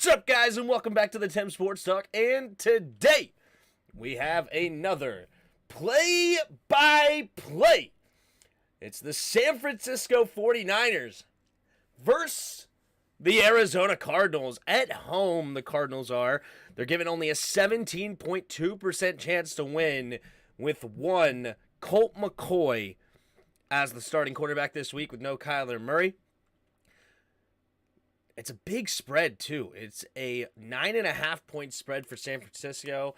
What's up, guys, and welcome back to the Tim Sports Talk. And today we have another play-by-play. It's the San Francisco 49ers versus the Arizona Cardinals. At home, the Cardinals are. They're given only a 17.2% chance to win with one Colt McCoy as the starting quarterback this week with no Kyler Murray. It's a big spread, too. It's a 9.5-point spread for San Francisco,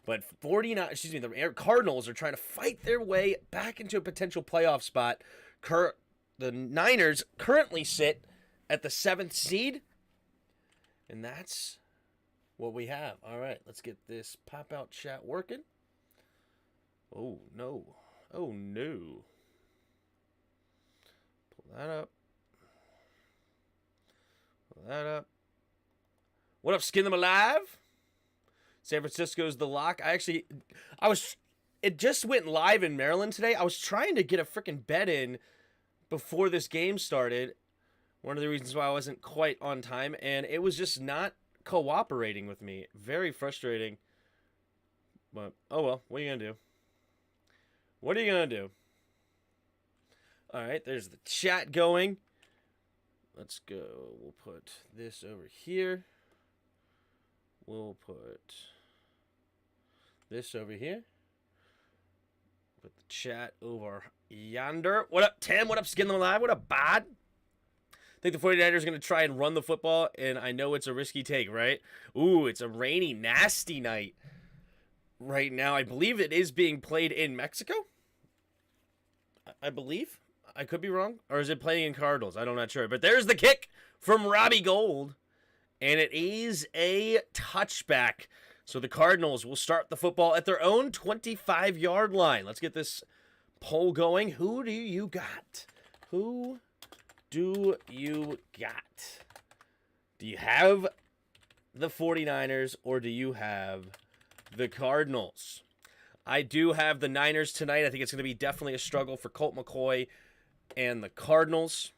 but the Cardinals are trying to fight their way back into a potential playoff spot. The Niners currently sit at the 7th seed, and that's what we have. All right, let's get this pop-out chat working. Oh, no. Oh, no. Pull that up. That up. What up, Skin Them Alive? San Francisco's the lock. It just went live in Maryland today. I was trying to get a freaking bet in before this game started. One of the reasons why I wasn't quite on time, and it was just not cooperating with me. Very frustrating. But, oh well, what are you going to do? What are you going to do? All right, there's the chat going. Let's go. We'll put this over here. We'll put this over here. Put the chat over yonder. What up, Tim? What up, Skin Them Alive? What up, Bod? I think the 49ers are going to try and run the football, and I know it's a risky take, right? Ooh, it's a rainy, nasty night right now. I believe it is being played in Mexico. I believe. I could be wrong. Or is it playing in Cardinals? I'm not sure. But there's the kick from Robbie Gould. And it is a touchback. So the Cardinals will start the football at their own 25-yard line. Let's get this poll going. Who do you got? Who do you got? Do you have the 49ers or do you have the Cardinals? I do have the Niners tonight. I think it's going to be definitely a struggle for Colt McCoy and the Cardinals.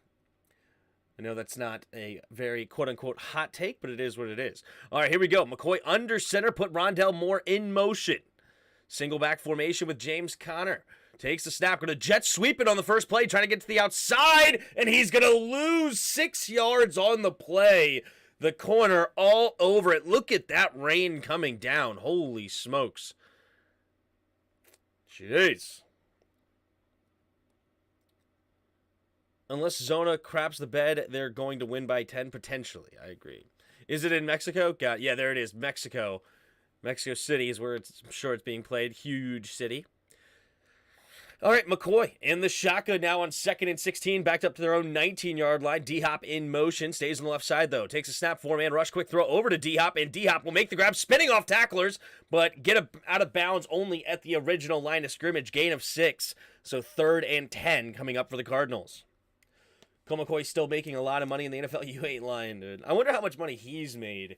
I know that's not a very quote-unquote hot take, but it is what it is. All right, here we go. McCoy under center, put Rondell Moore in motion. Single back formation with James Conner. Takes the snap, going to jet sweep it on the first play, trying to get to the outside, and he's going to lose 6 yards on the play. The corner all over it. Look at that rain coming down. Holy smokes. Jeez. Unless Zona craps the bed, they're going to win by 10, potentially. I agree. Is it in Mexico? God, yeah, there it is. Mexico. Mexico City is where I'm sure it's being played. Huge city. All right, McCoy in the shotgun now on 2nd and 16. Backed up to their own 19-yard line. D-Hop in motion. Stays on the left side, though. Takes a snap, 4-man rush. Quick throw over to D-Hop, and D-Hop will make the grab, spinning off tacklers, but get out of bounds only at the original line of scrimmage. Gain of 6. So 3rd and 10 coming up for the Cardinals. Colt McCoy's still making a lot of money in the NFL. You ain't lying, dude. I wonder how much money he's made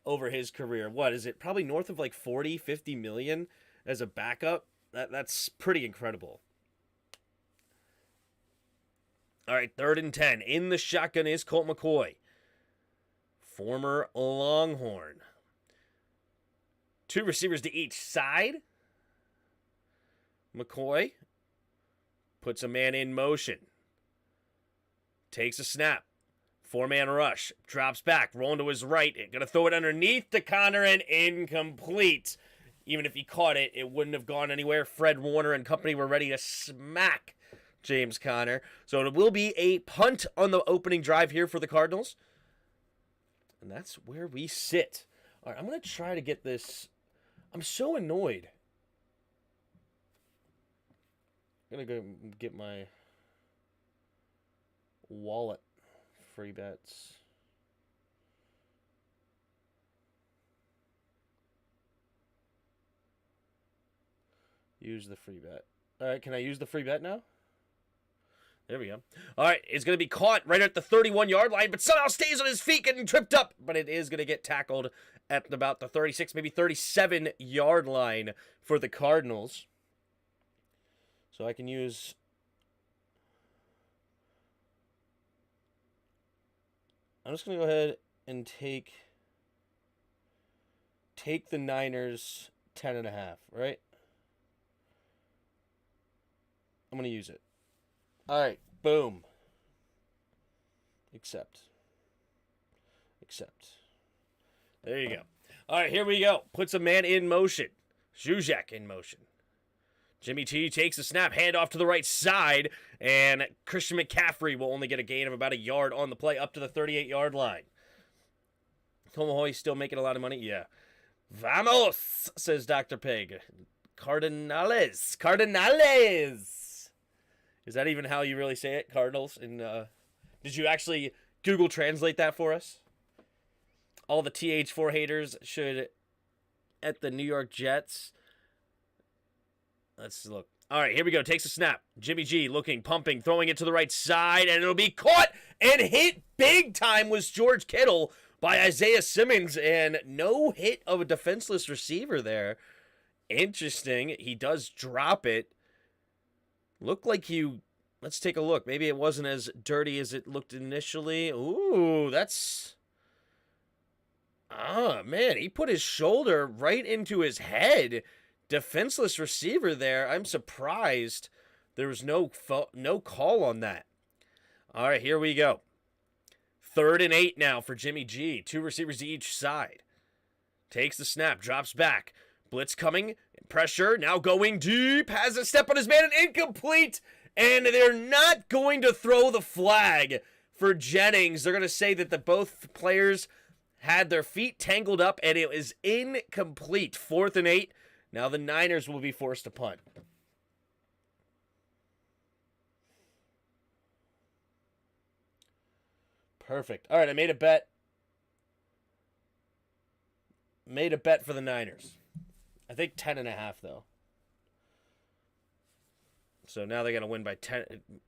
over his career. What is it? Probably north of like 40, 50 million as a backup. That's pretty incredible. All right, 3rd and 10. In the shotgun is Colt McCoy, former Longhorn. 2 receivers to each side. McCoy puts a man in motion. Takes a snap. 4-man rush. Drops back. Rolling to his right. Going to throw it underneath to Conner and incomplete. Even if he caught it, it wouldn't have gone anywhere. Fred Warner and company were ready to smack James Conner. So it will be a punt on the opening drive here for the Cardinals. And that's where we sit. All right, I'm going to try to get this. I'm so annoyed. I'm going to go get my wallet free bets. Use the free bet. All right, can I use the free bet now? There we go. All right, it's going to be caught right at the 31-yard line, but somehow stays on his feet, getting tripped up. But it is going to get tackled at about the 36, maybe 37-yard line for the Cardinals. So I can use I'm just going to go ahead and take take the Niners 10.5, right? I'm going to use it. All right, boom. Accept. There you go. All right, here we go. Puts a man in motion. Zuzak in motion. Jimmy G takes a snap, handoff to the right side, and Christian McCaffrey will only get a gain of about a yard on the play up to the 38-yard line. Tomohoy's still making a lot of money? Yeah. Vamos, says Dr. Pig. Cardinals. Is that even how you really say it? Cardinals? Did you actually Google Translate that for us? All the TH4 haters should, at the New York Jets. Let's look. All right, here we go. Takes a snap. Jimmy G looking, pumping, throwing it to the right side, and it'll be caught and hit big time was George Kittle by Isaiah Simmons, and no hit of a defenseless receiver there. Interesting. He does drop it. Looked like let's take a look. Maybe it wasn't as dirty as it looked initially. Ooh, that's... Oh, man, he put his shoulder right into his head. Defenseless receiver there. I'm surprised there was no call on that. All right, here we go. 3rd and 8 now for Jimmy G. 2 receivers each side. Takes the snap, drops back. Blitz coming, pressure, now going deep. Has a step on his man and incomplete. And they're not going to throw the flag for Jennings. They're going to say that both players had their feet tangled up and it was incomplete. 4th and 8. Now the Niners will be forced to punt. Perfect. All right, I made a bet. Made a bet for the Niners. I think 10.5, though. So now they're going to win by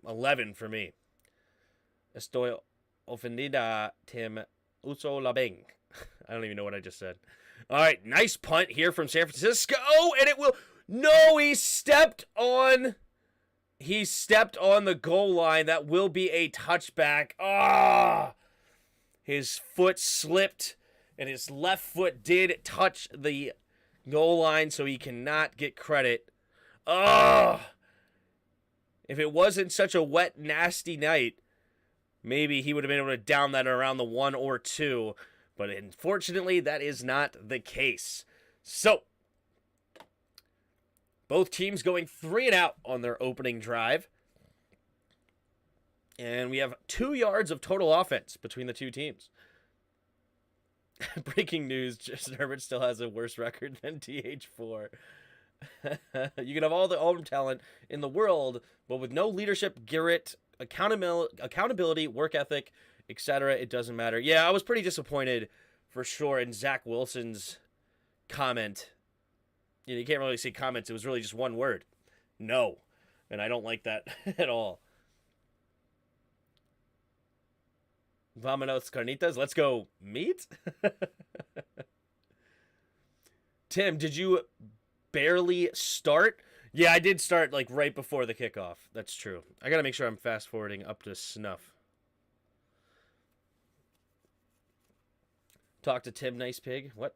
11 for me. Estoy ofendida, Tim. Uso labeng. I don't even know what I just said. All right, nice punt here from San Francisco, and it will... No, he stepped on the goal line. That will be a touchback. Ah! His foot slipped, and his left foot did touch the goal line, so he cannot get credit. Ah! If it wasn't such a wet, nasty night, maybe he would have been able to down that around the 1 or 2. But unfortunately, that is not the case. So, both teams going 3 and out on their opening drive. And we have 2 yards of total offense between the two teams. Breaking news, Justin Herbert still has a worse record than TH4. You can have all the arm talent in the world, but with no leadership, grit, accountability, work ethic, etc., it doesn't matter. Yeah, I was pretty disappointed for sure in Zach Wilson's comment. You can't really see comments. It was really just one word. No. And I don't like that at all. Vamonos carnitas. Let's go meat. Tim, did you barely start? Yeah, I did start like right before the kickoff. That's true. I got to make sure I'm fast forwarding up to snuff. Talk to Tim, nice pig. What?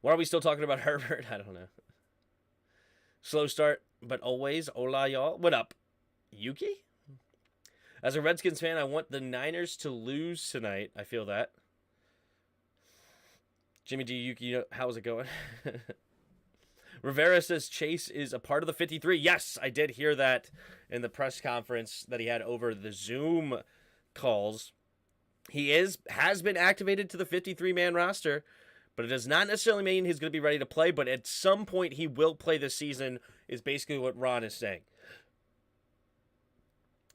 Why are we still talking about Herbert? I don't know. Slow start, but always. Hola, y'all. What up? Yuki? As a Redskins fan, I want the Niners to lose tonight. I feel that. Jimmy D. Yuki, how's it going? Rivera says Chase is a part of the 53. Yes, I did hear that in the press conference that he had over the Zoom calls. He has been activated to the 53-man roster, but it does not necessarily mean he's going to be ready to play, but at some point he will play this season is basically what Ron is saying.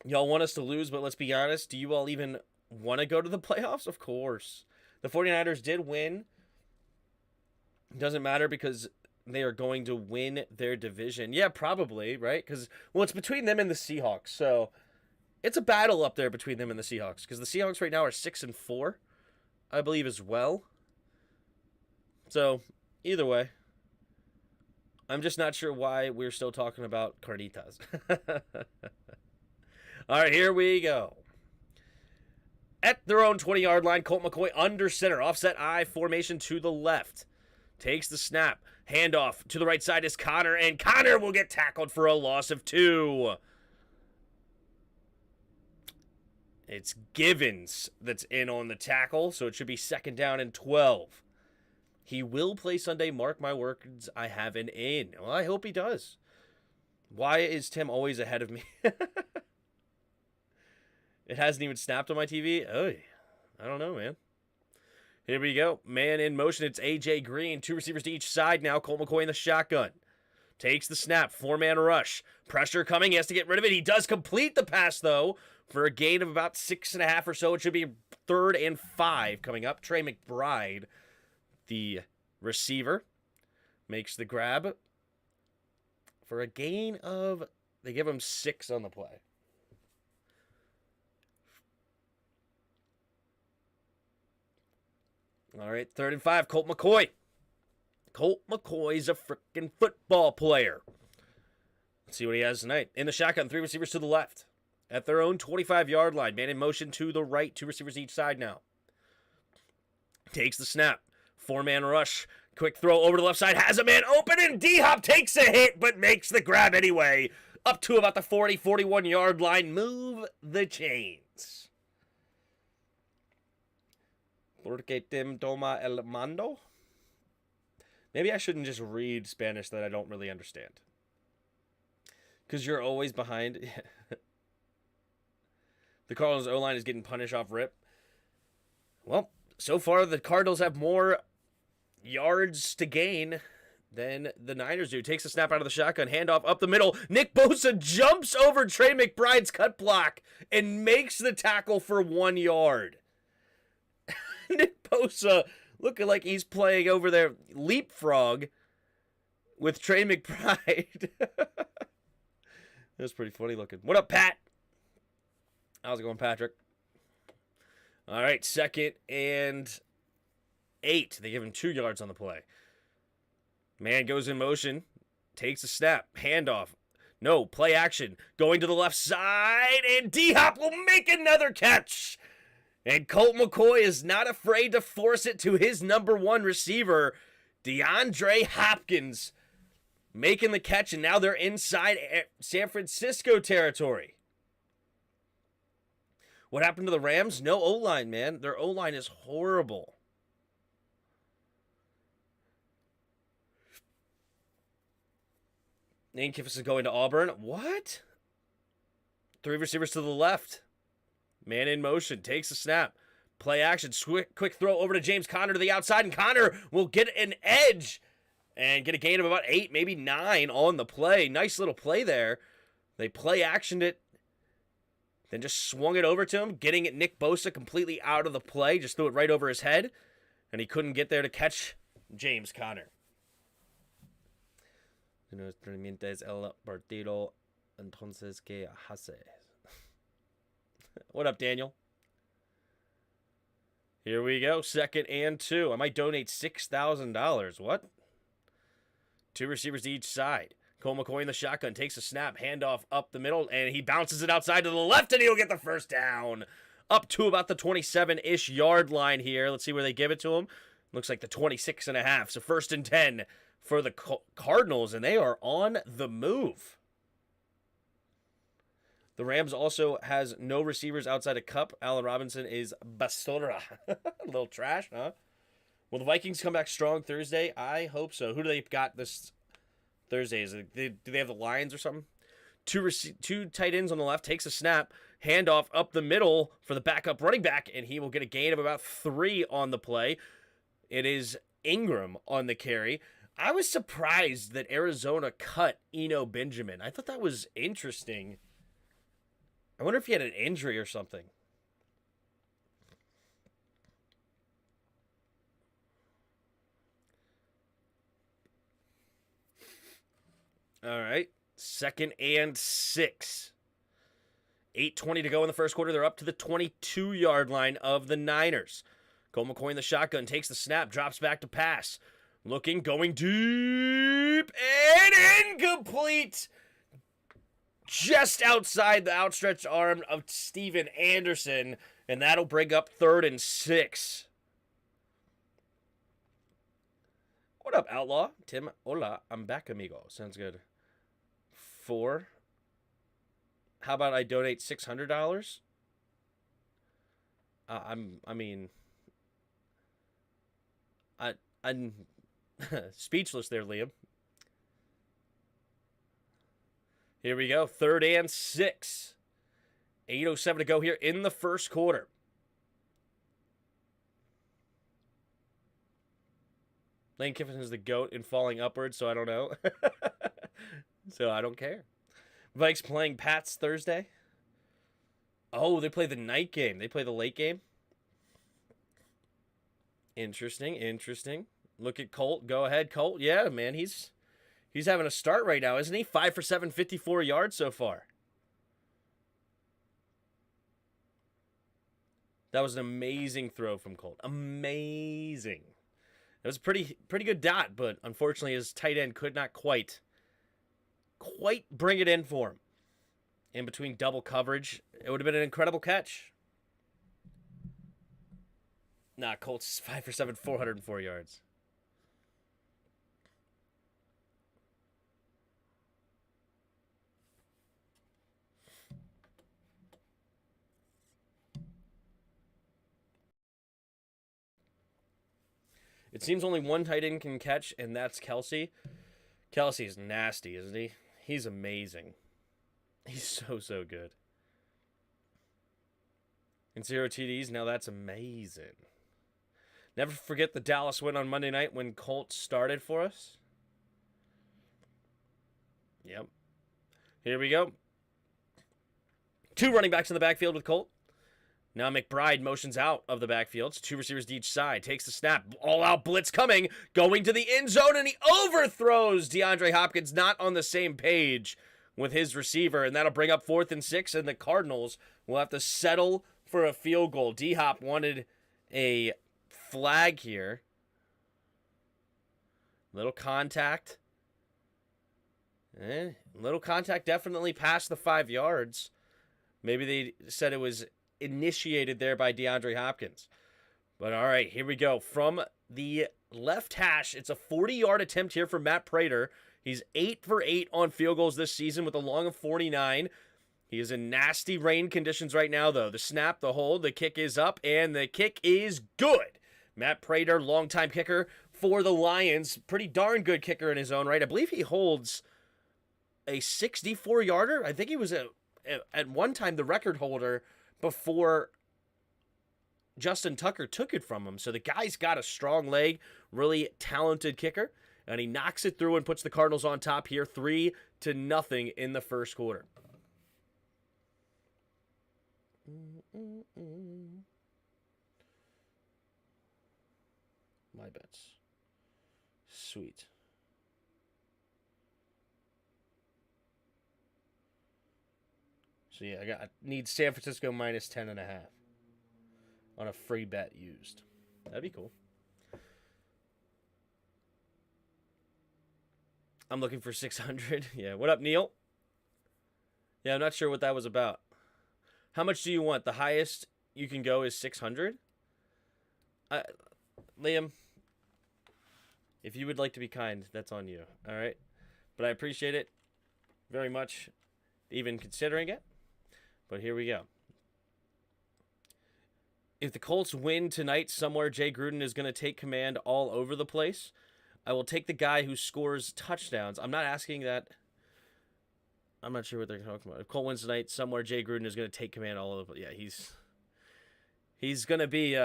Y'all want us to lose, but let's be honest, do you all even want to go to the playoffs? Of course. The 49ers did win. Doesn't matter because they are going to win their division. Yeah, probably, right? Because, well, it's between them and the Seahawks, so it's a battle up there between them and the Seahawks because the Seahawks right now are 6-4, I believe, as well. So, either way, I'm just not sure why we're still talking about carnitas. All right, here we go. At their own 20-yard line, Colt McCoy under center. Offset I formation to the left. Takes the snap. Handoff to the right side is Connor, and Connor will get tackled for a loss of 2. It's Givens that's in on the tackle, so it should be 2nd down and 12. He will play Sunday. Mark my words, I have an in. Well, I hope he does. Why is Tim always ahead of me? It hasn't even snapped on my TV. Oh, I don't know, man. Here we go. Man in motion. It's A.J. Green. 2 receivers to each side now. Colt McCoy in the shotgun. Takes the snap. 4-man rush. Pressure coming. He has to get rid of it. He does complete the pass, though, for a gain of about 6.5 or so. It should be 3rd and 5 coming up. Trey McBride, the receiver, makes the grab for a gain of, they give him 6 on the play. All right, 3rd and 5, Colt McCoy. Colt McCoy's a freaking football player. Let's see what he has tonight. In the shotgun, 3 receivers to the left. At their own 25-yard line. Man in motion to the right. 2 receivers each side now. Takes the snap. 4-man rush. Quick throw over to the left side. Has a man open, and D-Hop takes a hit, but makes the grab anyway. Up to about the 40, 41-yard line. Move the chains. Porque Tim toma el mando? Maybe I shouldn't just read Spanish that I don't really understand. Because you're always behind. The Cardinals O-line is getting punished off rip. Well, so far the Cardinals have more yards to gain than the Niners do. Takes a snap out of the shotgun. Handoff up the middle. Nick Bosa jumps over Trey McBride's cut block and makes the tackle for 1 yard. Nick Bosa looking like he's playing over there leapfrog with Trey McBride. That's pretty funny looking. What up, Pat? How's it going, Patrick? All right, 2nd and 8. They give him 2 yards on the play. Man goes in motion, takes a snap, handoff. No, play action. Going to the left side, and D-Hop will make another catch. And Colt McCoy is not afraid to force it to his number 1 receiver, DeAndre Hopkins, making the catch, and now they're inside San Francisco territory. What happened to the Rams? No O-line, man. Their O-line is horrible. Lane Kiffin is going to Auburn. What? 3 receivers to the left. Man in motion. Takes a snap. Play action. Quick throw over to James Conner to the outside. And Conner will get an edge and get a gain of about 8, maybe 9 on the play. Nice little play there. They play actioned it. Then just swung it over to him. Getting it Nick Bosa completely out of the play. Just threw it right over his head. And he couldn't get there to catch James Conner. El partido entonces que hace. What up, Daniel? Here we go. 2nd and 2. I might donate $6,000. What? 2 receivers to each side. Colt McCoy in the shotgun. Takes a snap. Handoff up the middle. And he bounces it outside to the left. And he'll get the 1st down. Up to about the 27-ish yard line here. Let's see where they give it to him. Looks like the 26.5. So 1st and 10 for the Cardinals. And they are on the move. The Rams also has no receivers outside of Kupp. Allen Robinson is basura. A little trash, huh? Will the Vikings come back strong Thursday? I hope so. Who do they got this Thursday? Do they have the Lions or something? 2 tight ends on the left. Takes a snap. Handoff up the middle for the backup running back, and he will get a gain of about 3 on the play. It is Ingram on the carry. I was surprised that Arizona cut Eno Benjamin. I thought that was interesting. I wonder if he had an injury or something. All right. 2nd and 6. 8:20 to go in the first quarter. They're up to the 22-yard line of the Niners. Colt McCoy in the shotgun. Takes the snap. Drops back to pass. Looking. Going deep. And incomplete. Just outside the outstretched arm of Steven Anderson. And that'll bring up 3rd and 6. What up, Outlaw? Tim, hola, I'm back, amigo. Sounds good. 4. How about I donate $600? I'm speechless there, Liam. Here we go. 3rd and 6. 8:07 to go here in the first quarter. Lane Kiffin is the GOAT in falling upwards, so I don't know. So I don't care. Vikes playing Pats Thursday. Oh, they play the night game. They play the late game. Interesting. Look at Colt. Go ahead, Colt. Yeah, man, he's having a start right now, isn't he? 5 for 7, 54 yards so far. That was an amazing throw from Colt. Amazing. It was a pretty good dot, but unfortunately his tight end could not quite bring it in for him. In between double coverage, it would have been an incredible catch. Nah, Colts 5 for 7, 404 yards. It seems only one tight end can catch, and that's Kelsey. Kelsey's nasty, isn't he? He's amazing. He's so good. And 0 TDs, now that's amazing. Never forget the Dallas win on Monday night when Colts started for us. Yep. Here we go. 2 running backs in the backfield with Colt. Now McBride motions out of the backfield. 2 receivers to each side. Takes the snap. All-out blitz coming. Going to the end zone, and he overthrows DeAndre Hopkins. Not on the same page with his receiver, and that'll bring up 4th and 6, and the Cardinals will have to settle for a field goal. D-Hop wanted a flag here. Little contact. Little contact definitely past the 5 yards. Maybe they said it was initiated there by DeAndre Hopkins. But all right, here we go. From the left hash, it's a 40-yard attempt here for Matt Prater. He's 8 for 8 on field goals this season with a long of 49. He is in nasty rain conditions right now, though. The snap, the hold, the kick is up, and the kick is good. Matt Prater, longtime kicker for the Lions. Pretty darn good kicker in his own right. I believe he holds a 64-yarder. I think he was at one time the record holder before Justin Tucker took it from him. So the guy's got a strong leg, really talented kicker, and he knocks it through and puts the Cardinals on top here 3-0 in the first quarter. My bets. Sweet. So yeah, I need San Francisco minus 10.5 on a free bet used. That'd be cool. I'm looking for 600. Yeah, what up, Neil? Yeah, I'm not sure what that was about. How much do you want? The highest you can go is 600. Liam, if you would like to be kind, that's on you. All right, but I appreciate it very much, even considering it. But here we go. If the Colts win tonight somewhere, Jay Gruden is going to take command all over the place. I will take the guy who scores touchdowns. I'm not asking that. I'm not sure what they're talking about. If Colt wins tonight somewhere, Jay Gruden is going to take command all over the place. Yeah, he's going to be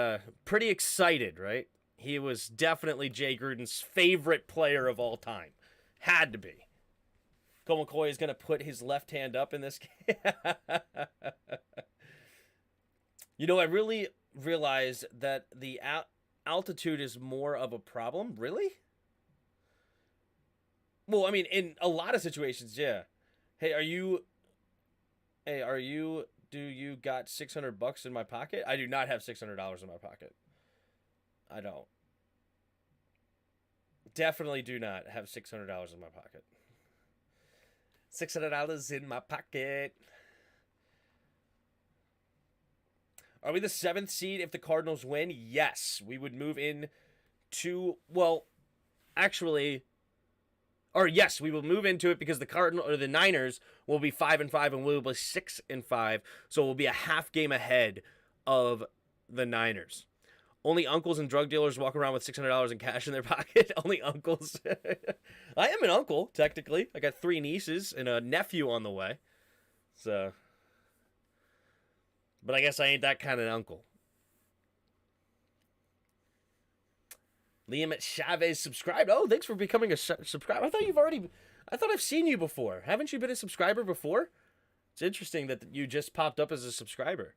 pretty excited, right? He was definitely Jay Gruden's favorite player of all time. Had to be. Cole McCoy is going to put his left hand up in this game. You know, I really realized that the altitude is more of a problem. Really? Well, I mean, in a lot of situations, yeah. Hey, do you got $600 in my pocket? I do not have $600 in my pocket. I don't. Definitely do not have $600 in my pocket. $600 in my pocket. Are we the 7th seed if the Cardinals win? Yes. We would move in to, well, actually, or yes, we will move into it because the Niners will be 5-5 and we'll be 6-5. So we'll be a half game ahead of the Niners. Only uncles and drug dealers walk around with $600 in cash in their pocket. Only uncles. I am an uncle, technically. I got 3 nieces and a nephew on the way. So, but I guess I ain't that kind of uncle. Liam Chavez subscribed. Oh, thanks for becoming a subscriber. I thought I've seen you before. Haven't you been a subscriber before? It's interesting that you just popped up as a subscriber.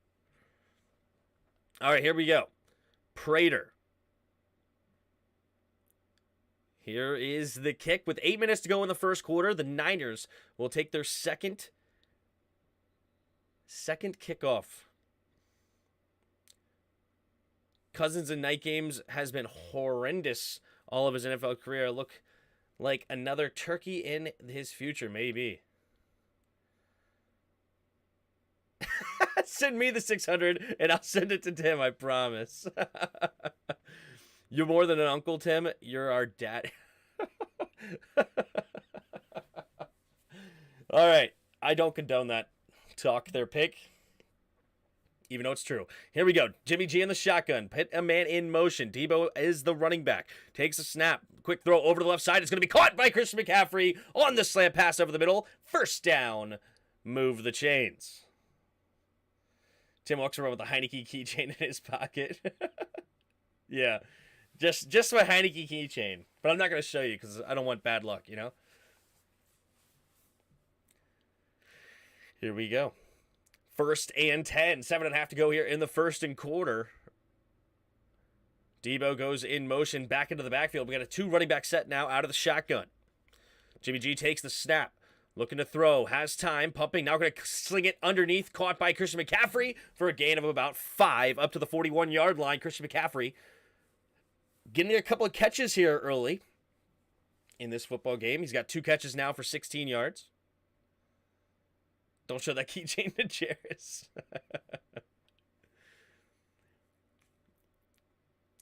All right, here we go. Prater. Here is the kick. With 8 minutes to go in the first quarter, the Niners will take their second kickoff. Cousins in night games has been horrendous all of his NFL career. Look like another turkey in his future, maybe. Send me the 600 and I'll send it to Tim, I promise. You're more than an uncle, Tim. You're our dad. All right. I don't condone that talk there, pick. Even though it's true. Here we go. Jimmy G in the shotgun. Put a man in motion. Debo is the running back. Takes a snap. Quick throw over to the left side. It's going to be caught by Christian McCaffrey on the slant pass over the middle. First down. Move the chains. Tim walks around with a Heineke keychain in his pocket. Yeah. Just my Heineke keychain. But I'm not going to show you because I don't want bad luck, you know? Here we go. 1st and 10. 7.5 to go here in the first and quarter. Debo goes in motion back into the backfield. We got a 2 running back set now out of the shotgun. Jimmy G takes the snap. Looking to throw. Has time. Pumping. Now going to sling it underneath. Caught by Christian McCaffrey for a gain of about 5 up to the 41-yard line. Christian McCaffrey getting a couple of catches here early in this football game. He's got 2 catches now for 16 yards. Don't show that keychain to Jairus.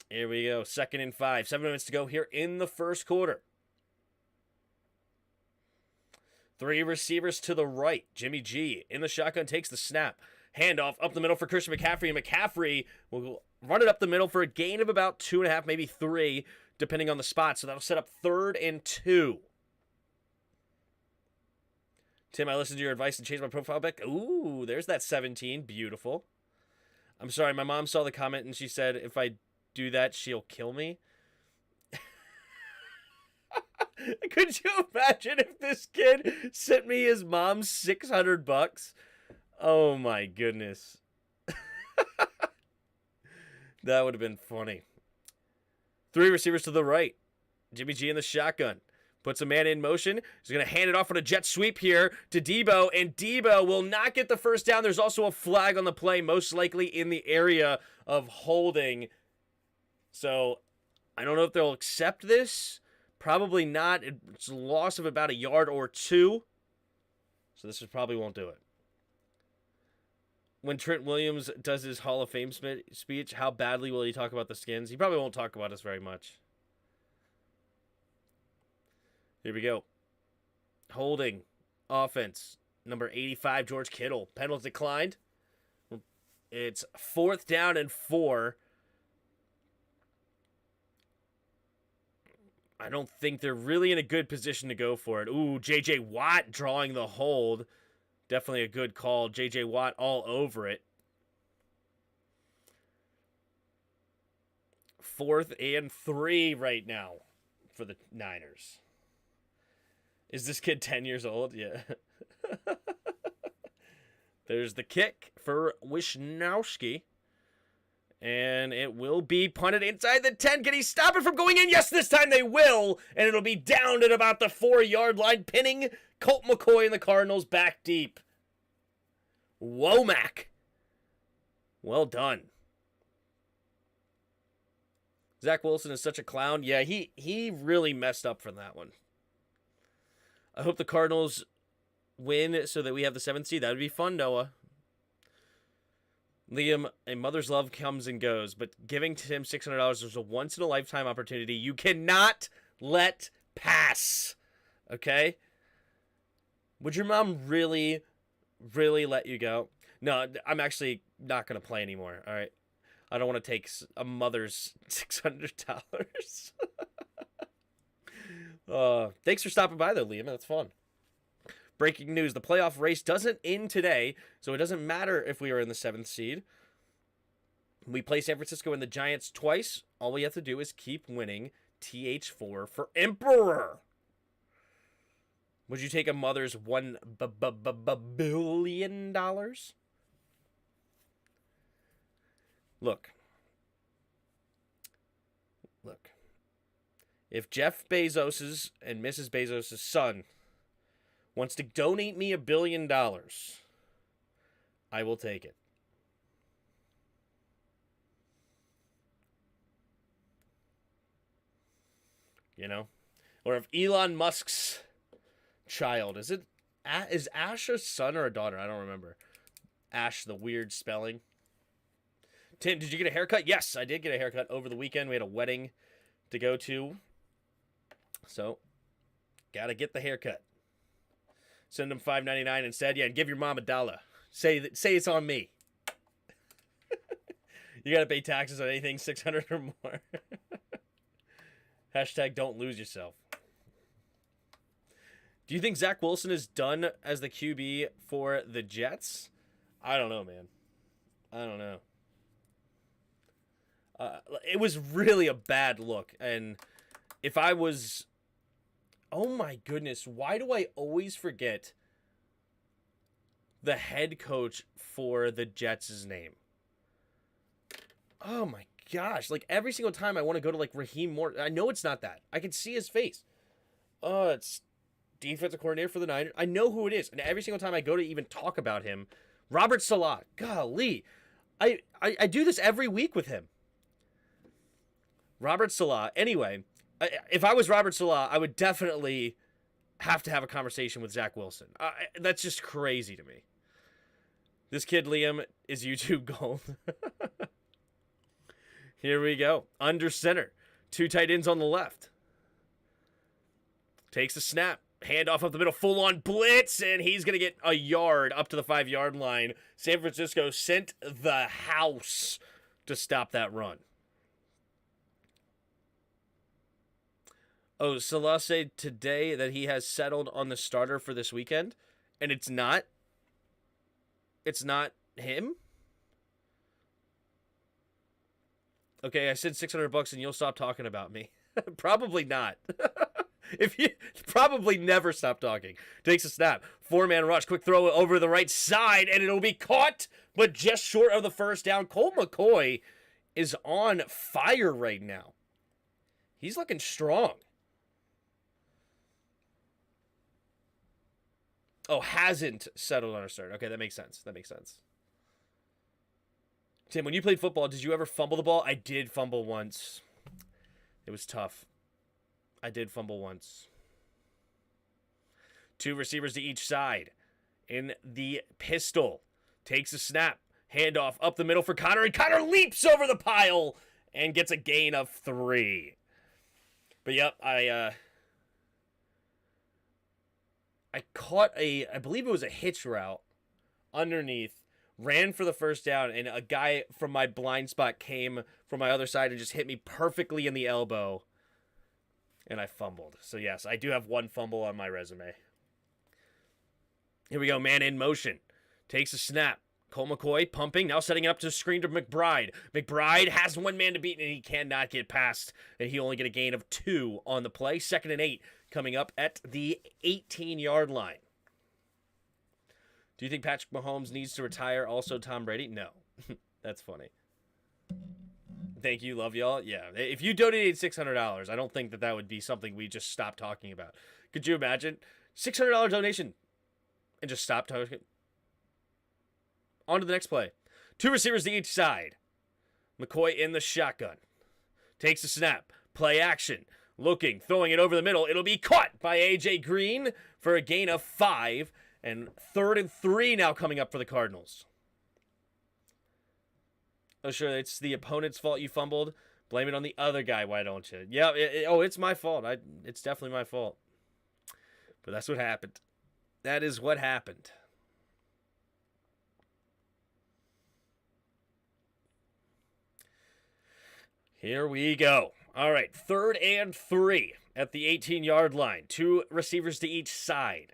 Here we go. 2nd and 5. 7 minutes to go here in the first quarter. 3 receivers to the right. Jimmy G in the shotgun takes the snap. Handoff up the middle for Christian McCaffrey. And McCaffrey will run it up the middle for a gain of about 2.5, maybe 3, depending on the spot. So that'll set up 3rd and 2. Tim, I listened to your advice and changed my profile pic. Ooh, there's that 17. Beautiful. I'm sorry, my mom saw the comment and she said if I do that, she'll kill me. Could you imagine if this kid sent me his mom's $600? Oh my goodness. That would have been funny. 3 receivers to the right. Jimmy G in the shotgun. Puts a man in motion. He's going to hand it off on a jet sweep here to Debo, and Debo will not get the first down. There's also a flag on the play, most likely in the area of holding. So I don't know if they'll accept this. Probably not. It's a loss of about a yard or 2. So this probably won't do it. When Trent Williams does his Hall of Fame speech, how badly will he talk about the Skins? He probably won't talk about us very much. Here we go. Holding. Offense. Number 85, George Kittle. Penalty declined. It's 4th down and 4. I don't think they're really in a good position to go for it. Ooh, J.J. Watt drawing the hold. Definitely a good call. J.J. Watt all over it. 4th and 3 right now for the Niners. Is this kid 10 years old? Yeah. There's the kick for Wisnowski. And it will be punted inside the 10. Can he stop it from going in? Yes, this time they will. And it'll be down at about the 4-yard line, pinning Colt McCoy and the Cardinals back deep. Womack. Well done. Zach Wilson is such a clown. Yeah, he really messed up from that one. I hope the Cardinals win so that we have the 7th seed. That would be fun, Noah. Liam, a mother's love comes and goes, but giving Tim $600 is a once-in-a-lifetime opportunity you cannot let pass. Okay? Would your mom really, really let you go? No, I'm actually not going to play anymore, all right? I don't want to take a mother's $600. Thanks for stopping by, though, Liam. That's fun. Breaking news, the playoff race doesn't end today, so it doesn't matter if we are in the 7th seed. We play San Francisco and the Giants twice. All we have to do is keep winning. TH4 for Emperor. Would you take a mother's $1 billion? Look. If Jeff Bezos's and Mrs. Bezos's son wants to donate me $1 billion, I will take it. You know? Or if Elon Musk's child, is Ash a son or a daughter? I don't remember. Ash, the weird spelling. Tim, did you get a haircut? Yes, I did get a haircut over the weekend. We had a wedding to go to. So, gotta get the haircut. Send them $5.99 instead. Yeah, and give your mom $1. Say it's on me. You gotta pay taxes on anything $600 or more. Hashtag don't lose yourself. Do you think Zach Wilson is done as the QB for the Jets? I don't know, man. I don't know. It was really a bad look. And if I was... Oh my goodness, why do I always forget the head coach for the Jets' name? Oh my gosh, like every single time I want to go to like Raheem Morton. I know it's not that. I can see his face. It's defensive coordinator for the Niners. I know who it is. And every single time I go to even talk about him, Robert Saleh. Golly. I do this every week with him. Robert Saleh. Anyway, if I was Robert Saleh, I would definitely have to have a conversation with Zach Wilson. That's just crazy to me. This kid, Liam, is YouTube gold. Here we go. Under center. 2 tight ends on the left. Takes a snap. Handoff up the middle. Full-on blitz. And he's going to get a yard up to the 5-yard line. San Francisco sent the house to stop that run. Oh, Salah said today that he has settled on the starter for this weekend, and it's not him? Okay, I said $600 and you'll stop talking about me. Probably not. If you probably never stop talking. Takes a snap. 4-man rush. Quick throw over the right side, and it'll be caught, but just short of the first down. Colt McCoy is on fire right now. He's looking strong. Oh, hasn't settled on a start. Okay, that makes sense. Tim, when you played football, did you ever fumble the ball? I did fumble once. It was tough. I did fumble once. 2 receivers to each side. In the pistol. Takes a snap. Handoff up the middle for Connor. And Connor leaps over the pile and gets a gain of 3. But yep, I caught I believe it was a hitch route underneath, ran for the first down, and a guy from my blind spot came from my other side and just hit me perfectly in the elbow, and I fumbled. So yes, I do have 1 fumble on my resume. Here we go, man in motion. Takes a snap. Colt McCoy pumping, now setting it up to screen to McBride. McBride has 1 man to beat, and he cannot get past, and he only get a gain of 2 on the play. 2nd and 8 coming up at the 18-yard line. Do you think Patrick Mahomes needs to retire? Also Tom Brady? No. That's funny. Thank you. Love y'all. Yeah. If you donated $600, I don't think that would be something we just stop talking about. Could you imagine? $600 donation and just stop talking. On to the next play. 2 receivers to each side. McCoy in the shotgun. Takes a snap. Play action. Looking. Throwing it over the middle. It'll be caught by A.J. Green for a gain of 5. And 3rd and 3 now coming up for the Cardinals. Oh, sure, it's the opponent's fault you fumbled. Blame it on the other guy, why don't you? Yeah, it's my fault. It's definitely my fault. But that's what happened. That is what happened. Here we go. All right, 3rd and 3 at the 18-yard line. 2 receivers to each side.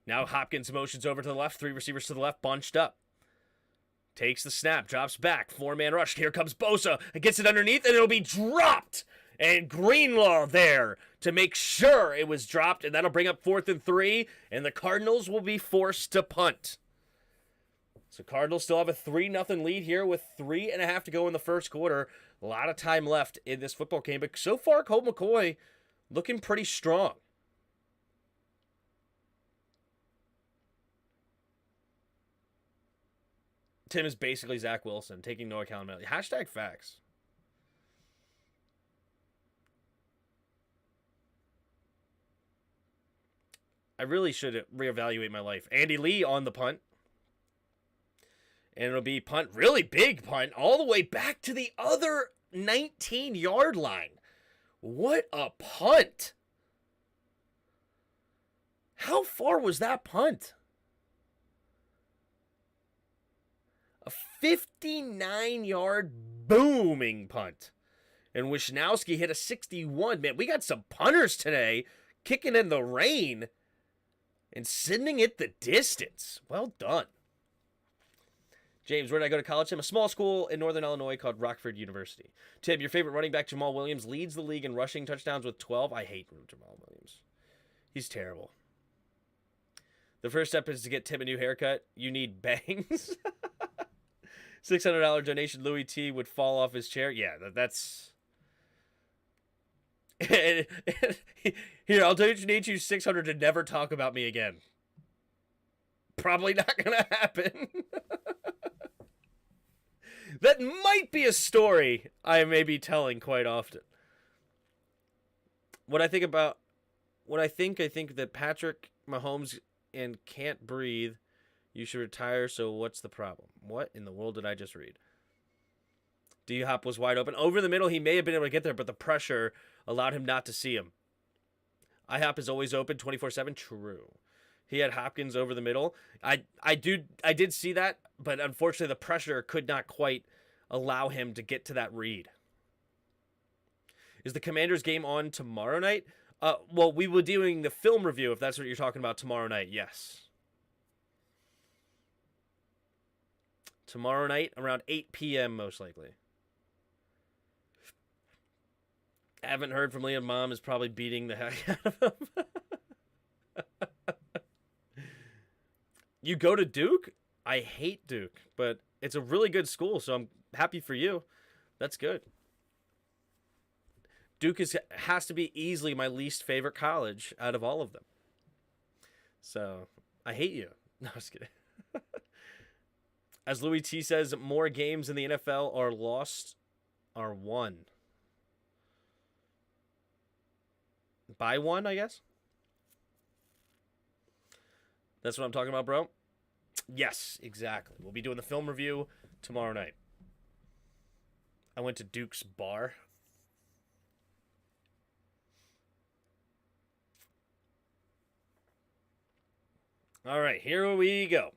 Now Hopkins motions over to the left. 3 receivers to the left, bunched up. Takes the snap, drops back. 4-man rush. Here comes Bosa. And gets it underneath, and it'll be dropped. And Greenlaw there to make sure it was dropped. And that'll bring up 4th and 3. And the Cardinals will be forced to punt. So Cardinals still have a 3-0 lead here with 3.5 to go in the first quarter. A lot of time left in this football game. But so far, Colt McCoy looking pretty strong. Tim is basically Zach Wilson, taking no accountability. Hashtag facts. I really should reevaluate my life. Andy Lee on the punt. And it'll be punt, really big punt, all the way back to the other 19-yard line. What a punt. How far was that punt? A 59-yard booming punt. And Wisnowski hit a 61. Man, we got some punters today kicking in the rain and sending it the distance. Well done. James, where did I go to college? I'm a small school in northern Illinois called Rockford University. Tim, your favorite running back, Jamal Williams, leads the league in rushing touchdowns with 12. I hate Jamal Williams. He's terrible. The first step is to get Tim a new haircut. You need bangs. $600 donation. Louis T would fall off his chair. Yeah, that's... Here, I'll donate you $600 to never talk about me again. Probably not going to happen. That might be a story I may be telling quite often. I think that Patrick Mahomes and can't breathe. You should retire, so what's the problem? What in the world did I just read? D-Hop was wide open. Over the middle, he may have been able to get there, but the pressure allowed him not to see him. I-Hop is always open 24/7. True. He had Hopkins over the middle. I did see that, but unfortunately the pressure could not quite allow him to get to that read. Is the Commanders game on tomorrow night? Well, we will be doing the film review, if that's what you're talking about, tomorrow night. Yes. Tomorrow night around 8 p.m. most likely. Haven't heard from Liam. Mom is probably beating the heck out of him. You go to Duke? I hate Duke, but it's a really good school, so I'm happy for you. That's good. Duke has to be easily my least favorite college out of all of them. So, I hate you. No, I was kidding. As Louis T says, more games in the NFL are lost are won. By one, I guess? That's what I'm talking about, bro? Yes, exactly. We'll be doing the film review tomorrow night. I went to Duke's bar. All right, here we go.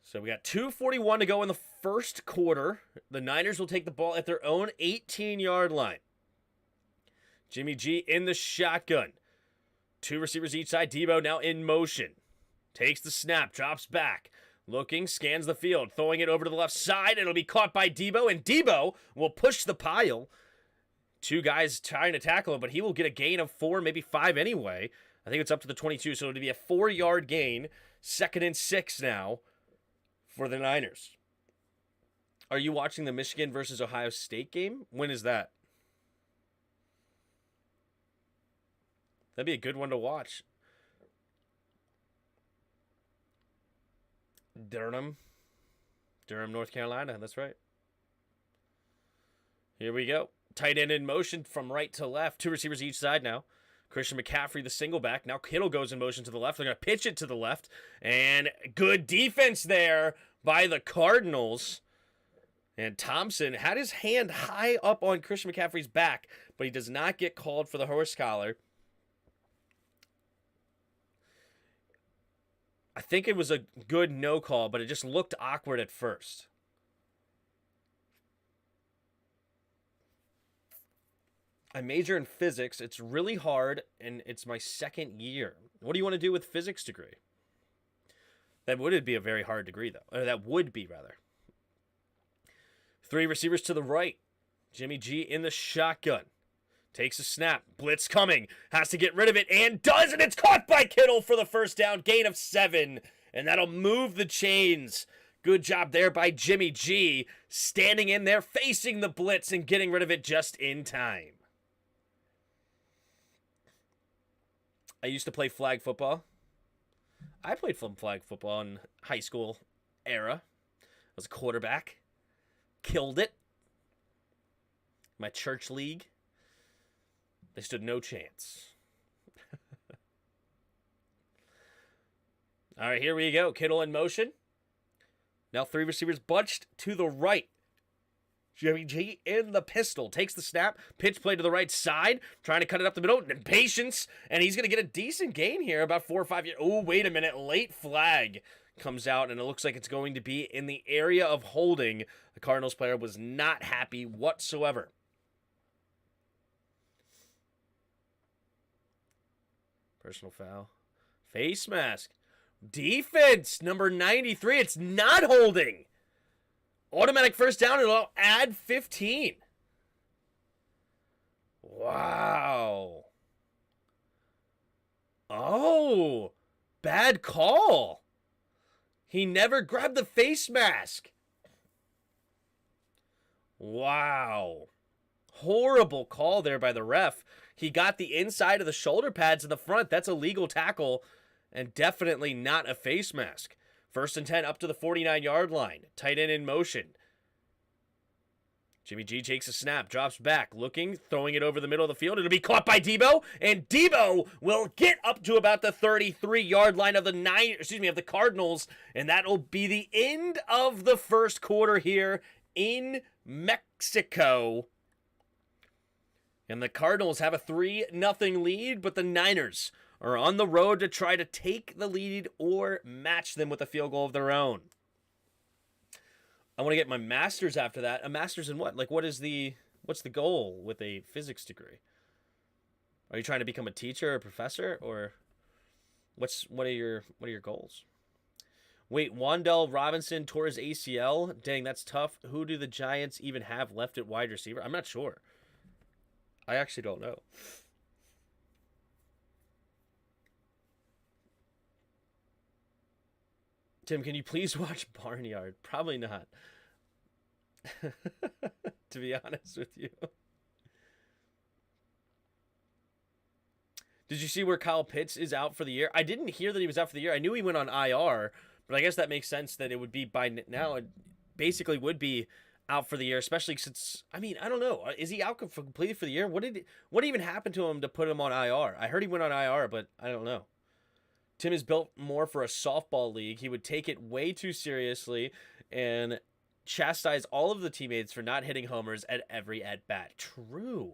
So we got 2:41 to go in the first quarter. The Niners will take the ball at their own 18-yard line. Jimmy G in the shotgun. 2 receivers each side. Debo now in motion. Takes the snap, drops back. Looking, scans the field, throwing it over to the left side. It'll be caught by Debo, and Debo will push the pile. 2 guys trying to tackle him, but he will get a gain of 4, maybe 5 anyway. I think it's up to the 22, so it'll be a 4-yard gain. 2nd and 6 now for the Niners. Are you watching the Michigan versus Ohio State game? When is that? That'd be a good one to watch. Durham, North Carolina. That's right. Here we go. Tight end in motion from right to left. 2 receivers each side now. Christian McCaffrey, the single back. Now Kittle goes in motion to the left. They're going to pitch it to the left. And good defense there by the Cardinals. And Thompson had his hand high up on Christian McCaffrey's back, but he does not get called for the horse collar. I think it was a good no call, but it just looked awkward at first. I major in physics. It's really hard, and it's my second year. What do you want to do with physics degree? That would be a very hard degree, though. Or that would be, rather. 3 receivers to the right. Jimmy G in the shotgun. Takes a snap. Blitz coming. Has to get rid of it, and does, and it's caught by Kittle for the first down. Gain of 7, and that'll move the chains. Good job there by Jimmy G. Standing in there, facing the blitz, and getting rid of it just in time. I used to play flag football. I played flag football in high school era. I was a quarterback. Killed it. My church league. They stood no chance. All right, here we go. Kittle in motion. Now 3 receivers bunched to the right. Jimmy G in the pistol. Takes the snap. Pitch play to the right side. Trying to cut it up the middle. Impatience. And he's going to get a decent gain here. About 4 or 5 years. Oh, wait a minute. Late flag comes out. And it looks like it's going to be in the area of holding. The Cardinals player was not happy whatsoever. Personal foul. Face mask. Defense. Number 93. It's not holding. Automatic first down, and it'll add 15. Wow. Oh, bad call. He never grabbed the face mask. Wow. Horrible call there by the ref. He got the inside of the shoulder pads in the front. That's a legal tackle, and definitely not a face mask. 1st and 10 up to the 49-yard line. Tight end in motion. Jimmy G takes a snap, drops back, looking, throwing it over the middle of the field. It'll be caught by Debo, and Debo will get up to about the 33-yard line of the Cardinals, and that'll be the end of the first quarter here in Mexico. And the Cardinals have a 3-0 lead, but the Niners are on the road to try to take the lead or match them with a field goal of their own. I want to get my master's after that. A master's in what? Like, what's the goal with a physics degree? Are you trying to become a teacher or a professor, or what are your goals? Wait, Wan'Dale Robinson tore his ACL? Dang, that's tough. Who do the Giants even have left at wide receiver? I'm not sure. I actually don't know. Tim, can you please watch Barnyard? Probably not. To be honest with you. Did you see where Kyle Pitts is out for the year? I didn't hear that he was out for the year. I knew he went on IR, but I guess that makes sense that it would be by now. It basically would be out for the year, especially since, I mean, I don't know. Is he out completely for the year? What even happened to him to put him on IR? I heard he went on IR, but I don't know. Tim is built more for a softball league. He would take it way too seriously and chastise all of the teammates for not hitting homers at every at-bat. True.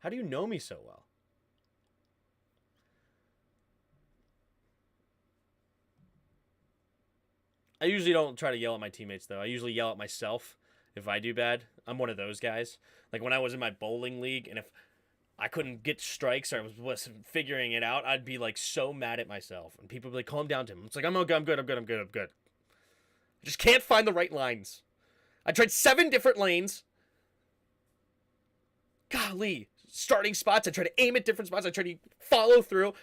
How do you know me so well? I usually don't try to yell at my teammates, though. I usually yell at myself if I do bad. I'm one of those guys. Like when I was in my bowling league, and if I couldn't get strikes or I wasn't figuring it out, I'd be like so mad at myself. And people would be like, calm down, Tim. It's like, I'm good. I just can't find the right lines. I tried 7 different lanes. Golly. Starting spots. I tried to aim at different spots. I tried to follow through.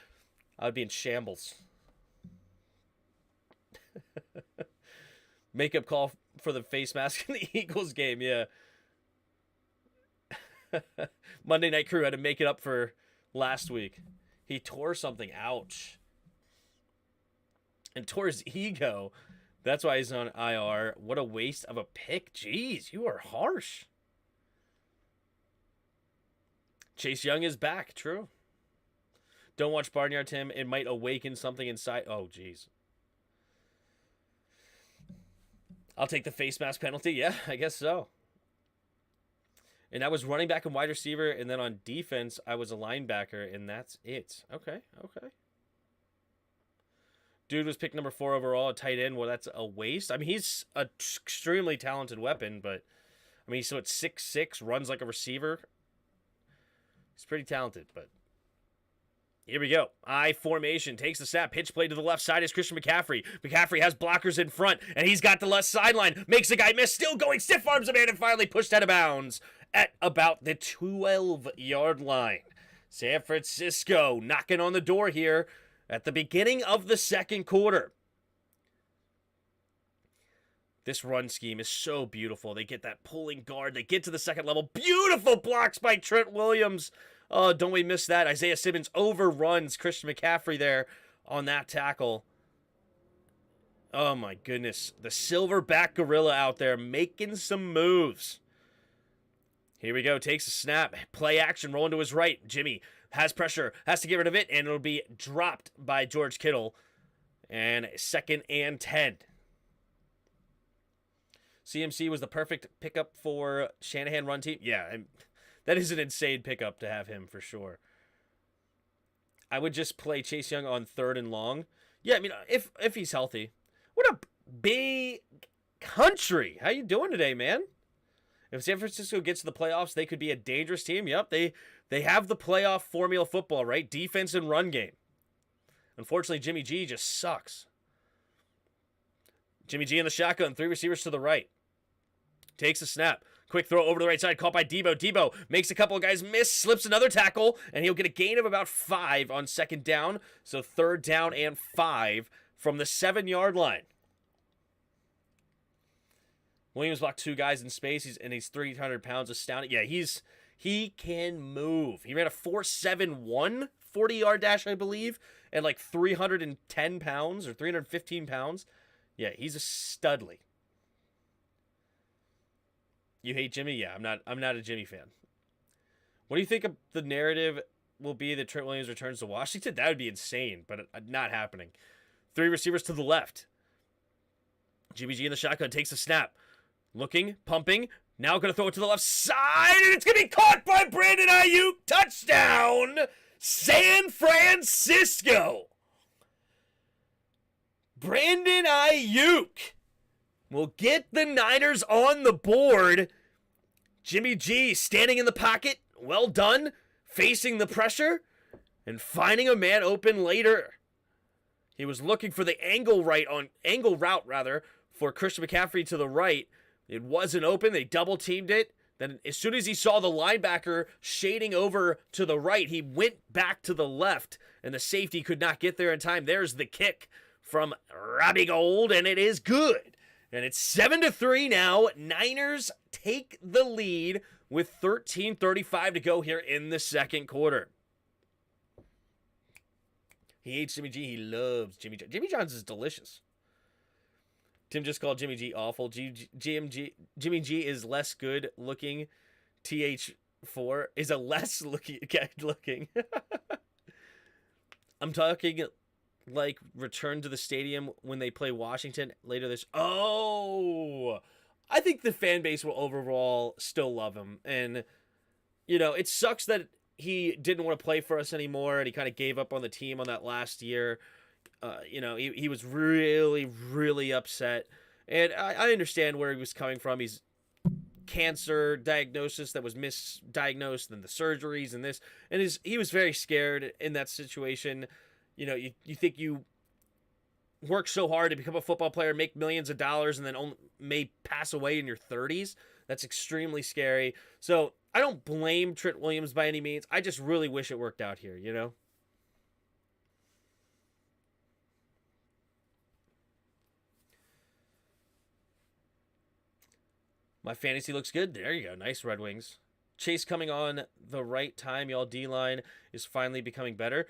I would be in shambles. Makeup call for the face mask in the Eagles game, yeah. Monday Night Crew had to make it up for last week. He tore something. Ouch. And tore his ego. That's why he's on IR. What a waste of a pick. Jeez, you are harsh. Chase Young is back. True. Don't watch Barnyard, Tim. It might awaken something inside. Oh, jeez. I'll take the face mask penalty. Yeah, I guess so. And I was running back and wide receiver, and then on defense, I was a linebacker, and that's it. Okay, okay. Dude was picked number 4 overall, a tight end. Well, that's a waste. I mean, he's an extremely talented weapon, but I mean, he's 6'6", runs like a receiver. He's pretty talented, but here we go. I formation, takes the snap, pitch play to the left side is Christian McCaffrey. McCaffrey has blockers in front, and he's got the left sideline. Makes a guy miss, still going, stiff arms a man, and finally pushed out of bounds at about the 12-yard line. San Francisco knocking on the door here at the beginning of the second quarter. This run scheme is so beautiful. They get that pulling guard. They get to the second level. Beautiful blocks by Trent Williams. Oh, don't we miss that? Isaiah Simmons overruns Christian McCaffrey there on that tackle. Oh, my goodness. The silverback gorilla out there making some moves. Here we go. Takes a snap. Play action. Rolling to his right. Jimmy has pressure. Has to get rid of it. And it'll be dropped by George Kittle. And 2nd and 10. CMC was the perfect pickup for Shanahan run team. Yeah, that is an insane pickup to have him for sure. I would just play Chase Young on 3rd and long. Yeah, I mean, if he's healthy. What a big country. How you doing today, man? If San Francisco gets to the playoffs, they could be a dangerous team. Yep, they have the playoff formula football, right? Defense and run game. Unfortunately, Jimmy G just sucks. Jimmy G in the shotgun, 3 receivers to the right. Takes a snap. Quick throw over to the right side, caught by Debo. Debo makes a couple of guys miss, slips another tackle, and he'll get a gain of about 5 on 2nd down. So 3rd down and 5 from the 7-yard line. Williams blocked 2 guys in space, he's 300 pounds, astounding. Yeah, he can move. He ran a 4.71 40-yard dash, I believe, at like 310 pounds or 315 pounds. Yeah, he's a studly. You hate Jimmy? Yeah, I'm not a Jimmy fan. What do you think of the narrative will be that Trent Williams returns to Washington? That would be insane, but not happening. 3 receivers to the left. Jimmy G in the shotgun takes a snap. Looking, pumping. Now going to throw it to the left side, and it's going to be caught by Brandon Ayuk. Touchdown, San Francisco. Brandon Ayuk will get the Niners on the board. Jimmy G standing in the pocket. Well done. Facing the pressure and finding a man open later. He was looking for the angle route for Christian McCaffrey to the right. It wasn't open. They double teamed it. Then as soon as he saw the linebacker shading over to the right, he went back to the left, and the safety could not get there in time. There's the kick from Robbie Gould, and it is good. And it's 7-3 now. Niners take the lead with 13:35 to go here in the second quarter. He hates Jimmy G. He loves Jimmy John. Jimmy John's is delicious. Tim just called Jimmy G awful. Jimmy G is less good looking. TH4 is a less good looking. I'm talking like return to the stadium when they play Washington later this. Oh, I think the fan base will overall still love him. And, you know, it sucks that he didn't want to play for us anymore, and he kind of gave up on the team on that last year. You know, he was really, really upset. And I understand where he was coming from. He's cancer diagnosis that was misdiagnosed, and the surgeries and this. And he was very scared in that situation. You know, you think you work so hard to become a football player, make millions of dollars, and then may pass away in your 30s. That's extremely scary. So I don't blame Trent Williams by any means. I just really wish it worked out here, you know? My fantasy looks good. There you go. Nice Red Wings. Chase coming on the right time. Y'all D-line is finally becoming better.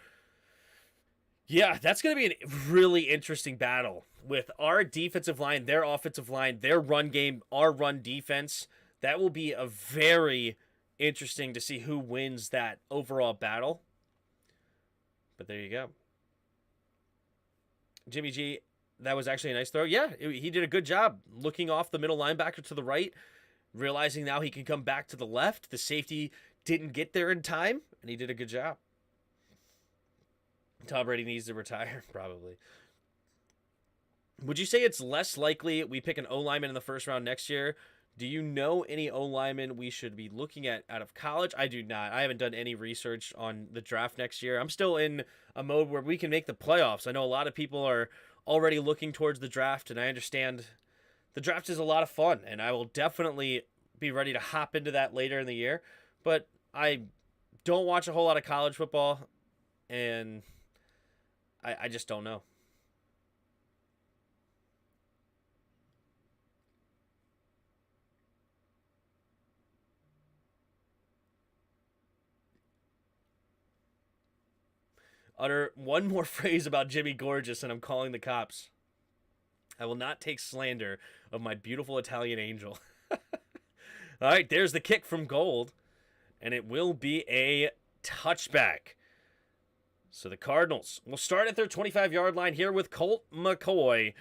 Yeah, that's going to be a really interesting battle with our defensive line, their offensive line, their run game, our run defense. That will be a very interesting to see who wins that overall battle. But there you go. Jimmy G that was actually a nice throw. Yeah, he did a good job looking off the middle linebacker to the right, realizing now he can come back to the left. The safety didn't get there in time, and he did a good job. Tom Brady needs to retire, probably. Would you say it's less likely we pick an O-lineman in the first round next year? Do you know any O-lineman we should be looking at out of college? I do not. I haven't done any research on the draft next year. I'm still in a mode where we can make the playoffs. I know a lot of people are already looking towards the draft, and I understand the draft is a lot of fun, and I will definitely be ready to hop into that later in the year. But I don't watch a whole lot of college football, and I just don't know. Utter one more phrase about Jimmy Gorgeous, and I'm calling the cops. I will not take slander of my beautiful Italian angel. All right, there's the kick from Gold, and it will be a touchback. So the Cardinals will start at their 25-yard line here with Colt McCoy.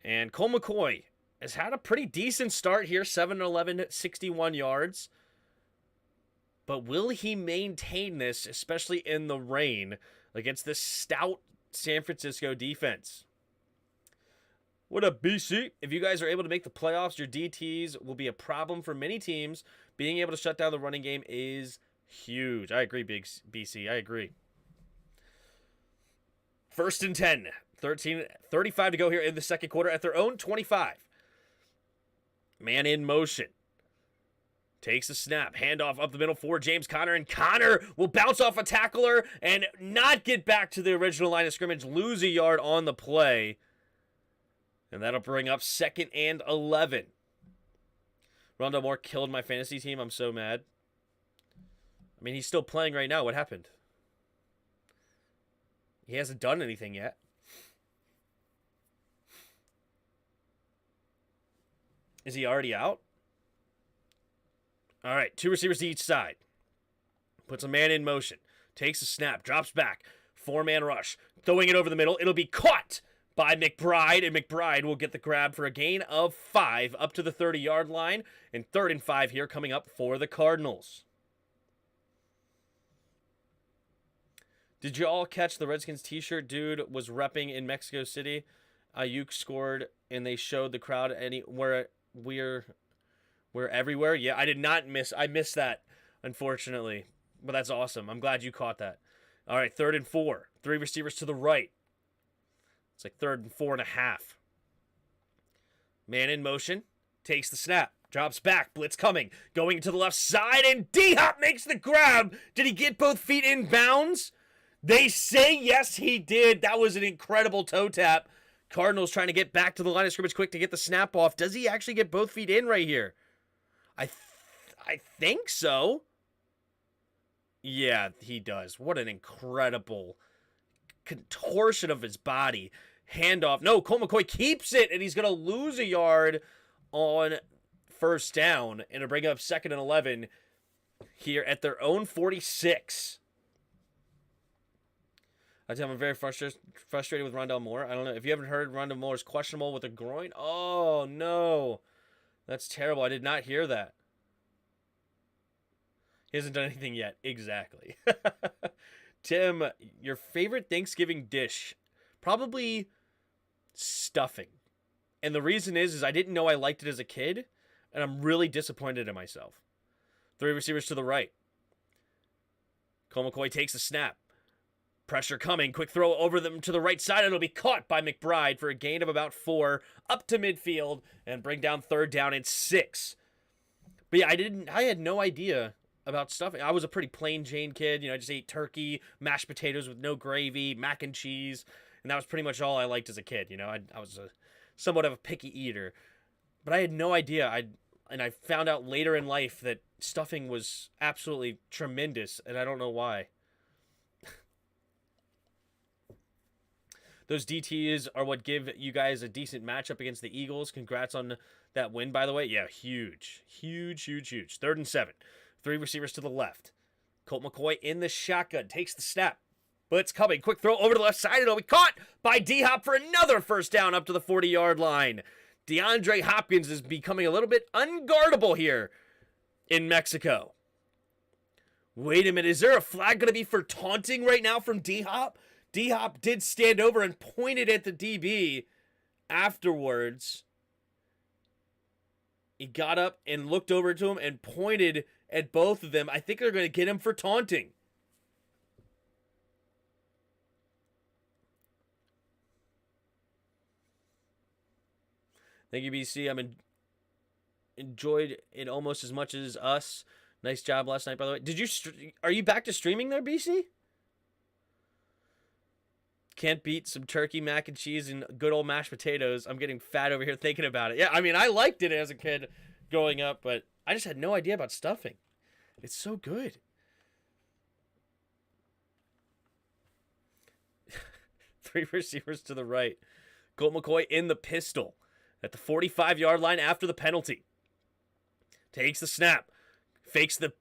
And Colt McCoy has had a pretty decent start here, 7-11, 61 yards. But will he maintain this, especially in the rain, against this stout San Francisco defense? What up, BC? If you guys are able to make the playoffs, your DTs will be a problem for many teams. Being able to shut down the running game is huge. I agree, Big BC. I agree. First and 10. 35 to go here in the second quarter at their own 25. Man in motion. Takes a snap. Handoff up the middle for James Conner. And Conner will bounce off a tackler and not get back to the original line of scrimmage. Lose a yard on the play. And that'll bring up 2nd and 11. Rondale Moore killed my fantasy team. I'm so mad. I mean, he's still playing right now. What happened? He hasn't done anything yet. Is he already out? All right, 2 receivers to each side. Puts a man in motion. Takes a snap. Drops back. 4-man rush. Throwing it over the middle. It'll be caught by McBride, and McBride will get the grab for a gain of 5 up to the 30-yard line. And 3rd and 5 here coming up for the Cardinals. Did you all catch the Redskins t-shirt dude was repping in Mexico City? Ayuk scored, and they showed the crowd anywhere. We're everywhere. Yeah, I did not miss. I missed that, unfortunately. But that's awesome. I'm glad you caught that. All right, 3rd and 4. 3 receivers to the right. It's like 3rd and 4.5. Man in motion. Takes the snap. Drops back. Blitz coming. Going to the left side, and D-Hop makes the grab. Did he get both feet in bounds? They say yes, he did. That was an incredible toe tap. Cardinals trying to get back to the line of scrimmage quick to get the snap off. Does he actually get both feet in right here? I think so. Yeah, he does. What an incredible contortion of his body. Handoff. No, Colt McCoy keeps it, and he's going to lose a yard on first down. And to bring up 2nd and 11 here at their own 46. I tell you, I'm very frustrated with Rondale Moore. I don't know. If you haven't heard, Rondale Moore is questionable with a groin. Oh, no. That's terrible. I did not hear that. He hasn't done anything yet. Exactly. Tim, your favorite Thanksgiving dish? Probably stuffing. And the reason is I didn't know I liked it as a kid, and I'm really disappointed in myself. 3 receivers to the right. Colt McCoy takes a snap. Pressure coming. Quick throw over them to the right side. It'll be caught by McBride for a gain of about 4 up to midfield and bring down 3rd down and 6. But yeah, I had no idea about stuffing. I was a pretty plain Jane kid. You know, I just ate turkey, mashed potatoes with no gravy, mac and cheese. And that was pretty much all I liked as a kid. You know, I was somewhat of a picky eater. But I had no idea. I found out later in life that stuffing was absolutely tremendous. And I don't know why. Those DTs are what give you guys a decent matchup against the Eagles. Congrats on that win, by the way. Yeah, huge. Huge, huge, huge. 3rd and 7. 3 receivers to the left. Colt McCoy in the shotgun. Takes the snap. Blitz coming. Quick throw over to the left side. It'll be caught by D-Hop for another first down up to the 40-yard line. DeAndre Hopkins is becoming a little bit unguardable here in Mexico. Wait a minute. Is there a flag going to be for taunting right now from D-Hop? D-Hop did stand over and pointed at the DB afterwards. He got up and looked over to him and pointed at both of them. I think they're going to get him for taunting. Thank you, BC. Enjoyed it almost as much as us. Nice job last night, by the way. Did you? Are you back to streaming there, BC? Can't beat some turkey, mac and cheese, and good old mashed potatoes. I'm getting fat over here thinking about it. Yeah, I mean, I liked it as a kid growing up, but I just had no idea about stuffing. It's so good. Three receivers to the right. Colt McCoy in the pistol at the 45-yard line after the penalty. Takes the snap. Fakes the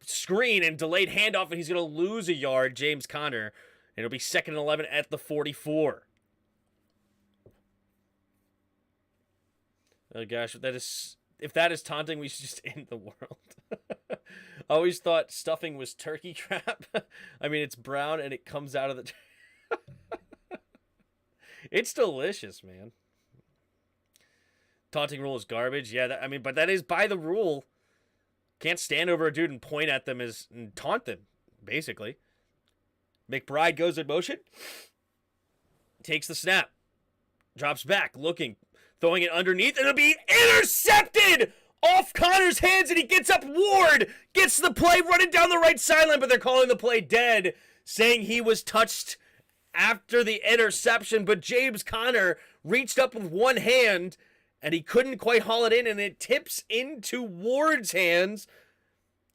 screen and delayed handoff, and he's going to lose a yard, James Conner. And it'll be 2nd and 11 at the 44. Oh, gosh. If that is taunting, we should just end the world. I always thought stuffing was turkey trap. I mean, it's brown, and it comes out of the... It's delicious, man. Taunting rule is garbage. Yeah, but that is by the rule. Can't stand over a dude and point at them and taunt them, basically. McBride goes in motion. Takes the snap. Drops back, looking. Throwing it underneath. And it'll be intercepted off Connor's hands. And he gets up. Ward gets the play running down the right sideline. But they're calling the play dead. Saying he was touched after the interception. But James Conner reached up with one hand. And he couldn't quite haul it in. And it tips into Ward's hands.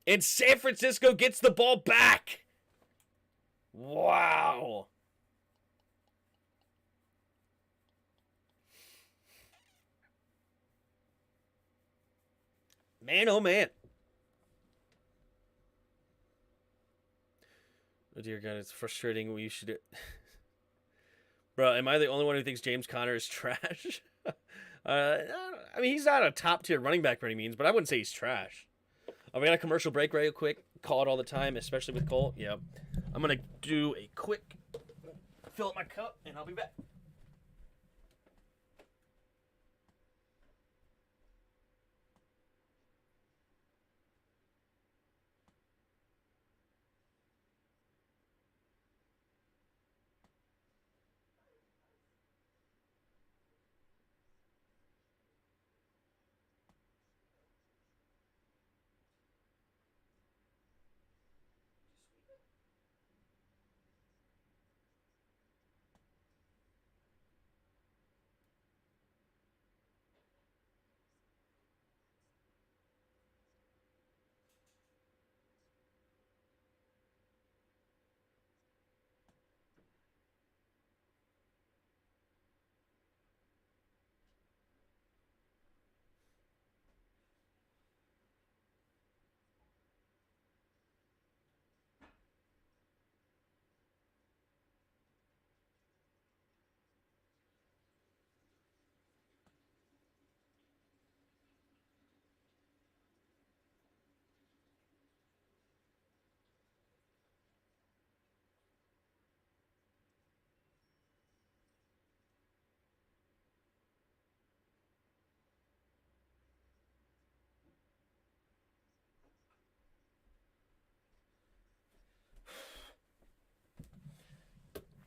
And San Francisco gets the ball back. Wow. Man, oh man. Oh dear God, it's frustrating. We should... Bro, am I the only one who thinks James Conner is trash? I mean, he's not a top-tier running back by any means, but I wouldn't say he's trash. We got a commercial break real quick. Call it all the time, especially with Colt. Yeah. I'm going to do a quick fill up my cup, and I'll be back.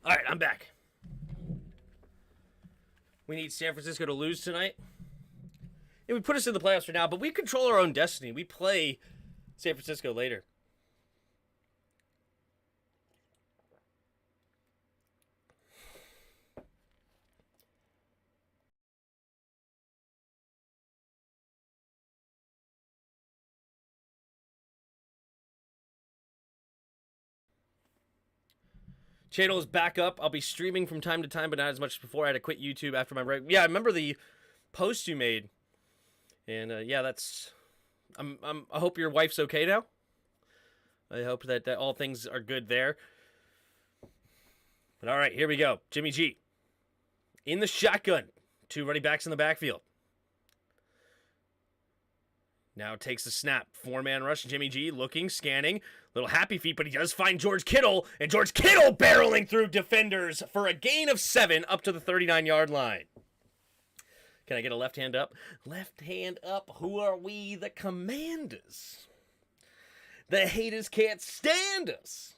All right, I'm back. We need San Francisco to lose tonight. It would put us in the playoffs for now, but we control our own destiny. We play San Francisco later. Channel is back up. I'll be streaming from time to time, but not as much as before. I had to quit YouTube after my break. Yeah, I remember the post you made. And yeah, that's... I hope your wife's okay now. I hope that all things are good there. All right, here we go. Jimmy G in the shotgun. 2 running backs in the backfield. Now takes the snap. 4-man rush. Jimmy G looking, scanning. Little happy feet, but he does find George Kittle. And George Kittle barreling through defenders for a gain of 7 up to the 39-yard line. Can I get a left hand up? Left hand up. Who are we? The Commanders. The haters can't stand us.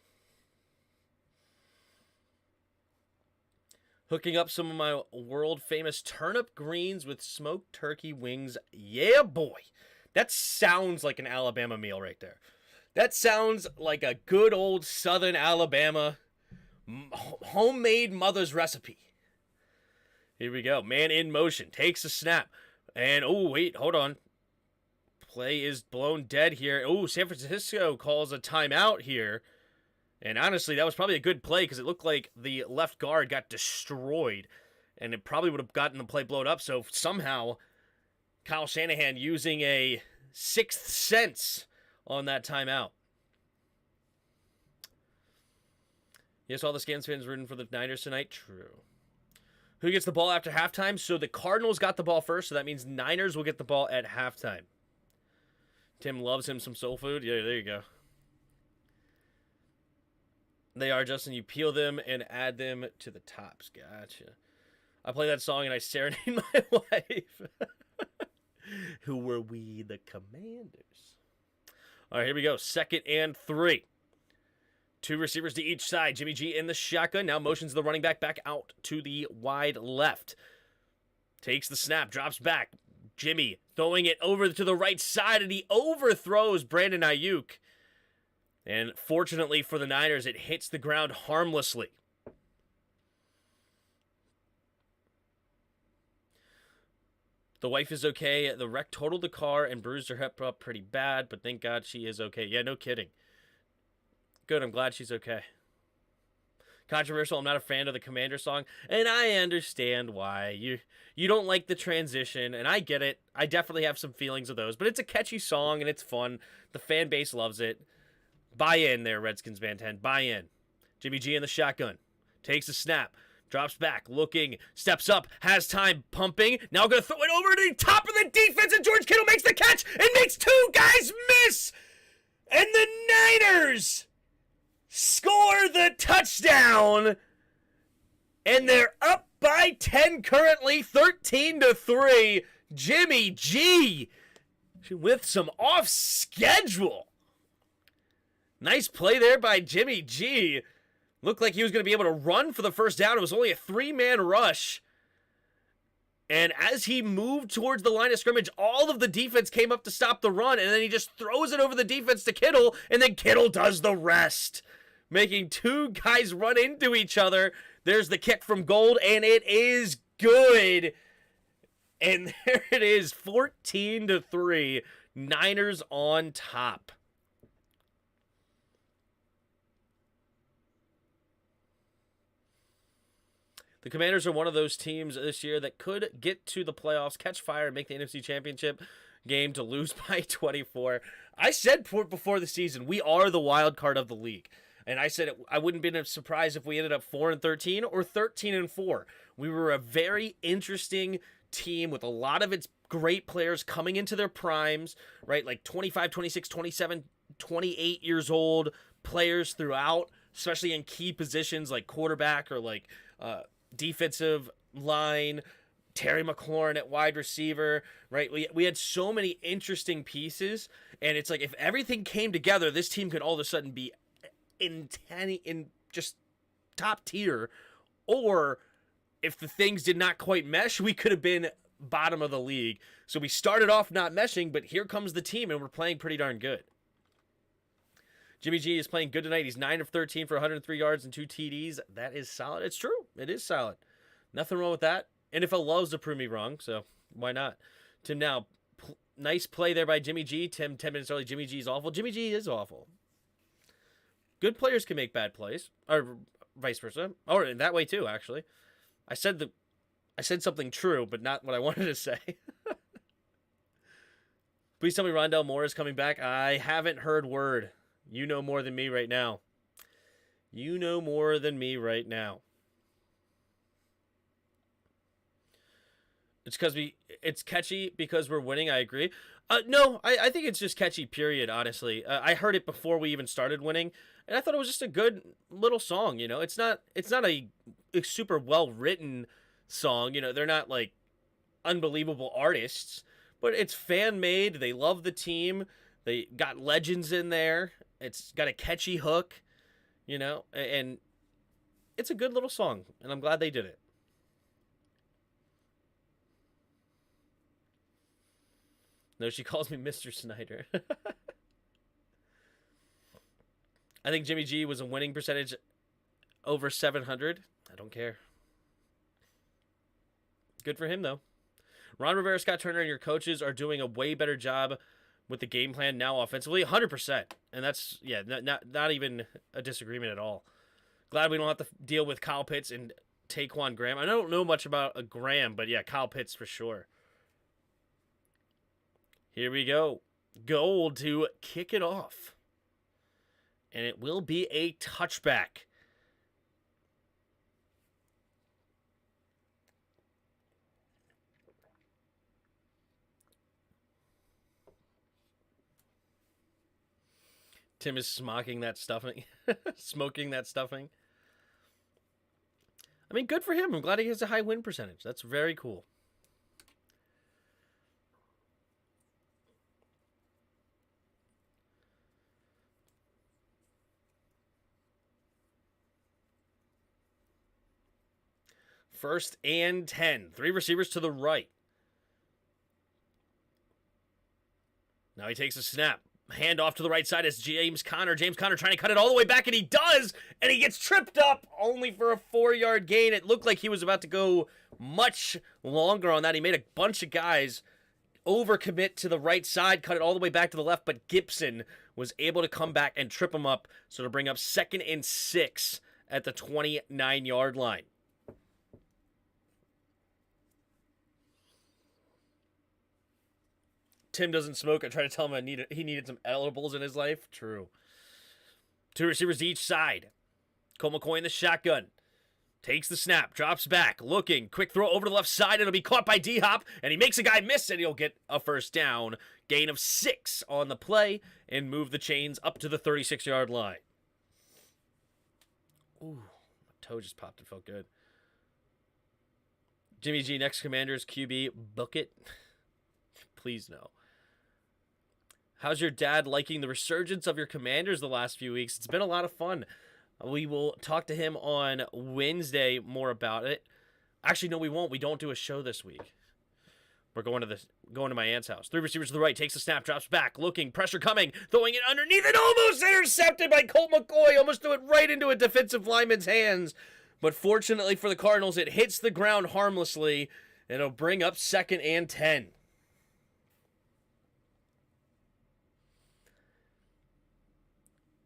Hooking up some of my world-famous turnip greens with smoked turkey wings. Yeah, boy. That sounds like an Alabama meal right there. That sounds like a good old Southern Alabama homemade mother's recipe. Here we go. Man in motion. Takes a snap. And, oh, wait, hold on. Play is blown dead here. Oh, San Francisco calls a timeout here. And honestly, that was probably a good play because it looked like the left guard got destroyed. And it probably would have gotten the play blown up. So somehow, Kyle Shanahan using a sixth sense on that timeout. Yes, all the Scans fans rooting for the Niners tonight. True. Who gets the ball after halftime? So the Cardinals got the ball first, so that means Niners will get the ball at halftime. Tim loves him some soul food. Yeah, there you go. They are, Justin. You peel them and add them to the tops. Gotcha. I play that song and I serenade my wife. Who were we? The Commanders. All right, here we go. 2nd and 3. 2 receivers to each side. Jimmy G in the shotgun. Now motions the running back out to the wide left. Takes the snap. Drops back. Jimmy throwing it over to the right side, and he overthrows Brandon Ayuk. And fortunately for the Niners, it hits the ground harmlessly. The wife is okay. The wreck totaled the car and bruised her hip up pretty bad, but thank God she is okay. Yeah, no kidding. Good, I'm glad she's okay. Controversial, I'm not a fan of the Commander song, and I understand why. You don't like the transition, and I get it. I definitely have some feelings of those, but it's a catchy song, and it's fun. The fan base loves it. Buy in there, Redskins Band 10. Buy in. Jimmy G in the shotgun. Takes a snap. Drops back. Looking. Steps up. Has time. Pumping. Now going to throw it over to the top of the defense, and George Kittle makes the catch and makes 2 guys miss. And the Niners score the touchdown. And they're up by 10 currently, 13-3. Jimmy G with some off schedule. Nice play there by Jimmy G. Looked like he was going to be able to run for the first down. It was only a 3-man rush. And as he moved towards the line of scrimmage, all of the defense came up to stop the run, and then he just throws it over the defense to Kittle, and then Kittle does the rest, making 2 guys run into each other. There's the kick from Gold, and it is good. And there it is, 14-3, Niners on top. The Commanders are one of those teams this year that could get to the playoffs, catch fire, and make the NFC Championship game to lose by 24. I said before the season, we are the wild card of the league. And I said I wouldn't have been surprised if we ended up 4-13 or 13-4. We were a very interesting team with a lot of its great players coming into their primes, right? Like 25, 26, 27, 28 years old players throughout, especially in key positions like quarterback or like defensive line, Terry McLaurin at wide receiver, right? We had so many interesting pieces, and it's like if everything came together, this team could all of a sudden be in just top tier, or if the things did not quite mesh, we could have been bottom of the league. So we started off not meshing, but here comes the team, and we're playing pretty darn good. Jimmy G is playing good tonight. He's 9 of 13 for 103 yards and 2 TDs. That is solid. It's true. It is solid. Nothing wrong with that. NFL loves to prove me wrong, so why not? Tim now, nice play there by Jimmy G. Tim, 10 minutes early. Jimmy G is awful. Jimmy G is awful. Good players can make bad plays, or vice versa. Or in that way too, actually. I said something true, but not what I wanted to say. Please tell me Rondell Moore is coming back. I haven't heard word. You know more than me right now. You know more than me right now. It's catchy because we're winning. I agree. No, I think it's just catchy. Period. Honestly, I heard it before we even started winning, and I thought it was just a good little song. It's not a super well written song. They're not like unbelievable artists, but it's fan made. They love the team. They got legends in there. It's got a catchy hook, and it's a good little song, and I'm glad they did it. No, she calls me Mr. Snyder. I think Jimmy G was a winning percentage over 700. I don't care. Good for him, though. Ron Rivera, Scott Turner, and your coaches are doing a way better job with the game plan now offensively. 100%. And that's, not even a disagreement at all. Glad we don't have to deal with Kyle Pitts and Taquan Graham. I don't know much about a Graham, but yeah, Kyle Pitts for sure. Here we go. Gold to kick it off. And it will be a touchback. Tim is smoking that stuffing. Smoking that stuffing. I mean, good for him. I'm glad he has a high win percentage. That's very cool. First and 10. 3 receivers to the right. Now he takes a snap. Hand off to the right side is James Conner. James Conner trying to cut it all the way back, and he does! And he gets tripped up only for a 4-yard gain. It looked like he was about to go much longer on that. He made a bunch of guys overcommit to the right side, cut it all the way back to the left, but Gibson was able to come back and trip him up, so to bring up 2nd and 6 at the 29-yard line. Tim doesn't smoke. I try to tell him he needed some edibles in his life. True. 2 receivers each side. Colt McCoy in the shotgun. Takes the snap. Drops back. Looking. Quick throw over to the left side. It'll be caught by D-Hop. And he makes a guy miss, and he'll get a first down. Gain of 6 on the play. And move the chains up to the 36-yard line. Ooh. My toe just popped. It felt good. Jimmy G, next Commanders QB. Book it. Please no. How's your dad liking the resurgence of your Commanders the last few weeks? It's been a lot of fun. We will talk to him on Wednesday more about it. Actually, no, we won't. We don't do a show this week. We're going to my aunt's house. 3 receivers to the right. Takes a snap. Drops back. Looking. Pressure coming. Throwing it underneath. And almost intercepted by Colt McCoy. Almost threw it right into a defensive lineman's hands. But fortunately for the Cardinals, it hits the ground harmlessly. And it'll bring up 2nd and 10.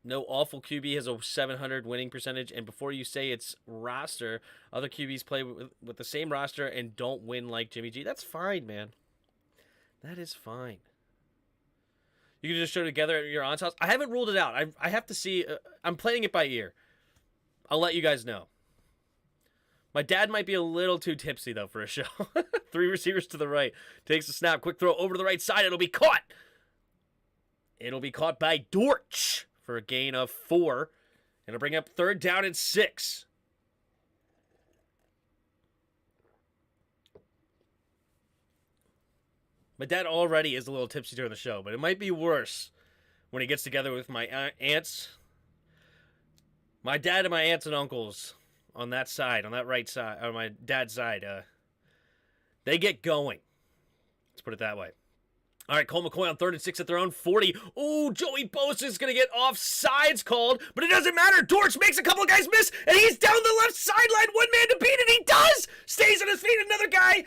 No awful QB has a 700 winning percentage, and before you say it's roster, other QBs play with the same roster and don't win like Jimmy G. That's fine, man. That is fine. You can just show together at your aunt's house. I haven't ruled it out. I have to see. I'm playing it by ear. I'll let you guys know. My dad might be a little too tipsy, though, for a show. 3 receivers to the right. Takes the snap. Quick throw over to the right side. It'll be caught. It'll be caught by Dortch for a gain of 4. It'll bring up 3rd down and 6. My dad already is a little tipsy during the show, but it might be worse when he gets together with my aunts. My dad and my aunts and uncles on that side, on that right side, on my dad's side, they get going. Let's put it that way. All right, Colt McCoy on 3rd and 6 at their own 40. Ooh, Joey Bosa is going to get offsides called, but it doesn't matter. Dortch makes a couple of guys miss, and he's down the left sideline. One man to beat, and he does. Stays on his feet, another guy,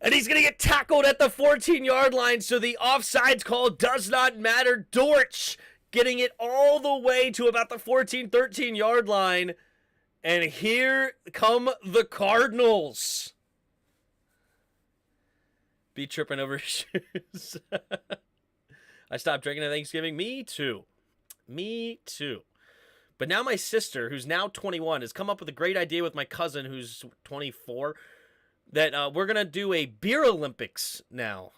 and he's going to get tackled at the 14-yard line, so the offsides call does not matter. Dortch getting it all the way to about the 14, 13-yard line, and here come the Cardinals. Be tripping over shoes. I stopped drinking at Thanksgiving. Me too. Me too. But now my sister, who's now 21, has come up with a great idea with my cousin, who's 24. that we're going to do a beer Olympics now.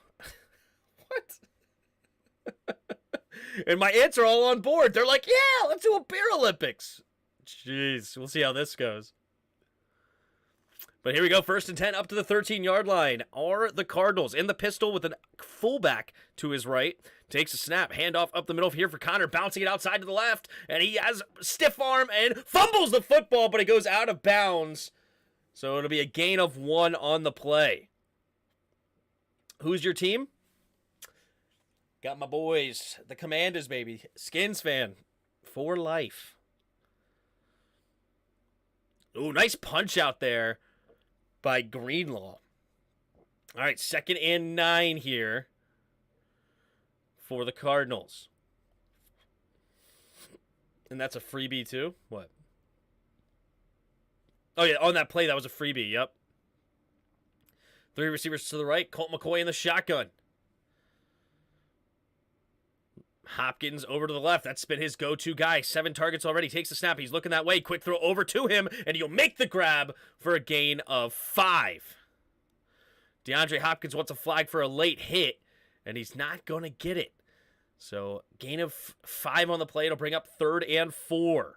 What? And my aunts are all on board. They're like, yeah, let's do a beer Olympics. Jeez, we'll see how this goes. But here we go, 1st and 10 up to the 13-yard line are the Cardinals. In the pistol with a fullback to his right. Takes a snap, handoff up the middle here for Connor, bouncing it outside to the left. And he has stiff arm and fumbles the football, but it goes out of bounds. So it'll be a gain of 1 on the play. Who's your team? Got my boys, the Commanders, baby. Skins fan for life. Ooh, nice punch out there by Greenlaw. All right, 2nd and 9 here for the Cardinals. And that's a freebie too? What? Oh, yeah, on that play, that was a freebie, yep. 3 receivers to the right, Colt McCoy in the shotgun. Hopkins over to the left. That's been his go-to guy. 7 targets already. Takes the snap. He's looking that way. Quick throw over to him, and he'll make the grab for a gain of 5. DeAndre Hopkins wants a flag for a late hit, and he's not going to get it. So, gain of 5 on the play. It'll bring up 3rd and 4.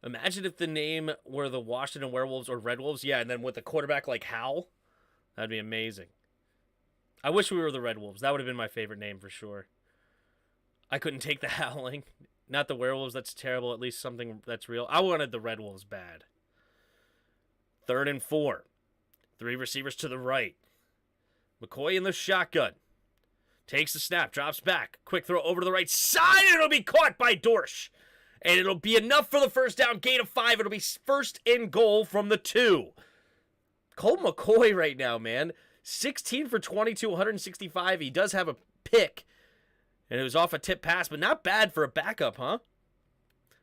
Imagine if the name were the Washington Werewolves or Red Wolves. Yeah, and then with the quarterback like Hal. That'd be amazing. I wish we were the Red Wolves. That would have been my favorite name for sure. I couldn't take the howling. Not the werewolves. That's terrible. At least something that's real. I wanted the Red Wolves bad. 3rd and 4. 3 receivers to the right. McCoy in the shotgun. Takes the snap. Drops back. Quick throw over to the right side. It'll be caught by Dorsch. And it'll be enough for the first down. Gain of 5. It'll be 1st and goal from the 2. Colt McCoy right now, man. 16 for 22, 165. He does have a pick. And it was off a tip pass, but not bad for a backup, huh?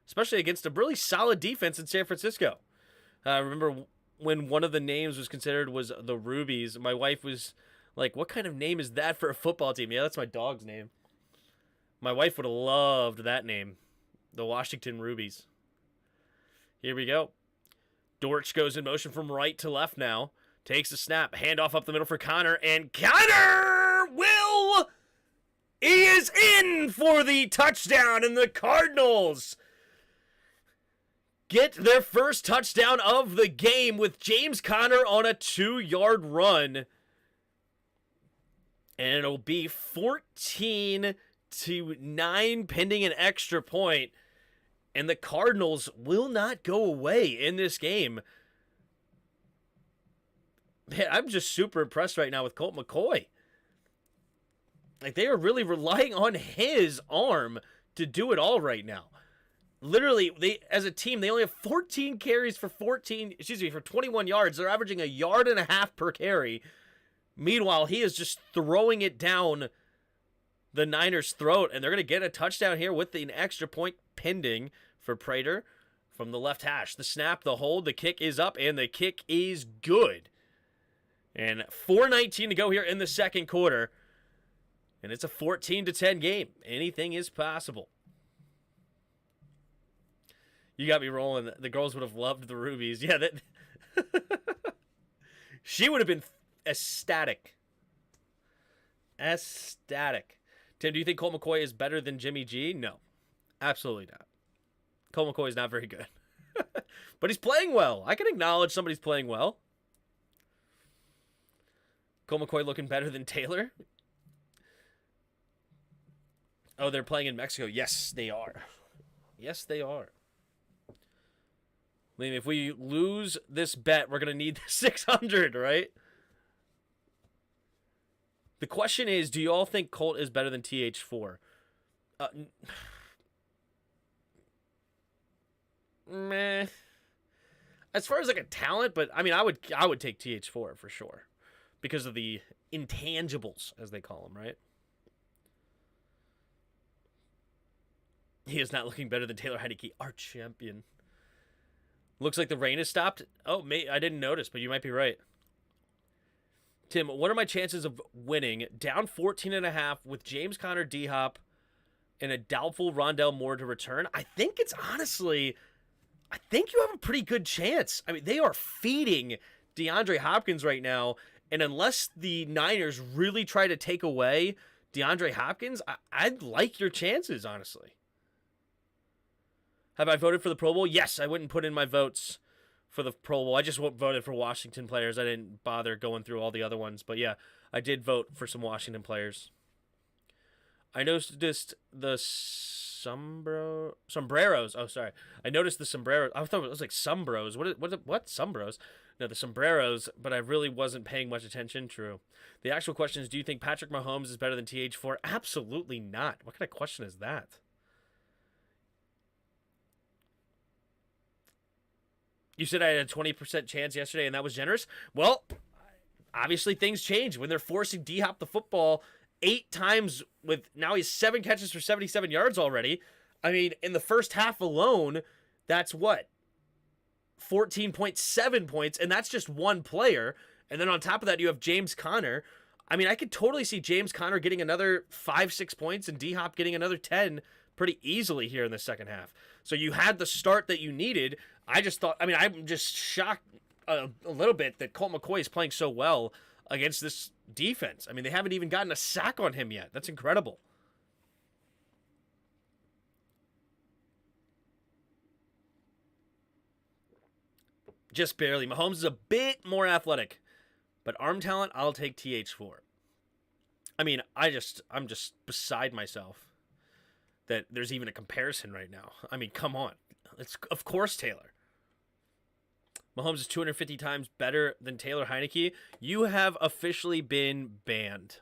Especially against a really solid defense in San Francisco. I remember when one of the names was considered was the Rubies. My wife was like, what kind of name is that for a football team? Yeah, that's my dog's name. My wife would have loved that name. The Washington Rubies. Here we go. Dortch goes in motion from right to left now. Takes a snap. Handoff up the middle for Connor. And Connor is in for the touchdown. And the Cardinals get their first touchdown of the game with James Conner on a 2-yard run. And it'll be 14-9 pending an extra point. And the Cardinals will not go away in this game. Man, I'm just super impressed right now with Colt McCoy. Like, they are really relying on his arm to do it all right now. Literally, they as a team, they only have 14 carries for 21 yards. They're averaging 1.5 yards per carry. Meanwhile, he is just throwing it down the Niners' throat, and they're going to get a touchdown here with an extra point pending for Prater from the left hash. The snap, the hold, the kick is up, and the kick is good. And 4:19 to go here in the second quarter, and it's a 14-10 game. Anything is possible. You got me rolling. The girls would have loved the Rubies. Yeah, that she would have been ecstatic. Ecstatic. Tim, do you think Colt McCoy is better than Jimmy G? No, absolutely not. Colt McCoy is not very good. But he's playing well. I can acknowledge somebody's playing well. Colt McCoy looking better than Taylor. Oh, they're playing in Mexico. Yes, they are. Yes, they are. I mean, if we lose this bet, we're going to need 600, right? The question is, do you all think Colt is better than TH4? Meh. As far as like a talent, but I mean, I would take TH4 for sure because of the intangibles, as they call them, right? He is not looking better than Taylor Heinicke, our champion. Looks like the rain has stopped. Oh, I didn't notice, but you might be right. Tim, what are my chances of winning down 14.5 with James Conner, D-Hop, and a doubtful Rondell Moore to return, I think you have a pretty good chance. I mean, they are feeding DeAndre Hopkins right now, and unless the Niners really try to take away DeAndre Hopkins, I'd like your chances, honestly. Have I voted for the Pro Bowl? Yes, I wouldn't put in my votes for the Pro Bowl. I just voted for Washington players. I didn't bother going through all the other ones. But yeah, I did vote for some Washington players. I noticed the sombreros. Oh, sorry. I noticed the sombreros. I thought it was like sombros. What sombros? No, the sombreros, but I really wasn't paying much attention. True. The actual question is, do you think Patrick Mahomes is better than TH4? Absolutely not. What kind of question is that? You said I had a 20% chance yesterday, and that was generous? Well, obviously things change when they're forcing D-Hop the football 8 times with now he's 7 catches for 77 yards already. I mean, in the first half alone, that's what? 14.7 points, and that's just one player. And then on top of that, you have James Conner. I mean, I could totally see James Conner getting another 5-6 points and D-Hop getting another 10 pretty easily here in the second half. So you had the start that you needed. I'm just shocked a little bit that Colt McCoy is playing so well against this defense. I mean, they haven't even gotten a sack on him yet. That's incredible. Just barely. Mahomes is a bit more athletic, but arm talent, I'll take TH4. I mean, I'm just beside myself that there's even a comparison right now. I mean, come on. It's of course Taylor. Mahomes is 250 times better than Taylor Heineke. You have officially been banned.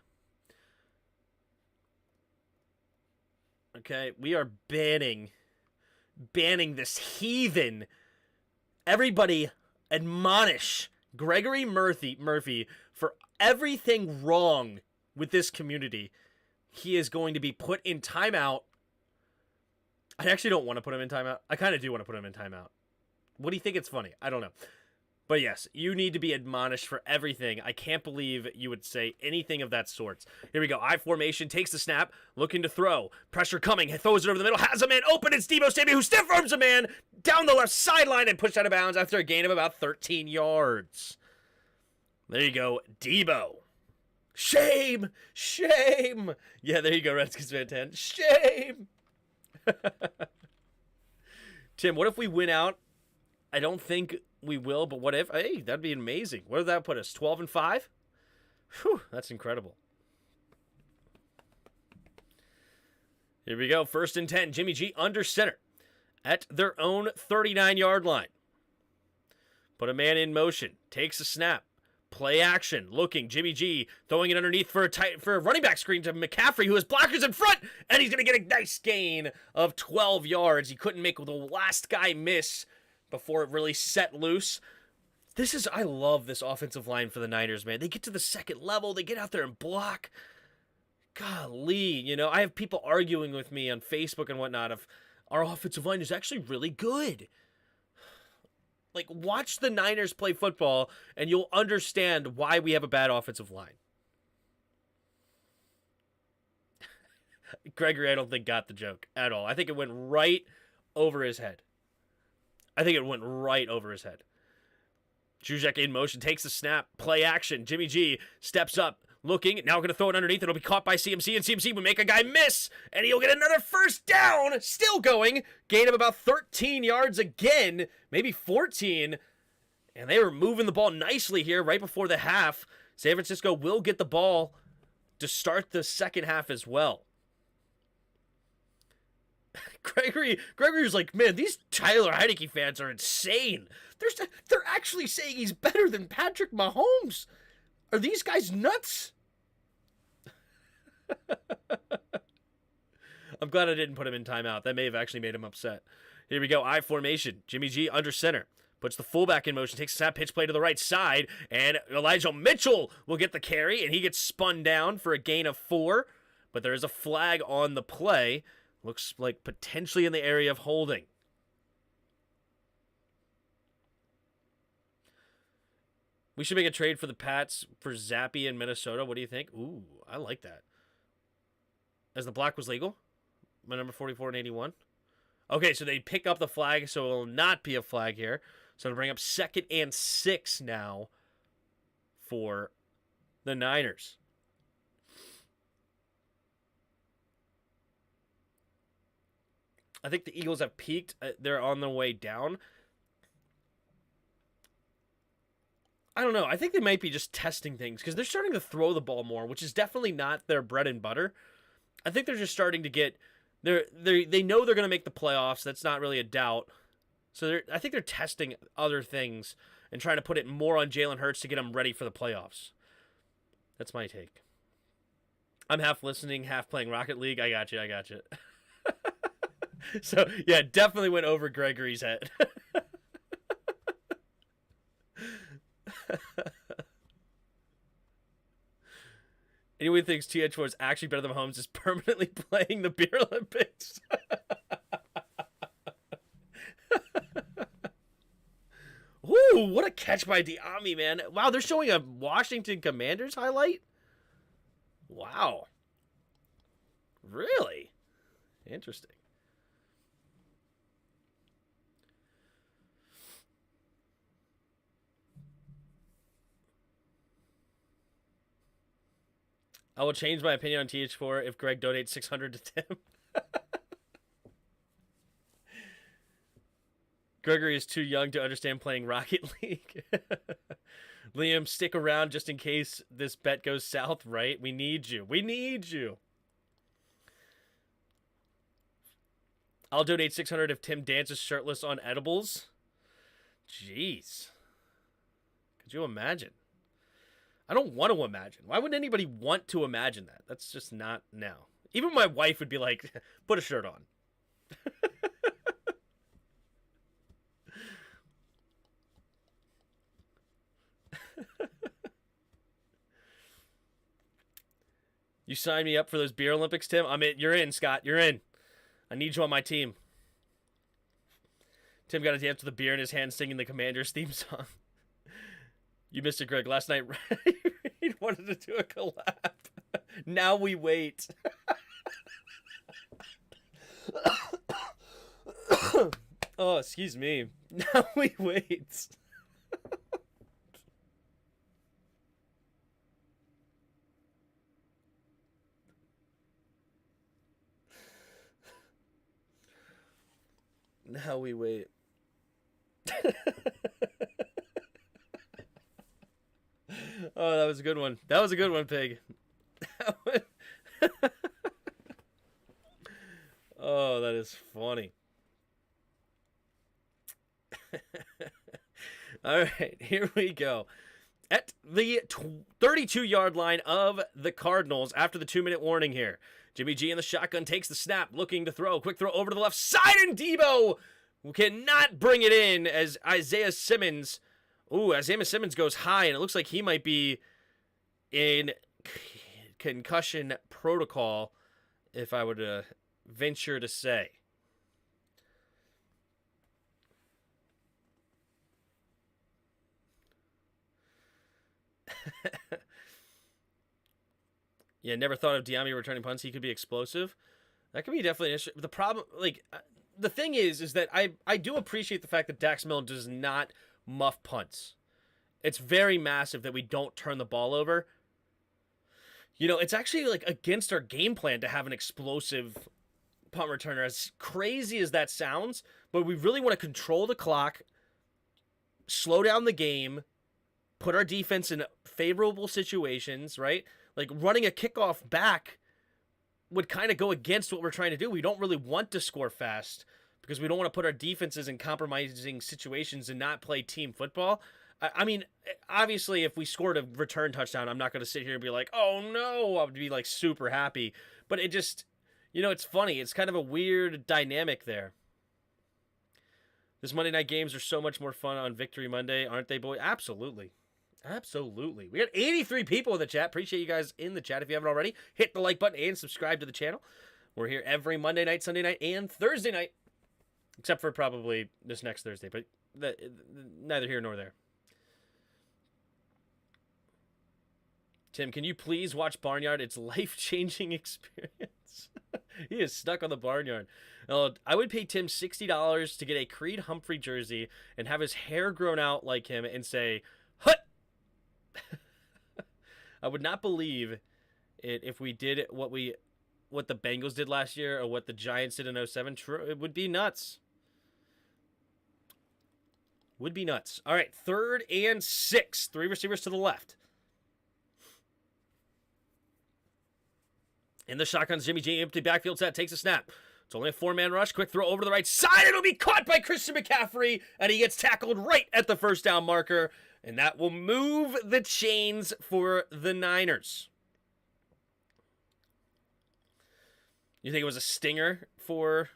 Okay, we are banning this heathen. Everybody admonish Gregory Murphy for everything wrong with this community. He is going to be put in timeout. I actually don't want to put him in timeout. I kind of do want to put him in timeout. What do you think? It's funny? I don't know. But yes, you need to be admonished for everything. I can't believe you would say anything of that sort. Here we go. I formation, takes the snap, looking to throw. Pressure coming, throws it over the middle, has a man open. It's Deebo Samuel who stiff arms a man down the left sideline and pushed out of bounds after a gain of about 13 yards. There you go, Deebo. Shame! Shame! Yeah, there you go, Redskins fan 10. Shame! Tim, what if we win out? I don't think we will, but what if? Hey, that'd be amazing. Where would that put us? 12-5? Whew, that's incredible. Here we go. 1st and 10. Jimmy G under center at their own 39-yard line. Put a man in motion. Takes a snap. Play action. Looking. Jimmy G throwing it underneath for a running back screen to McCaffrey, who has blockers in front, and he's going to get a nice gain of 12 yards. He couldn't make the last guy miss before it really set loose. I love this offensive line for the Niners, man. They get to the second level. They get out there and block. Golly, I have people arguing with me on Facebook and whatnot of our offensive line is actually really good. Like, watch the Niners play football, and you'll understand why we have a bad offensive line. Gregory, I don't think, got the joke at all. I think it went right over his head. Juszczyk in motion, takes the snap, play action. Jimmy G steps up, looking, now going to throw it underneath. It'll be caught by CMC, and CMC will make a guy miss, and he'll get another first down. Still going. Gain of about 13 yards again, maybe 14. And they were moving the ball nicely here right before the half. San Francisco will get the ball to start the second half as well. Gregory's like, man, these Tyler Heineke fans are insane. They're actually saying he's better than Patrick Mahomes. Are these guys nuts? I'm glad I didn't put him in timeout. That may have actually made him upset. Here we go. I formation. Jimmy G under center. Puts the fullback in motion. Takes a snap, pitch play to the right side. And Elijah Mitchell will get the carry. And he gets spun down for a gain of 4. But there is a flag on the play. Looks like potentially in the area of holding. We should make a trade for the Pats for Zappy in Minnesota. What do you think? Ooh, I like that. As the block was legal? my number 44 and 81. Okay, so they pick up the flag, so it will not be a flag here. So to bring up 2nd and 6 now for the Niners. I think the Eagles have peaked. They're on their way down. I don't know. I think they might be just testing things because they're starting to throw the ball more, which is definitely not their bread and butter. I think they're just starting to get... They know they're going to make the playoffs. That's not really a doubt. So I think they're testing other things and trying to put it more on Jalen Hurts to get him ready for the playoffs. That's my take. I'm half listening, half playing Rocket League. I got you. So, yeah, definitely went over Gregory's head. Anyone thinks TH4 is actually better than Mahomes is permanently playing the Beer Olympics. Ooh, what a catch by Diami, man. Wow, they're showing a Washington Commanders highlight? Wow. Really? Interesting. I will change my opinion on TH4 if Greg donates 600 to Tim. Gregory is too young to understand playing Rocket League. Liam, stick around just in case this bet goes south, right? We need you. We need you. I'll donate 600 if Tim dances shirtless on edibles. Jeez. Could you imagine? I don't want to imagine. Why would anybody want to imagine that? That's just not now. Even my wife would be like, put a shirt on. You signed me up for those Beer Olympics, Tim? I'm in. You're in, Scott. You're in. I need you on my team. Tim got a dance with a beer in his hand singing the Commanders theme song. You missed it, Greg. Last night, he wanted to do a collab. Now we wait. Oh, excuse me. Now we wait. Now we wait. Oh, that was a good one. That was a good one, Pig. Oh, that is funny. All right, here we go. At the 32-yard line of the Cardinals after the 2-minute warning here. Jimmy G in the shotgun takes the snap, looking to throw. Quick throw over to the left side, and Debo cannot bring it in as Isaiah Simmons goes high, and it looks like he might be in concussion protocol, if I would venture to say. Yeah, never thought of Diami returning punts. He could be explosive. That could be definitely an issue. The problem, the thing is that I do appreciate the fact that Dax Milne does not muff punts. It's very massive that we don't turn the ball over. It's actually against our game plan to have an explosive punt returner, as crazy as that sounds, but we really want to control the clock, slow down the game, put our defense in favorable situations, right? Running a kickoff back would kind of go against what we're trying to do. We don't really want to score fast because we don't want to put our defenses in compromising situations and not play team football. I mean, obviously, if we scored a return touchdown, I'm not going to sit here and be like, oh no, I would be super happy. But it just, it's funny. It's kind of a weird dynamic there. This Monday night games are so much more fun on Victory Monday, aren't they, boy? Absolutely. Absolutely. We got 83 people in the chat. Appreciate you guys in the chat. If you haven't already, hit the like button and subscribe to the channel. We're here every Monday night, Sunday night, and Thursday night. Except for probably this next Thursday, but neither here nor there. Tim, can you please watch Barnyard? It's a life-changing experience. He is stuck on the barnyard. I would pay Tim $60 to get a Creed Humphrey jersey and have his hair grown out like him and say, "Hut." I would not believe it if we did what the Bengals did last year or what the Giants did in 07. True, it would be nuts. Would be nuts. All right, 3rd and 6. 3 receivers to the left. In the shotguns, Jimmy G, empty backfield set, takes a snap. It's only a 4-man rush. Quick throw over to the right side. It'll be caught by Christian McCaffrey, and he gets tackled right at the first down marker. And that will move the chains for the Niners. You think it was a stinger for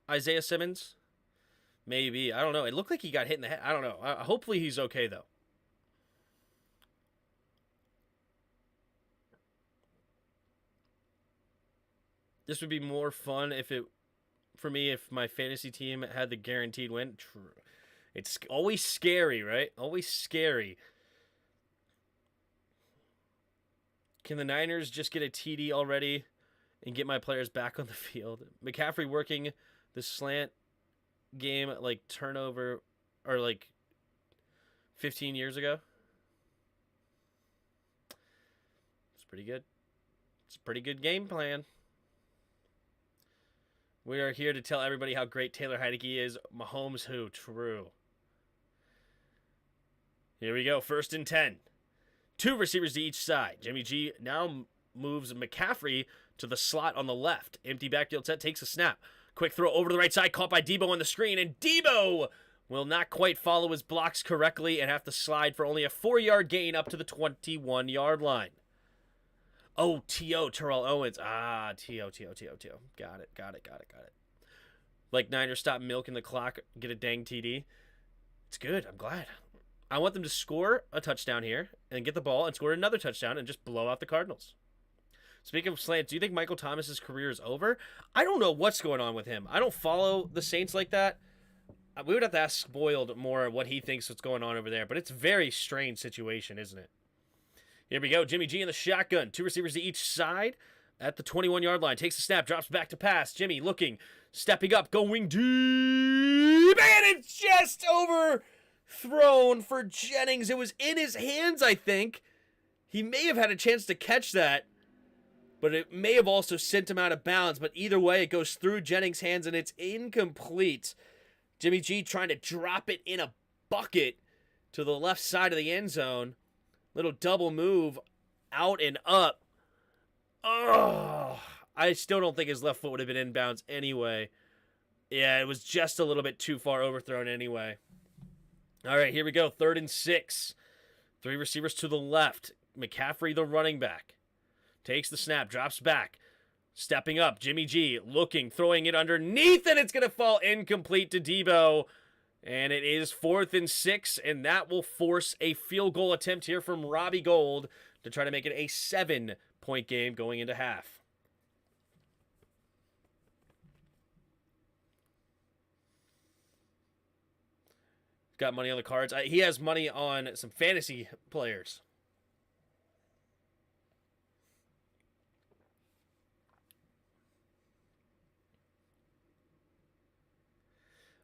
Isaiah Simmons? Maybe. I don't know. It looked like he got hit in the head. I don't know. Hopefully he's okay, though. This would be more fun for me if my fantasy team had the guaranteed win. True. It's always scary, right? Always scary. Can the Niners just get a TD already and get my players back on the field? McCaffrey working the slant game like turnover or like 15 years ago. It's pretty good. It's a pretty good game plan. We are here to tell everybody how great Taylor Heinicke is. Mahomes who? True. Here we go. 1st and 10. 2 receivers to each side. Jimmy G now moves McCaffrey to the slot on the left. Empty backfield set, takes a snap. Quick throw over to the right side, caught by Debo on the screen, and Debo will not quite follow his blocks correctly and have to slide for only a 4-yard gain up to the 21-yard line. Oh, T.O. Terrell Owens. T.O. Got it. Like Niners stop milking the clock, get a dang TD. It's good. I'm glad. I want them to score a touchdown here and get the ball and score another touchdown and just blow out the Cardinals. Speaking of slants, do you think Michael Thomas's career is over? I don't know what's going on with him. I don't follow the Saints like that. We would have to ask Boiled more what he thinks what's going on over there, but it's a very strange situation, isn't it? Here we go. Jimmy G in the shotgun. 2 receivers to each side at the 21-yard line. Takes a snap, drops back to pass. Jimmy looking, stepping up, going deep, and it's just overthrown for Jennings. It was in his hands, I think. He may have had a chance to catch that, but it may have also sent him out of bounds. But either way, it goes through Jennings' hands, and it's incomplete. Jimmy G trying to drop it in a bucket to the left side of the end zone. Little double move, out and up. Oh, I still don't think his left foot would have been inbounds anyway. Yeah, it was just a little bit too far overthrown anyway. All right, here we go. 3rd and 6. 3 receivers to the left. McCaffrey, the running back. Takes the snap, drops back. Stepping up, Jimmy G looking, throwing it underneath, and it's going to fall incomplete to Debo. And it is 4th and 6, and that will force a field goal attempt here from Robbie Gould to try to make it a 7-point game going into half. Got money on the cards. He has money on some fantasy players.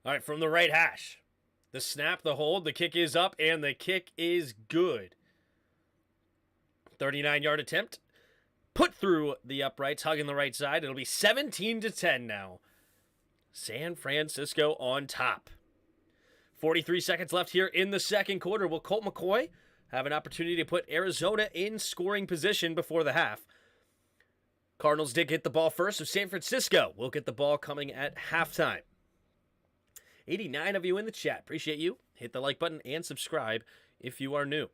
All right, from the right hash. The snap, the hold, the kick is up, and the kick is good. 39-yard attempt. Put through the uprights, hugging the right side. It'll be 17-10 now. San Francisco on top. 43 seconds left here in the second quarter. Will Colt McCoy have an opportunity to put Arizona in scoring position before the half? Cardinals did get the ball first, so San Francisco will get the ball coming at halftime. 89 of you in the chat. Appreciate you. Hit the like button and subscribe if you are new.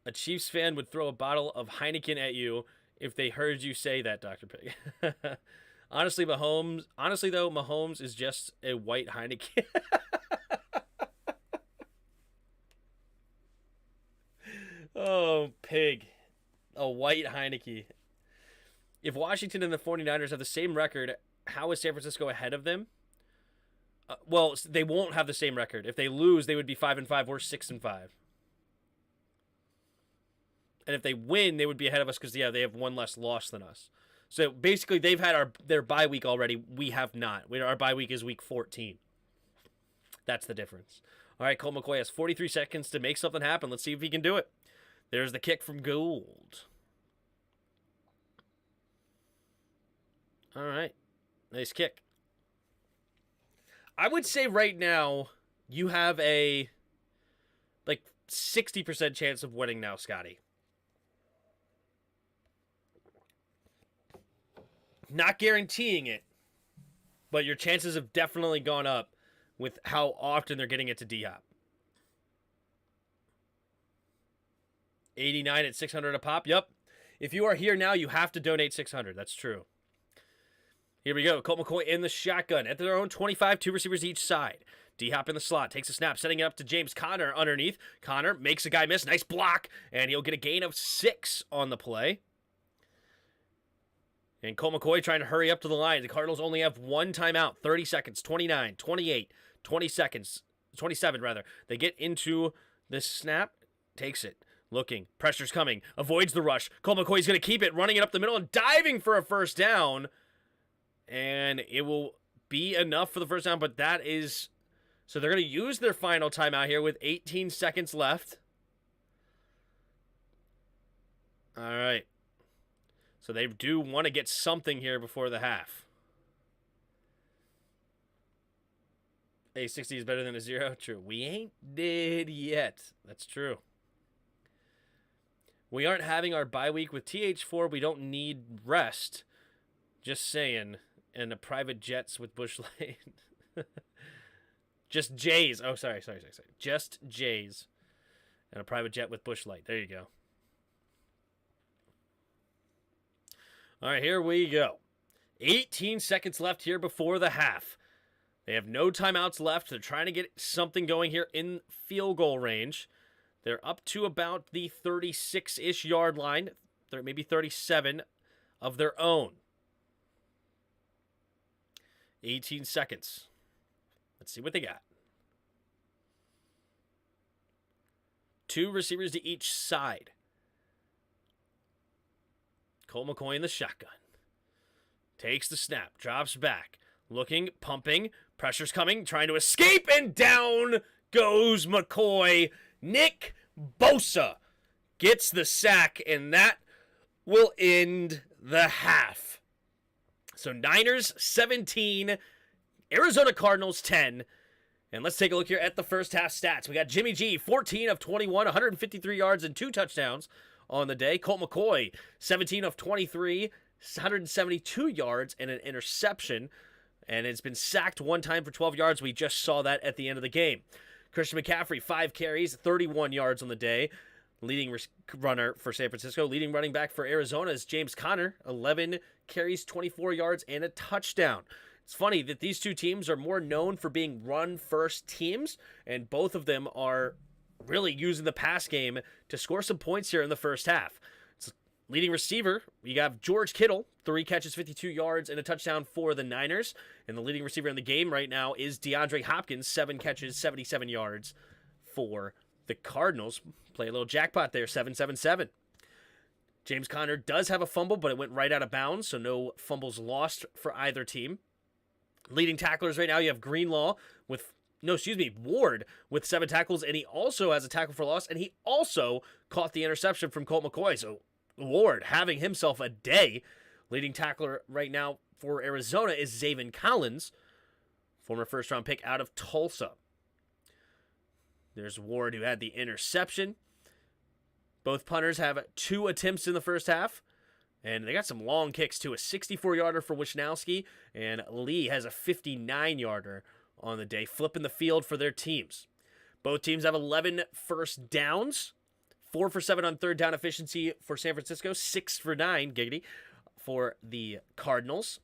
A Chiefs fan would throw a bottle of Heineken at you if they heard you say that, Dr. Pig. Honestly, Mahomes is just a white Heineken. Oh, Pig. A white Heineken. If Washington and the 49ers have the same record, how is San Francisco ahead of them? Well, they won't have the same record. If they lose, they would be 5-5. We're 6-5. And if they win, they would be ahead of us because, yeah, they have one less loss than us. So basically, they've had their bye week already. We have not. Our bye week is week 14. That's the difference. All right, Colt McCoy has 43 seconds to make something happen. Let's see if he can do it. There's the kick from Gould. All right. Nice kick. I would say right now you have a 60% chance of winning now, Scotty. Not guaranteeing it, but your chances have definitely gone up with how often they're getting it to D-Hop. 89 at 600 a pop. Yep. If you are here now, you have to donate 600. That's true. Here we go. Colt McCoy in the shotgun. At their own 25, 2 receivers each side. D-Hop in the slot. Takes a snap, setting it up to James Conner underneath. Conner makes a guy miss. Nice block. And he'll get a gain of 6 on the play. And Colt McCoy trying to hurry up to the line. The Cardinals only have one timeout. 30 seconds, 29, 28, 20 seconds, 27 rather. They get into this snap. Takes it. Looking. Pressure's coming. Avoids the rush. Colt McCoy's going to keep it. Running it up the middle and diving for a first down. And it will be enough for the first down. But that is... So they're going to use their final timeout here with 18 seconds left. All right. So they do want to get something here before the half. A 60 is better than a 0. True. We ain't dead yet. That's true. We aren't having our bye week with TH4. We don't need rest. Just saying. And the private jets with Busch Light. Just Jays. Oh, sorry. Just Jays. And a private jet with Busch Light. There you go. All right, here we go. 18 seconds left here before the half. They have no timeouts left. They're trying to get something going here in field goal range. They're up to about the 36-ish yard line, maybe 37 of their own. 18 seconds. Let's see what they got. 2 receivers to each side. Colt McCoy in the shotgun. Takes the snap. Drops back. Looking. Pumping. Pressure's coming. Trying to escape. And down goes McCoy. Nick Bosa gets the sack. And that will end the half. So Niners 17. Arizona Cardinals 10. And let's take a look here at the first half stats. We got Jimmy G, 14 of 21, 153 yards and 2 touchdowns on the day. Colt McCoy, 17 of 23, 172 yards and an interception. And it's been sacked one time for 12 yards. We just saw that at the end of the game. Christian McCaffrey, 5 carries, 31 yards on the day. Leading runner for San Francisco. Leading running back for Arizona is James Conner, 11 carries, 24 yards, and a touchdown. It's funny that these two teams are more known for being run-first teams, and both of them are really using the pass game to score some points here in the first half. It's leading receiver, you got George Kittle, 3 catches, 52 yards, and a touchdown for the Niners. And the leading receiver in the game right now is DeAndre Hopkins, 7 catches, 77 yards for the Cardinals. Play a little jackpot there, 7-7-7. James Conner does have a fumble, but it went right out of bounds, so no fumbles lost for either team. Leading tacklers right now, you have Ward with 7 tackles, and he also has a tackle for loss, and he also caught the interception from Colt McCoy. So Ward having himself a day. Leading tackler right now for Arizona is Zaven Collins, former first-round pick out of Tulsa. There's Ward, who had the interception. Both punters have 2 attempts in the first half. And they got some long kicks, too. A 64-yarder for Wisnowski, and Lee has a 59-yarder on the day, flipping the field for their teams. Both teams have 11 first downs, 4 for 7 on third down efficiency for San Francisco, 6 for 9, giggity, for the Cardinals.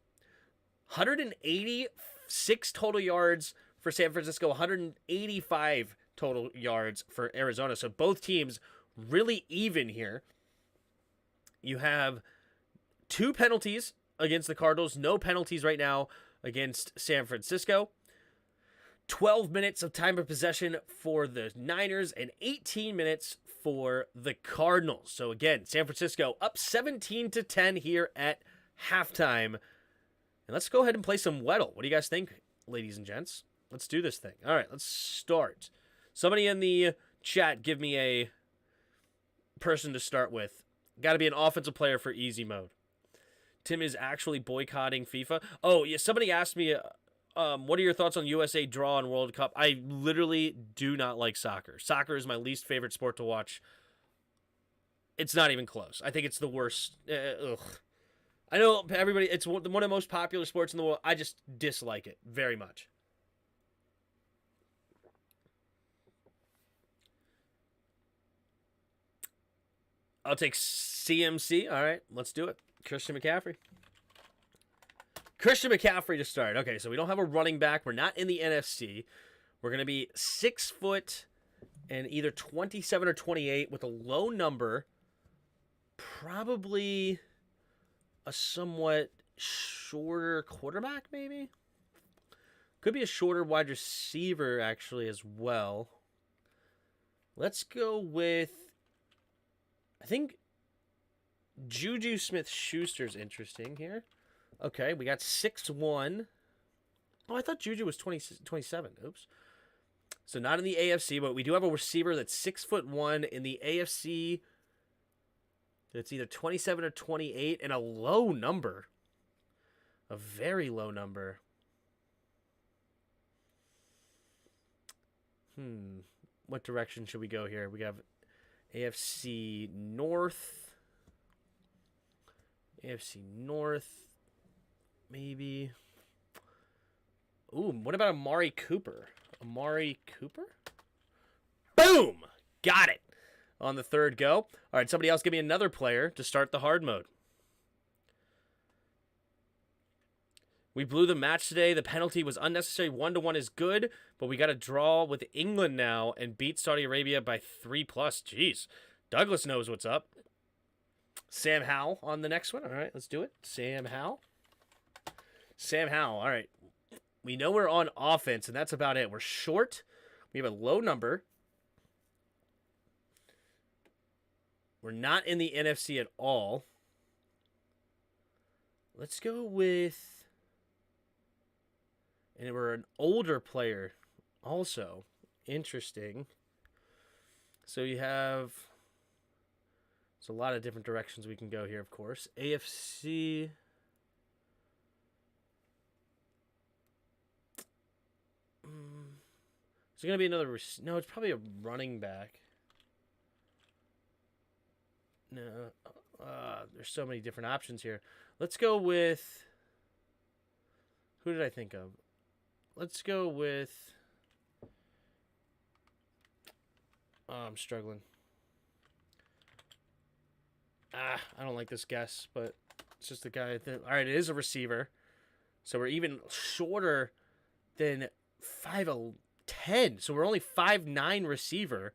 186 total yards for San Francisco, 185 total yards for Arizona. So both teams really even here. You have 2 penalties against the Cardinals, no penalties right now against San Francisco. 12 minutes of time of possession for the Niners and 18 minutes for the Cardinals. So again, San Francisco up 17-10 here at halftime. And let's go ahead and play some Weddle. What do you guys think, ladies and gents? Let's do this thing. All right, let's start. Somebody in the chat give me a person to start with. Got to be an offensive player for easy mode. Tim is actually boycotting FIFA. Oh, yeah, somebody asked me, what are your thoughts on USA draw in World Cup? I literally do not like soccer. Soccer is my least favorite sport to watch. It's not even close. I think it's the worst. Ugh. I know everybody, it's one of the most popular sports in the world. I just dislike it very much. I'll take CMC. All right, let's do it. Christian McCaffrey. Christian McCaffrey to start. Okay, so we don't have a running back. We're not in the NFC. We're going to be 6 foot and either 27 or 28 with a low number. Probably a somewhat shorter quarterback, maybe? Could be a shorter wide receiver, actually, as well. Let's go with, I think, Juju Smith-Schuster's interesting here. Okay, we got 6'1". Oh, I thought Juju was 27. Oops. So not in the AFC, but we do have a receiver that's 6'1" in the AFC. It's either 27 or 28 and a low number. A very low number. What direction should we go here? We have AFC North. AFC North. Maybe. Ooh, what about Amari Cooper? Amari Cooper? Boom! Got it! On the third go. All right, somebody else give me another player to start the hard mode. We blew the match today. The penalty was unnecessary. 1-1 is good, but we got to draw with England now and beat Saudi Arabia by 3+. Jeez. Douglas knows what's up. Sam Howell on the next one. All right, let's do it. Sam Howell. Sam Howell. All right. We know we're on offense, and that's about it. We're short. We have a low number. We're not in the NFC at all. Let's go with... And we're an older player also. Interesting. So you have... There's a lot of different directions we can go here, of course. AFC... Is it going to be another... No, it's probably a running back. No. There's so many different options here. Let's go with... Who did I think of? Let's go with... Oh, I'm struggling. I don't like this guess, but it's just the guy. All right, it is a receiver. So we're even shorter than 5'10". So we're only 5'9" receiver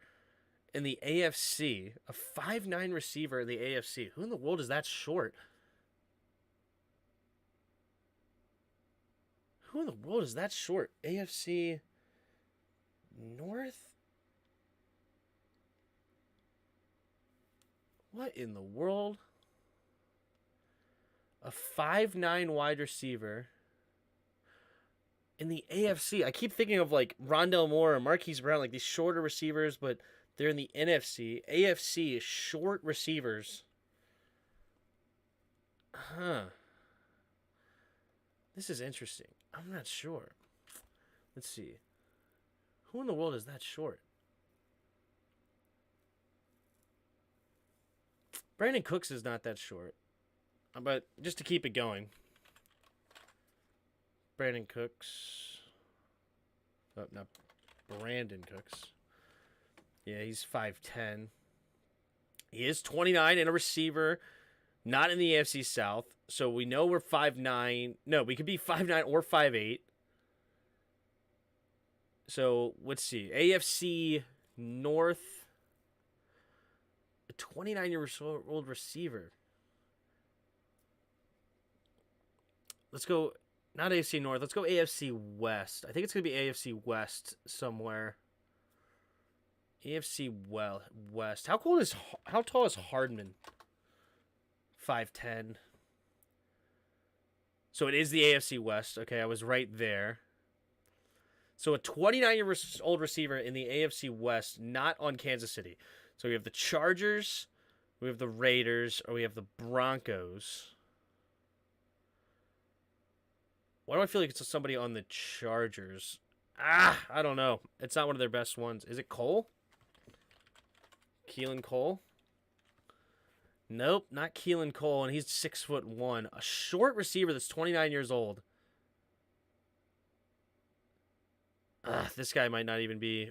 in the AFC. A 5'9" receiver in the AFC. Who in the world is that short? Who in the world is that short? AFC North? What in the world? A 5'9" wide receiver in the AFC. I keep thinking of like Rondell Moore or Marquise Brown, like these shorter receivers, but they're in the NFC. AFC is short receivers. Huh. This is interesting. I'm not sure. Let's see. Who in the world is that short? Brandon Cooks is not that short. But just to keep it going. Brandon Cooks. Oh, not Brandon Cooks. Yeah, he's 5'10". He is 29 and a receiver. Not in the AFC South. So we know we're 5'9". No, we could be 5'9" or 5'8". So let's see. AFC North. A 29-year-old receiver. Let's go. Not AFC North. Let's go AFC West. I think it's going to be AFC West somewhere. AFC West. How tall is Hardman? 5'10". So it is the AFC West. Okay, I was right there. So a 29-year-old receiver in the AFC West, not on Kansas City. So we have the Chargers, we have the Raiders, or we have the Broncos. Why do I feel like it's somebody on the Chargers? I don't know. It's not one of their best ones. Is it Cole? Keelan Cole? Nope, not Keelan Cole, and he's 6'1". A short receiver that's 29 years old. This guy might not even be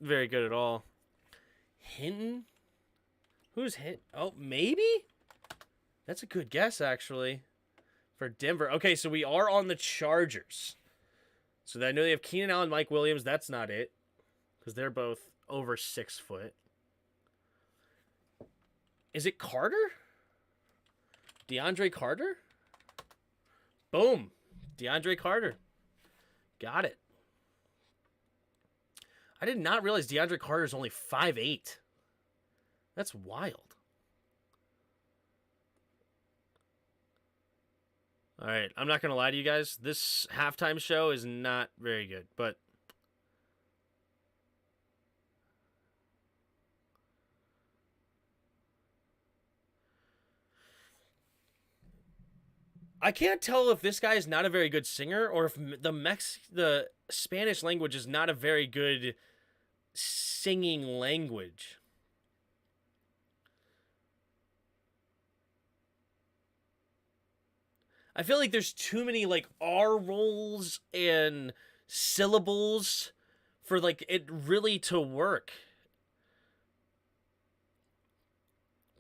very good at all. Hinton? Who's Hinton? Oh, maybe? That's a good guess, actually, for Denver. Okay, so we are on the Chargers. So I know they have Keenan Allen, Mike Williams. That's not it, because they're both over 6 foot. Is it Carter? DeAndre Carter? Boom. DeAndre Carter. Got it. I did not realize DeAndre Carter is only 5'8". That's wild. All right, I'm not going to lie to you guys. This halftime show is not very good, but I can't tell if this guy is not a very good singer or if the Spanish language is not a very good singing language. I feel like there's too many like R rolls and syllables for like it really to work.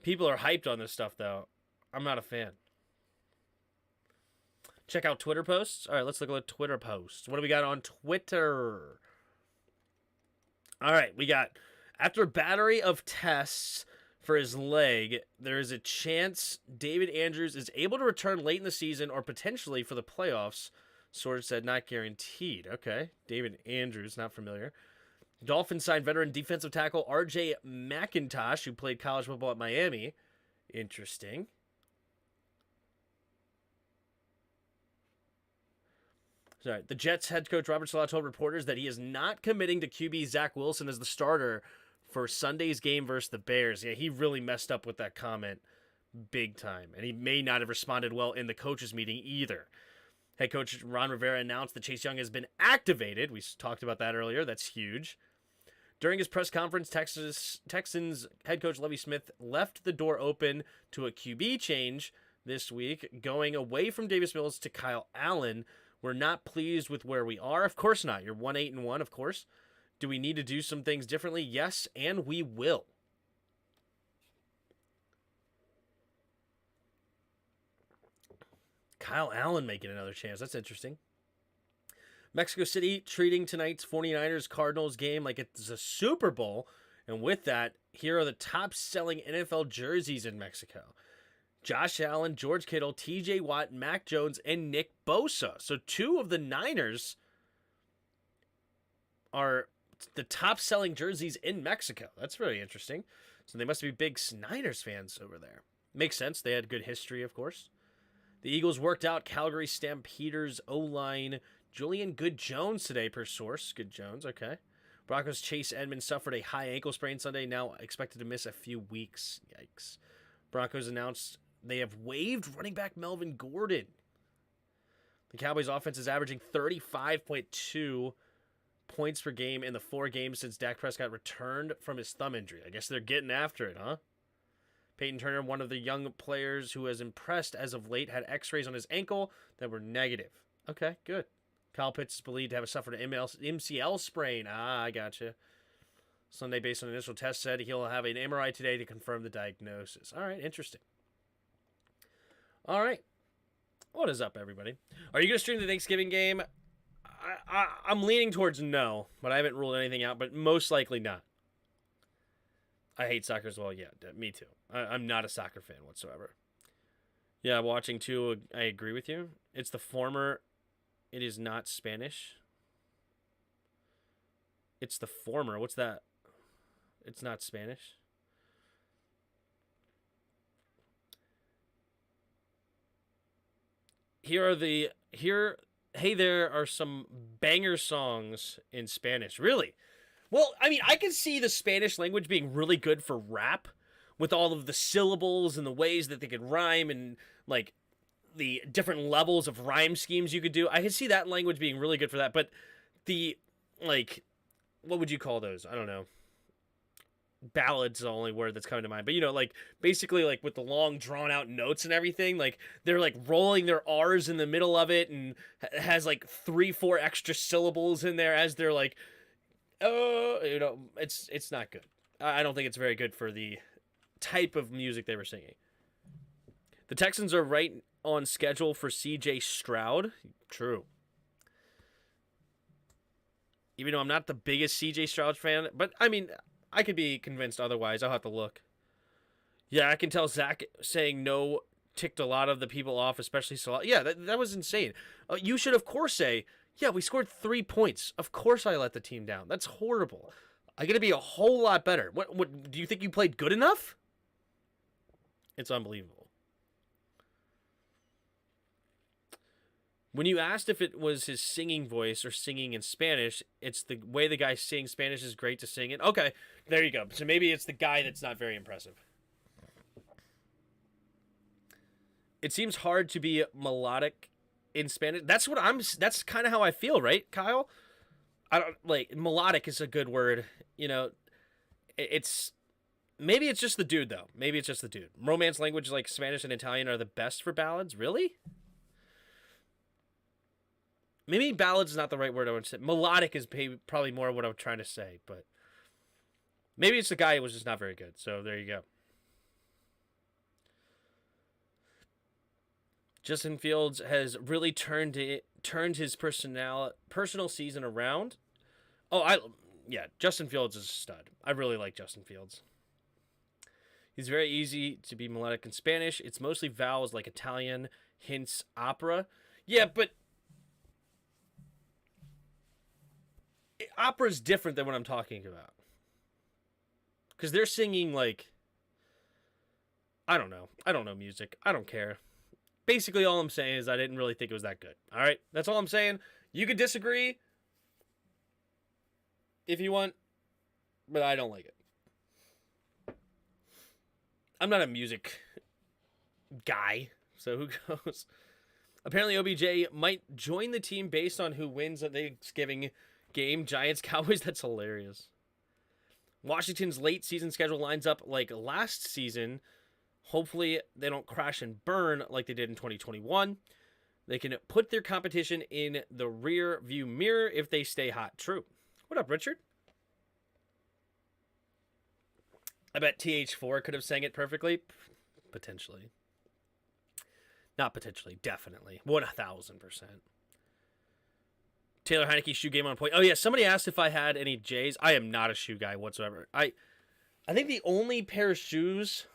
People are hyped on this stuff though. I'm not a fan. Check out Twitter posts. All right, let's look at Twitter posts. What do we got on Twitter? All right, we got, after a battery of tests for his leg, there is a chance David Andrews is able to return late in the season or potentially for the playoffs. Source said not guaranteed. Okay, David Andrews, not familiar. Dolphins signed veteran defensive tackle R.J. McIntosh, who played college football at Miami. Interesting. Sorry. The Jets head coach Robert Saleh told reporters that he is not committing to QB Zach Wilson as the starter for Sunday's game versus the Bears. Yeah, he really messed up with that comment big time, and he may not have responded well in the coaches' meeting either. Head coach Ron Rivera announced that Chase Young has been activated. We talked about that earlier. That's huge. During his press conference, Texans head coach Lovie Smith left the door open to a QB change this week, going away from Davis Mills to Kyle Allen. We're not pleased with where we are. Of course not. You're 1-8-1, of course. Do we need to do some things differently? Yes, and we will. Kyle Allen making another chance. That's interesting. Mexico City treating tonight's 49ers Cardinals game like it's a Super Bowl. And with that, here are the top-selling NFL jerseys in Mexico. Josh Allen, George Kittle, TJ Watt, Mac Jones, and Nick Bosa. So 2 of the Niners are the top-selling jerseys in Mexico. That's really interesting. So they must be big Niners fans over there. Makes sense. They had good history, of course. The Eagles worked out Calgary Stampeders O-line Julian Good-Jones today, per source. Good-Jones, okay. Broncos Chase Edmonds suffered a high ankle sprain Sunday, now expected to miss a few weeks. Yikes. Broncos announced they have waived running back Melvin Gordon. The Cowboys offense is averaging 35.2 points per game in the 4 games since Dak Prescott returned from his thumb injury. I guess they're getting after it, huh? Peyton Turner, one of the young players who has impressed as of late, had x-rays on his ankle that were negative. Okay, good. Kyle Pitts is believed to have suffered an MCL sprain. I gotcha. Sunday, based on initial tests, said he'll have an MRI today to confirm the diagnosis. All right, interesting. All right. What is up, everybody? Are you going to stream the Thanksgiving game? I'm leaning towards no, but I haven't ruled anything out, but most likely not. I hate soccer as well. Yeah, me too. I'm not a soccer fan whatsoever. Yeah, watching too, I agree with you. It's the former. It is not Spanish. It's the former. What's that? It's not Spanish. Hey, there are some banger songs in Spanish. Really? Well, I mean, I can see the Spanish language being really good for rap with all of the syllables and the ways that they could rhyme and like the different levels of rhyme schemes you could do. I can see that language being really good for that, but the like what would you call those? I don't know. Ballads the only word that's coming to mind. But like basically like with the long drawn out notes and everything, like they're like rolling their R's in the middle of it and has like 3-4 extra syllables in there as they're like, oh, it's not good. I don't think it's very good for the type of music they were singing. The Texans are right on schedule for CJ Stroud. True. Even though I'm not the biggest CJ Stroud fan, but I mean, I could be convinced otherwise. I'll have to look. Yeah, I can tell Zach saying no ticked a lot of the people off, especially Salah. Yeah, that was insane. You should, of course, say, yeah, we scored 3 points. Of course I let the team down. That's horrible. I got to be a whole lot better. What do you think you played good enough? It's unbelievable. When you asked if it was his singing voice or singing in Spanish, it's the way the guy sings. Spanish is great to sing it. Okay, there you go. So maybe it's the guy that's not very impressive. It seems hard to be melodic in Spanish. That's kind of how I feel, right, Kyle? I don't like melodic is a good word. It's maybe it's just the dude though. Maybe it's just the dude. Romance languages like Spanish and Italian are the best for ballads. Really? Maybe ballad is not the right word I would say. Melodic is probably more what I'm trying to say, but maybe it's the guy who was just not very good. So there you go. Justin Fields has really turned his personal season around. Justin Fields is a stud. I really like Justin Fields. He's very easy to be melodic in Spanish. It's mostly vowels like Italian, hints opera. Yeah, but opera is different than what I'm talking about. Because they're singing like, I don't know music. I don't care. Basically, all I'm saying is I didn't really think it was that good. All right? That's all I'm saying. You could disagree if you want, but I don't like it. I'm not a music guy, so who knows? Apparently, OBJ might join the team based on who wins the Thanksgiving game. Giants, Cowboys, that's hilarious. Washington's late season schedule lines up like last season. Hopefully, they don't crash and burn like they did in 2021. They can put their competition in the rear view mirror if they stay hot. True. What up, Richard? I bet TH4 could have sang it perfectly. Potentially. Not potentially. Definitely. 1,000%. Taylor Heineke shoe game on point. Oh, yeah. Somebody asked if I had any J's. I am not a shoe guy whatsoever. I think the only pair of shoes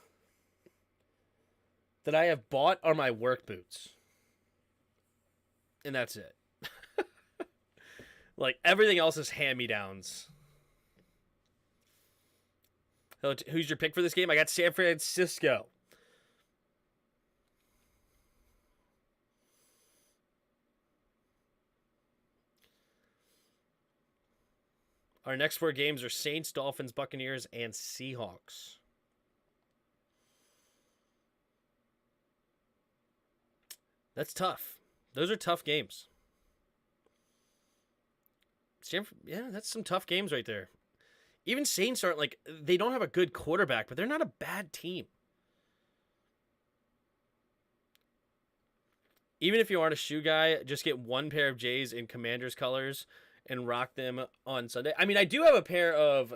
that I have bought are my work boots. And that's it. Like, everything else is hand-me-downs. Who's your pick for this game? I got San Francisco. Our next 4 games are Saints, Dolphins, Buccaneers, and Seahawks. That's tough. Those are tough games. That's some tough games right there. Even Saints aren't like, they don't have a good quarterback, but they're not a bad team. Even if you aren't a shoe guy, just get one pair of J's in Commanders colors and rock them on Sunday. I mean, I do have a pair of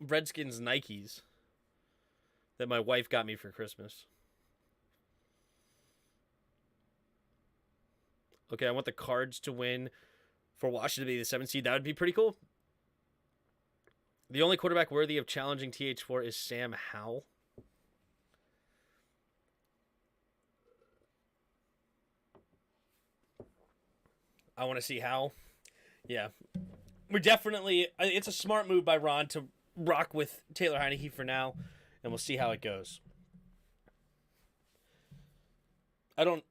Redskins Nikes that my wife got me for Christmas. Okay, I want the Cards to win for Washington to be the 7th seed. That would be pretty cool. The only quarterback worthy of challenging TH4 is Sam Howell. I want to see Howell. Yeah. We're definitely... It's a smart move by Ron to rock with Taylor Heineke for now, and we'll see how it goes. I don't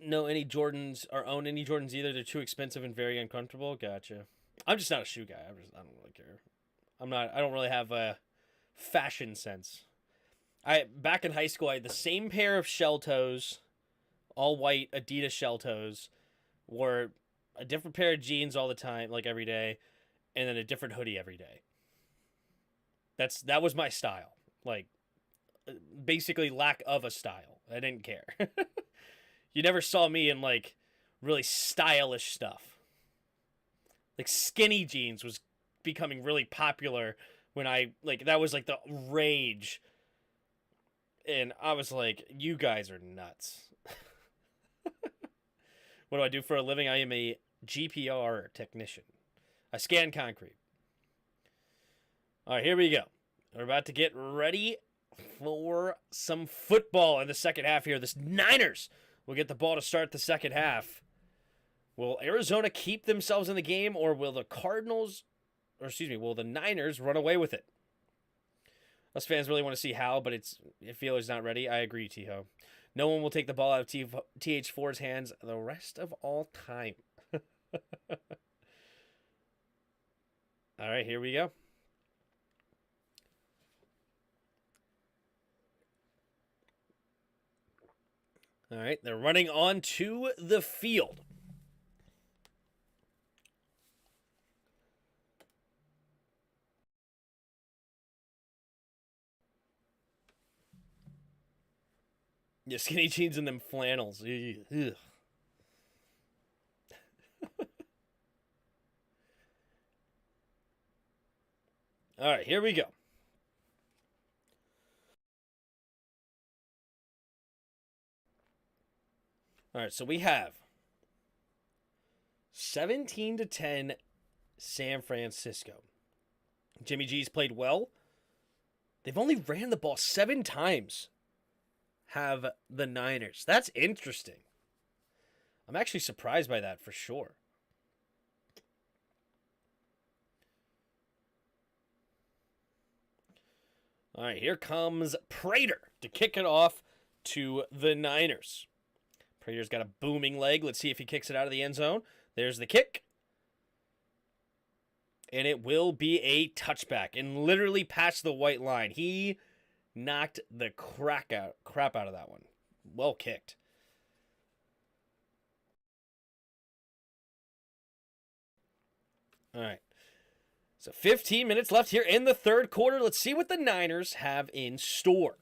know any Jordans or own any Jordans either. They're too expensive and very uncomfortable. Gotcha. I'm just not a shoe guy. I don't really care. I don't really have a fashion sense. Back in high school, I had the same pair of shell toes, all white Adidas shell toes, wore a different pair of jeans all the time, like every day, and then a different hoodie every day. That was my style. Like, basically lack of a style. I didn't care. You never saw me in, like, really stylish stuff. Like, skinny jeans was becoming really popular when that was, like, the rage. And I was like, you guys are nuts. What do I do for a living? I am a GPR technician. I scan concrete. All right, here we go. We're about to get ready for some football in the second half here. The Niners will get the ball to start the second half. Will Arizona keep themselves in the game, or will the will the Niners run away with it? Us fans really want to see how, but it feels not ready. I agree, T-Ho. No one will take the ball out of TH4's hands the rest of all time. All right, here we go. All right, they're running onto the field. Yeah, skinny jeans and them flannels. Ugh. All right, here we go. All right, so we have 17-10 San Francisco. Jimmy G's played well. They've only ran the ball 7 times. Have the Niners. That's interesting. I'm actually surprised by that for sure. All right, here comes Prater to kick it off to the Niners. Prater's got a booming leg. Let's see if he kicks it out of the end zone. There's the kick. And it will be a touchback and literally past the white line. He knocked the crap out of that one. Well kicked. All right. So 15 minutes left here in the third quarter. Let's see what the Niners have in store.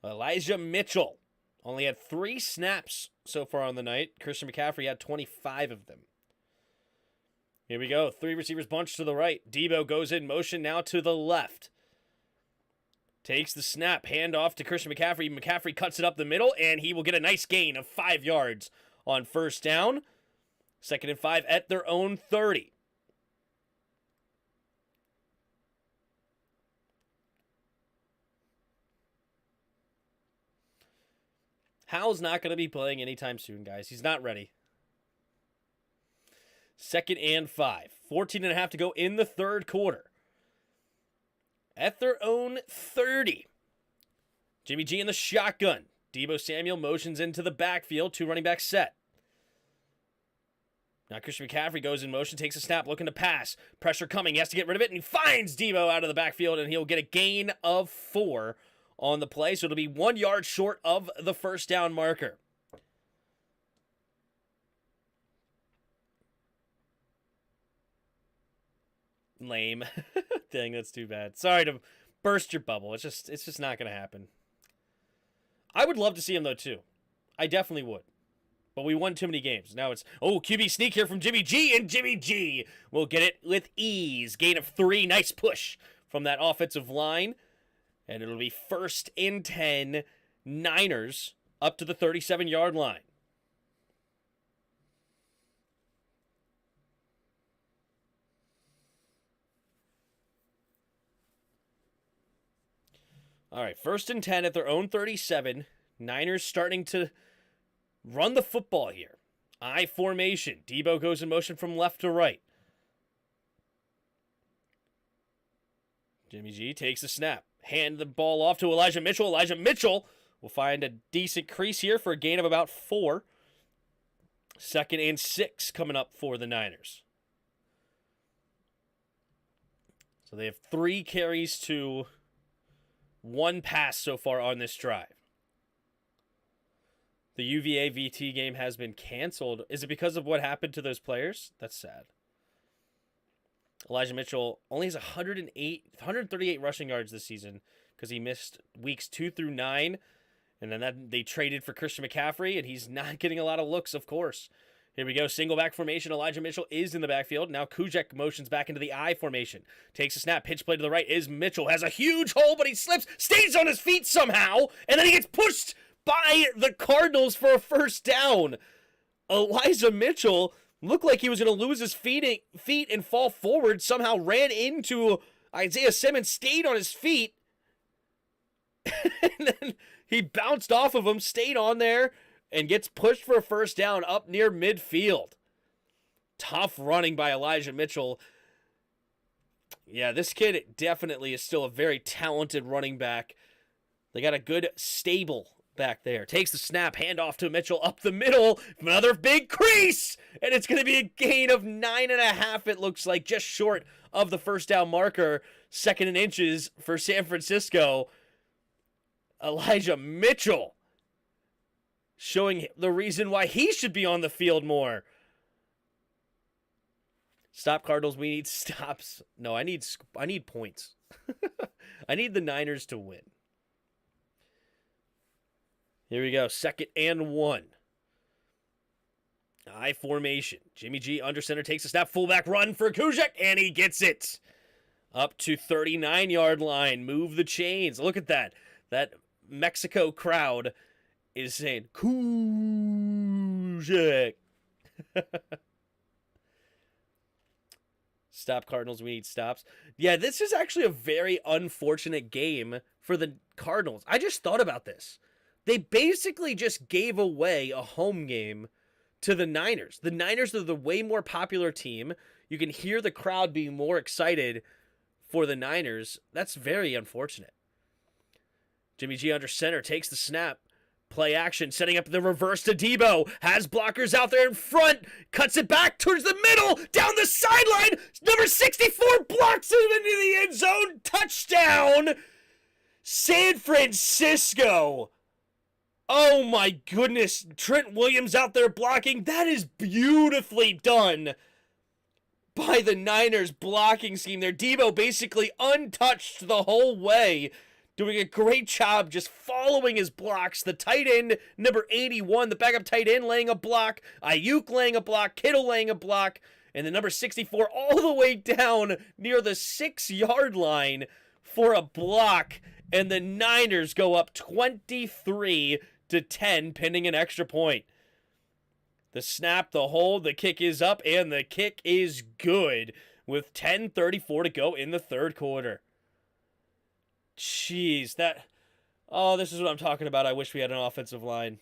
Elijah Mitchell only had 3 snaps so far on the night. Christian McCaffrey had 25 of them. Here we go. 3 receivers bunched to the right. Debo goes in motion now to the left. Takes the snap. Hand off to Christian McCaffrey. McCaffrey cuts it up the middle, and he will get a nice gain of 5 yards on first down. 2nd and 5 at their own 30. Howell's not going to be playing anytime soon, guys. He's not ready. 2nd and 5. 14.5 to go in the third quarter. At their own 30. Jimmy G in the shotgun. Debo Samuel motions into the backfield. 2 running backs set. Now Christian McCaffrey goes in motion, takes a snap, looking to pass. Pressure coming. He has to get rid of it, and he finds Debo out of the backfield, and he'll get a gain of 4 on the play. So it'll be 1 yard short of the first down marker. Lame. Dang, that's too bad. Sorry to burst your bubble. It's just not going to happen. I would love to see him, though, too. I definitely would. But we won too many games. Now it's, QB sneak here from Jimmy G, and Jimmy G will get it with ease. Gain of 3. Nice push from that offensive line. And it'll be 1st and 10, Niners up to the 37-yard line. All right, 1st and 10 at their own 37. Niners starting to run the football here. I formation. Debo goes in motion from left to right. Jimmy G takes the snap. Hand the ball off to Elijah Mitchell. Elijah Mitchell We'll find a decent crease here for a gain of about 4. 2nd and 6 coming up for the Niners. So they have 3 carries to 1 pass so far on this drive. The UVA VT game has been canceled. Is it because of what happened to those players? That's sad. Elijah Mitchell only has 138 rushing yards this season because he missed weeks 2 through 9. And then they traded for Christian McCaffrey, and he's not getting a lot of looks, of course. Here we go. Single back formation. Elijah Mitchell is in the backfield. Now Kujek motions back into the I formation. Takes a snap. Pitch play to the right is Mitchell. Has a huge hole, but he slips. Stays on his feet somehow. And then he gets pushed by the Cardinals for a first down. Elijah Mitchell looked like he was going to lose his feet and fall forward. Somehow ran into Isaiah Simmons. Stayed on his feet. And then he bounced off of him. Stayed on there. And gets pushed for a first down up near midfield. Tough running by Elijah Mitchell. Yeah, this kid definitely is still a very talented running back. They got a good stable back there. Takes the snap, handoff to Mitchell up the middle. Another big crease. And it's going to be a gain of 9.5, it looks like, just short of the first down marker. 2nd and inches for San Francisco. Elijah Mitchell showing the reason why he should be on the field more. Stop, Cardinals. We need stops. No, I need points. I need the Niners to win. Here we go. 2nd and 1. I formation. Jimmy G under center takes a snap. Fullback run for Kujek, and he gets it. Up to 39-yard line. Move the chains. Look at that. That Mexico crowd is saying, Kujek. Stop, Cardinals. We need stops. Yeah, this is actually a very unfortunate game for the Cardinals. I just thought about this. They basically just gave away a home game to the Niners. The Niners are the way more popular team. You can hear the crowd being more excited for the Niners. That's very unfortunate. Jimmy G under center takes the snap. Play action, setting up the reverse to Debo. Has blockers out there in front. Cuts it back towards the middle. Down the sideline. Number 64 blocks it into the end zone. Touchdown. San Francisco. Oh my goodness. Trent Williams out there blocking. That is beautifully done by the Niners blocking scheme there. Debo basically untouched the whole way. Doing a great job just following his blocks. The tight end, number 81, the backup tight end laying a block. Ayuk laying a block. Kittle laying a block. And the number 64 all the way down near the 6-yard line for a block. And the Niners go up 23-10 pending an extra point. The snap, the hold, the kick is up, and the kick is good with 10:34 to go in the third quarter. Jeez, this is what I'm talking about. I wish we had an offensive line.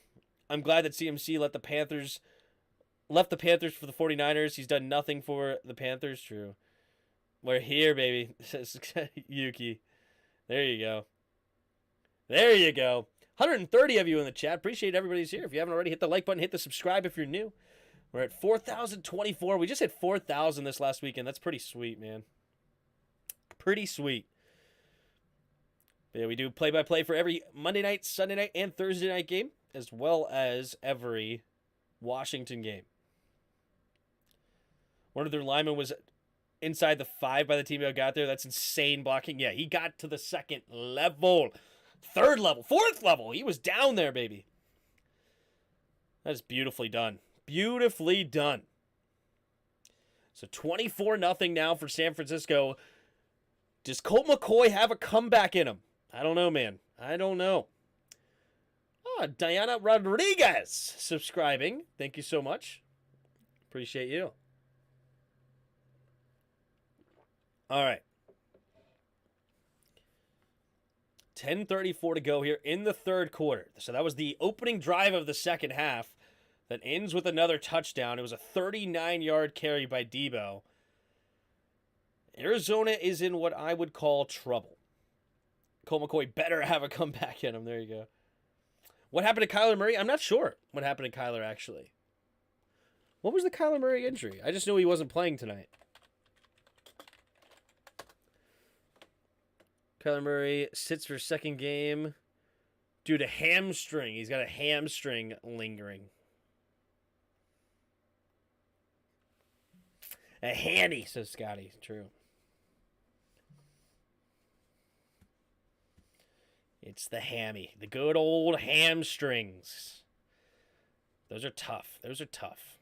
I'm glad that CMC left the Panthers for the 49ers. He's done nothing for the Panthers. True. We're here, baby. Says Yuki. There you go. There you go. 130 of you in the chat. Appreciate everybody's here. If you haven't already, hit the like button, hit the subscribe if you're new. We're at 4,024. We just hit 4,000 this last weekend. That's pretty sweet, man. Pretty sweet. Yeah, we do play-by-play for every Monday night, Sunday night, and Thursday night game, as well as every Washington game. One of their linemen was inside the 5 by the team that got there. That's insane blocking. Yeah, he got to the 2nd level. 3rd level. 4th level. He was down there, baby. That is beautifully done. Beautifully done. So 24-0 now for San Francisco. Does Colt McCoy have a comeback in him? I don't know, man. I don't know. Oh, Diana Rodriguez subscribing. Thank you so much. Appreciate you. All right. 10:34 to go here in the third quarter. So that was the opening drive of the second half that ends with another touchdown. It was a 39-yard carry by Debo. Arizona is in what I would call trouble. Colt McCoy better have a comeback in him. There you go. What happened to Kyler Murray? I'm not sure what happened to Kyler, actually. What was the Kyler Murray injury? I just knew he wasn't playing tonight. Kyler Murray sits for second game due to hamstring. He's got a hamstring lingering. A handy, says Scotty. True. It's the hammy. The good old hamstrings. Those are tough. Those are tough.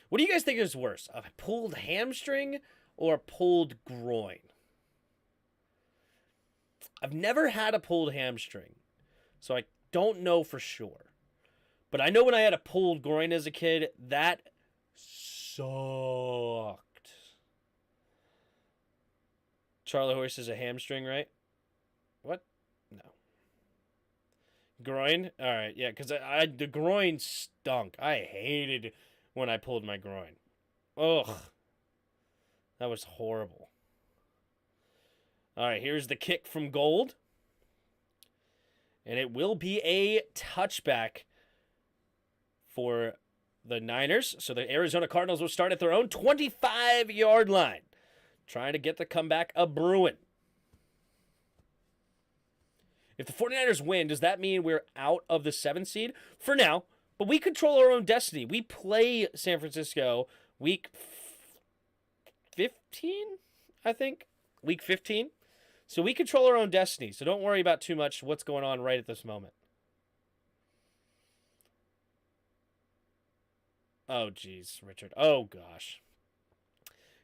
What do you guys think is worse? A pulled hamstring or a pulled groin? I've never had a pulled hamstring, so I don't know for sure. But I know when I had a pulled groin as a kid, that sucked. Charlie Horse is a hamstring, right? What? No. Groin? All right, yeah, because the groin stunk. I hated when I pulled my groin. Ugh. That was horrible. All right, here's the kick from Gold. And it will be a touchback for the Niners. So the Arizona Cardinals will start at their own 25-yard line, trying to get the comeback a-brewing. If the 49ers win, does that mean we're out of the 7th seed? For now, but we control our own destiny. We play San Francisco week 15, I think. Week 15. So we control our own destiny. So don't worry about too much what's going on right at this moment. Oh, geez, Richard. Oh, gosh.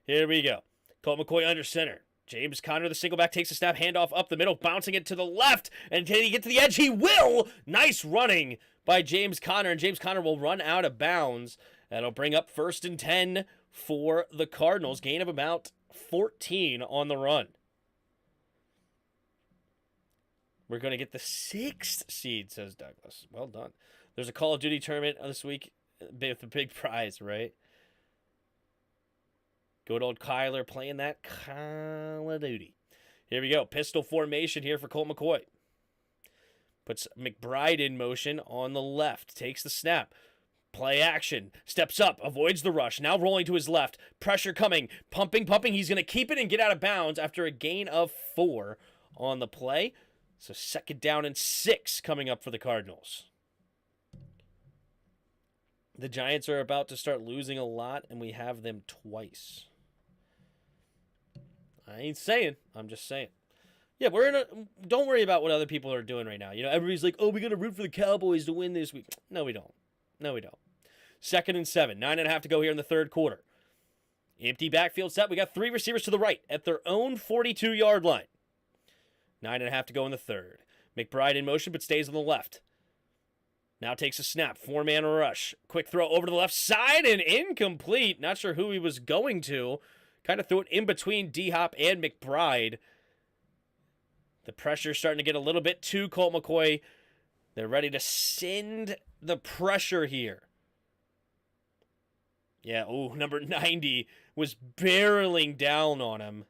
Here we go. Colt McCoy under center. James Conner, the single back, takes a snap, handoff up the middle, bouncing it to the left. And can he get to the edge? He will! Nice running by James Conner. And James Conner will run out of bounds. That'll bring up 1st and 10 for the Cardinals. Gain of about 14 on the run. We're going to get the 6th seed, says Douglas. Well done. There's a Call of Duty tournament this week with a big prize, right? Good old Kyler playing that Call of Duty. Here we go. Pistol formation here for Colt McCoy. Puts McBride in motion on the left. Takes the snap. Play action. Steps up. Avoids the rush. Now rolling to his left. Pressure coming. Pumping. He's going to keep it and get out of bounds after a gain of 4 on the play. So 2nd down and 6 coming up for the Cardinals. The Giants are about to start losing a lot, and we have them twice. I ain't saying. I'm just saying. Yeah, don't worry about what other people are doing right now. You know, everybody's like, oh, we got to root for the Cowboys to win this week. No, we don't. 2nd and 7. 9.5 to go here in the 3rd quarter. Empty backfield set. We got 3 receivers to the right at their own 42-yard line. 9.5 to go in the 3rd. McBride in motion, but stays on the left. Now takes a snap. 4-man rush. Quick throw over to the left side and incomplete. Not sure who he was going to. Kind of threw it in between D-Hop and McBride. The pressure's starting to get a little bit to Colt McCoy. They're ready to send the pressure here. Yeah, number 90 was barreling down on him.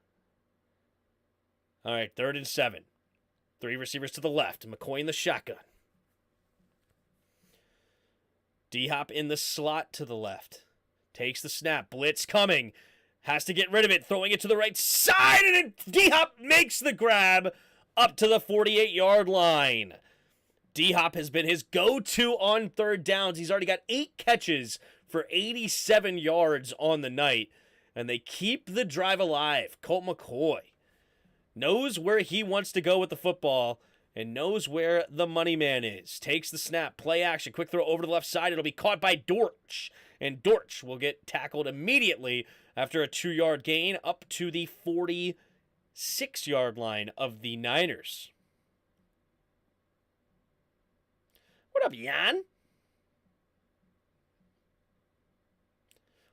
All right, 3rd and 7. 3 receivers to the left. McCoy in the shotgun. D-Hop in the slot to the left. Takes the snap. Blitz coming. Has to get rid of it. Throwing it to the right side. And D-Hop makes the grab up to the 48-yard line. D-Hop has been his go-to on 3rd downs. He's already got 8 catches for 87 yards on the night. And they keep the drive alive. Colt McCoy knows where he wants to go with the football and knows where the money man is. Takes the snap, play action, quick throw over to the left side. It'll be caught by Dortch. And Dortch will get tackled immediately after a 2-yard gain up to the 46-yard line of the Niners. What up, Jan?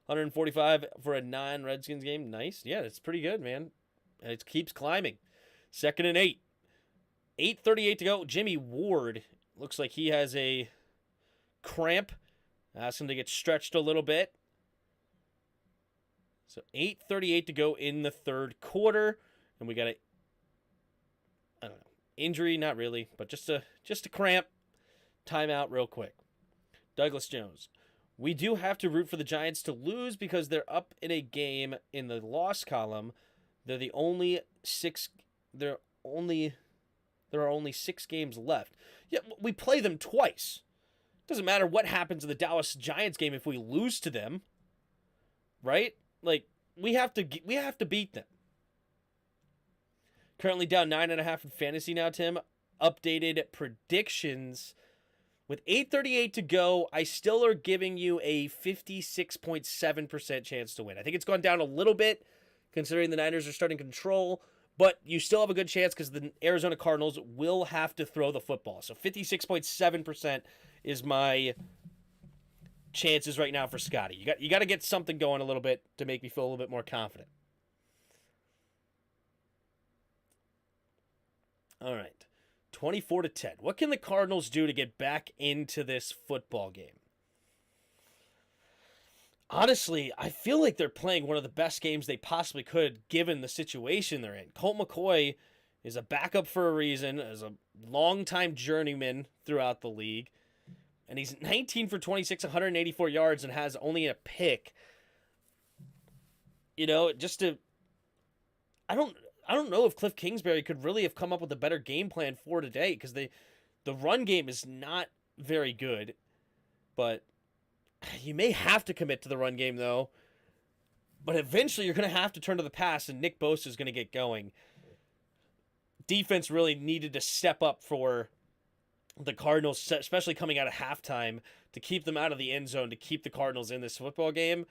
145 for a non-Redskins game. Nice. Yeah, that's pretty good, man. It keeps climbing. 2nd and 8. 8:38 to go. Jimmy Ward looks like he has a cramp. Ask him to get stretched a little bit. So 8:38 to go in the 3rd quarter. And we got injury, not really, but just a cramp. Timeout real quick. Douglas Jones. We do have to root for the Giants to lose because they're up in a game in the loss column. They're the only six. There are only 6 games left. Yeah, we play them twice. Doesn't matter what happens in the Dallas Giants game if we lose to them, right? Like we have to beat them. Currently down 9.5 in fantasy now, Tim. Updated predictions. With 8:38 to go, I still are giving you a 56.7% chance to win. I think it's gone down a little bit, considering the Niners are starting control, but you still have a good chance because the Arizona Cardinals will have to throw the football. So 56.7% is my chances right now for Scotty. You got to get something going a little bit to make me feel a little bit more confident. All right. 24-10. What can the Cardinals do to get back into this football game? Honestly, I feel like they're playing one of the best games they possibly could given the situation they're in. Colt McCoy is a backup for a reason, as a longtime journeyman throughout the league. And he's 19 for 26, 184 yards, and has only a pick. You know, I don't know if Cliff Kingsbury could really have come up with a better game plan for today, because the run game is not very good. But you may have to commit to the run game, though. But eventually you're going to have to turn to the pass, and Nick Bosa is going to get going. Defense really needed to step up for the Cardinals, especially coming out of halftime, to keep them out of the end zone, to keep the Cardinals in this football game.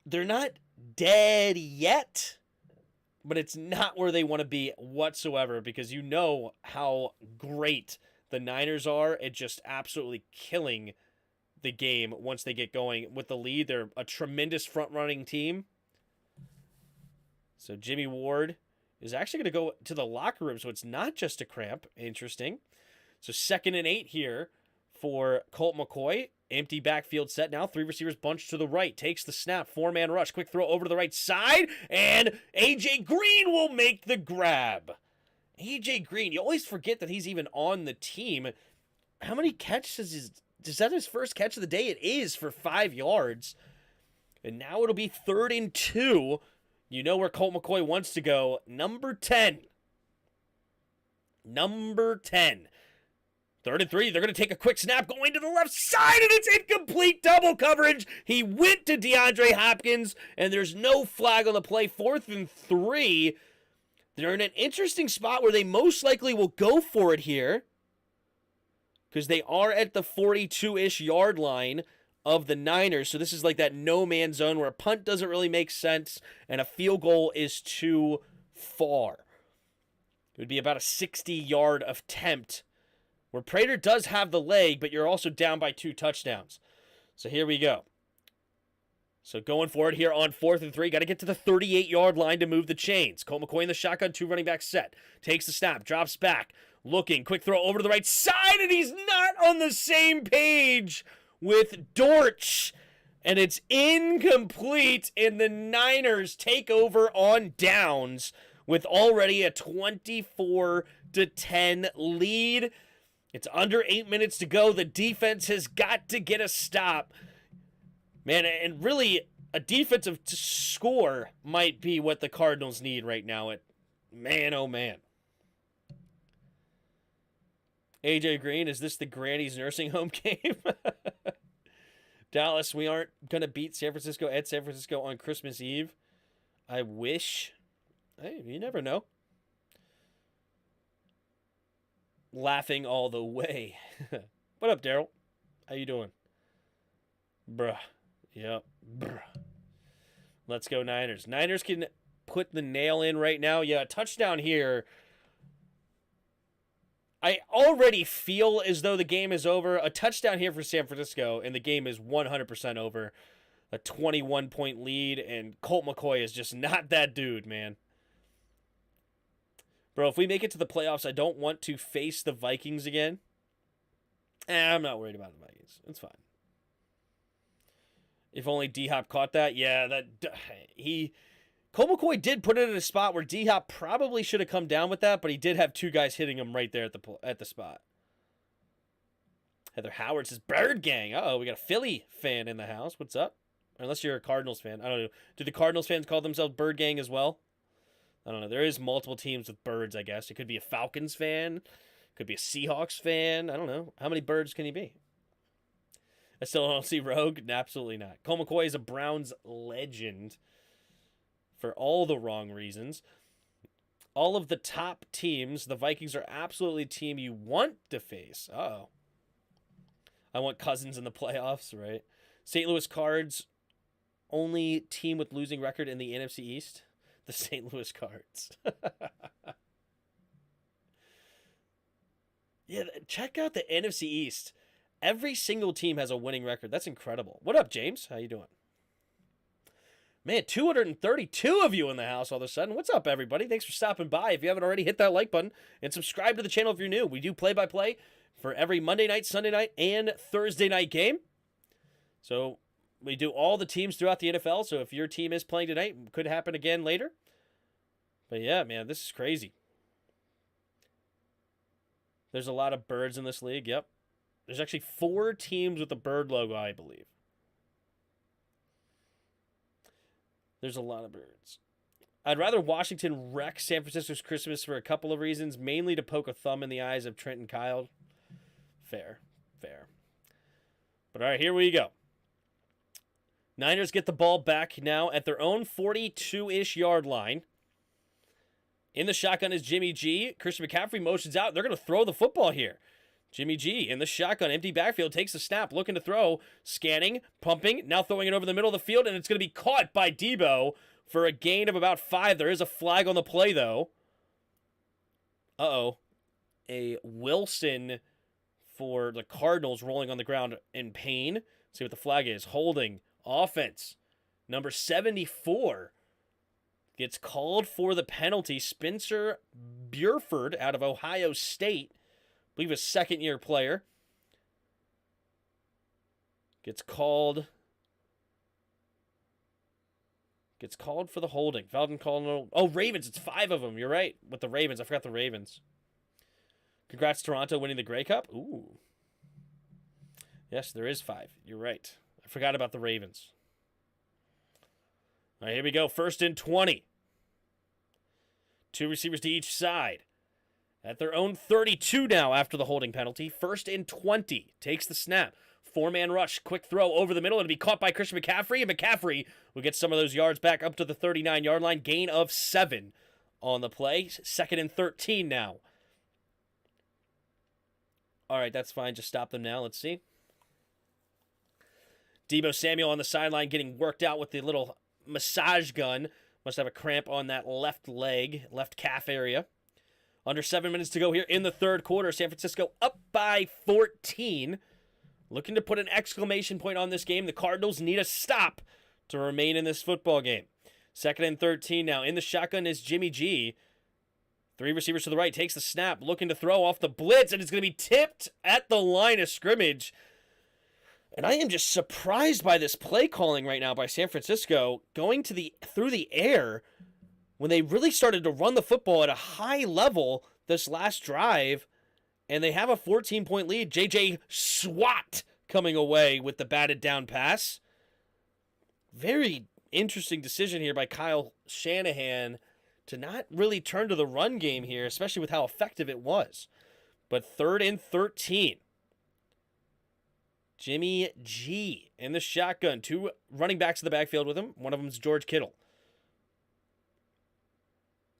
They're not dead yet, but it's not where they want to be whatsoever, because you know how great the Niners are at just absolutely killing the game once they get going with the lead. They're a tremendous front-running team. So Jimmy Ward is actually going to go to the locker room, so it's not just a cramp. Interesting. So 2nd and 8 here for Colt McCoy. Empty backfield set now. 3 receivers bunched to the right. Takes the snap. 4-man rush. Quick throw over to the right side. And A.J. Green will make the grab. A.J. Green, you always forget that he's even on the team. How many catches is that his first catch of the day? It is, for 5 yards. And now it'll be 3rd and 2. You know where Colt McCoy wants to go. Number 10. Number 10. 3rd and 3. They're going to take a quick snap going to the left side, and it's incomplete. Double coverage. He went to DeAndre Hopkins, and there's no flag on the play. 4th and 3. They're in an interesting spot where they most likely will go for it here, because they are at the 42-ish yard line of the Niners. So this is like that no-man zone where a punt doesn't really make sense and a field goal is too far. It would be about a 60-yard attempt where Prater does have the leg, but you're also down by 2 touchdowns. So here we go. So going for it here on 4th and 3. Got to get to the 38-yard line to move the chains. Colt McCoy in the shotgun, 2 running backs set. Takes the snap, drops back. Looking, quick throw over to the right side, and he's not on the same page with Dortch. And it's incomplete, and the Niners take over on downs with already a 24-10 lead. It's under 8 minutes to go. The defense has got to get a stop. Man, and really, a defensive score might be what the Cardinals need right now. Man, oh man. AJ Green, is this the Granny's nursing home game? Dallas, we aren't going to beat San Francisco at San Francisco on Christmas Eve. I wish. Hey, you never know. Laughing all the way. What up, Daryl? How you doing? Bruh. Yep. Bruh. Let's go Niners. Niners can put the nail in right now. Yeah, a touchdown here. I already feel as though the game is over. A touchdown here for San Francisco, and the game is 100% over. A 21-point lead, and Colt McCoy is just not that dude, man. Bro, if we make it to the playoffs, I don't want to face the Vikings again. I'm not worried about the Vikings. It's fine. If only D-Hop caught that. Yeah, Colt McCoy did put it in a spot where D-Hop probably should have come down with that, but he did have 2 guys hitting him right there at the spot. Heather Howard says, Bird Gang. Uh-oh, we got a Philly fan in the house. What's up? Unless you're a Cardinals fan. I don't know. Do the Cardinals fans call themselves Bird Gang as well? I don't know. There is multiple teams with birds, I guess. It could be a Falcons fan. Could be a Seahawks fan. I don't know. How many birds can he be? I still don't see Rogue. Absolutely not. Cole McCoy is a Browns legend for all the wrong reasons. All of the top teams, the Vikings are absolutely a team you want to face. Uh-oh. I want Cousins in the playoffs, right? St. Louis Cards, only team with losing record in the NFC East. The St. Louis Cards. Yeah, check out the NFC East. Every single team has a winning record. That's incredible. What up, James? How you doing? Man, 232 of you in the house all of a sudden. What's up, everybody? Thanks for stopping by. If you haven't already, hit that like button and subscribe to the channel if you're new. We do play-by-play for every Monday night, Sunday night, and Thursday night game. So we do all the teams throughout the NFL. So if your team is playing tonight, it could happen again later. But yeah, man, this is crazy. There's a lot of birds in this league. Yep. There's actually 4 teams with the bird logo, I believe. There's a lot of birds. I'd rather Washington wreck San Francisco's Christmas for a couple of reasons, mainly to poke a thumb in the eyes of Trent and Kyle. Fair. But all right, here we go. Niners get the ball back now at their own 42-ish yard line. In the shotgun is Jimmy G. Christian McCaffrey motions out. They're going to throw the football here. Jimmy G in the shotgun, empty backfield, takes a snap, looking to throw, scanning, pumping, now throwing it over the middle of the field, and it's going to be caught by Debo for a gain of about 5. There is a flag on the play, though. Uh-oh. A Wilson for the Cardinals rolling on the ground in pain. Let's see what the flag is. Holding. Offense. Number 74. Gets called for the penalty. Spencer Burford out of Ohio State. I believe a second-year player. Gets called for the holding. Falcon called. Oh, Ravens. It's 5 of them. You're right. With the Ravens. I forgot the Ravens. Congrats, Toronto, winning the Grey Cup. Ooh. Yes, there is 5. You're right. I forgot about the Ravens. All right, here we go. 1st and 20. 2 receivers to each side. At their own 32 now after the holding penalty. 1st and 20. Takes the snap. 4-man rush. Quick throw over the middle. It'll be caught by Christian McCaffrey. And McCaffrey will get some of those yards back up to the 39-yard line. Gain of 7 on the play. 2nd and 13 now. All right, that's fine. Just stop them now. Let's see. Debo Samuel on the sideline getting worked out with the little massage gun. Must have a cramp on that left leg, left calf area. Under 7 minutes to go here in the third quarter. San Francisco up by 14. Looking to put an exclamation point on this game. The Cardinals need a stop to remain in this football game. 2nd and 13 now. In the shotgun is Jimmy G. 3 receivers to the right. Takes the snap. Looking to throw off the blitz. And it's going to be tipped at the line of scrimmage. And I am just surprised by this play calling right now by San Francisco. Going to through the air when they really started to run the football at a high level this last drive. And they have a 14-point lead. J.J. Swat coming away with the batted down pass. Very interesting decision here by Kyle Shanahan to not really turn to the run game here, especially with how effective it was. But 3rd and 13. Jimmy G in the shotgun. 2 running backs in the backfield with him. One of them is George Kittle.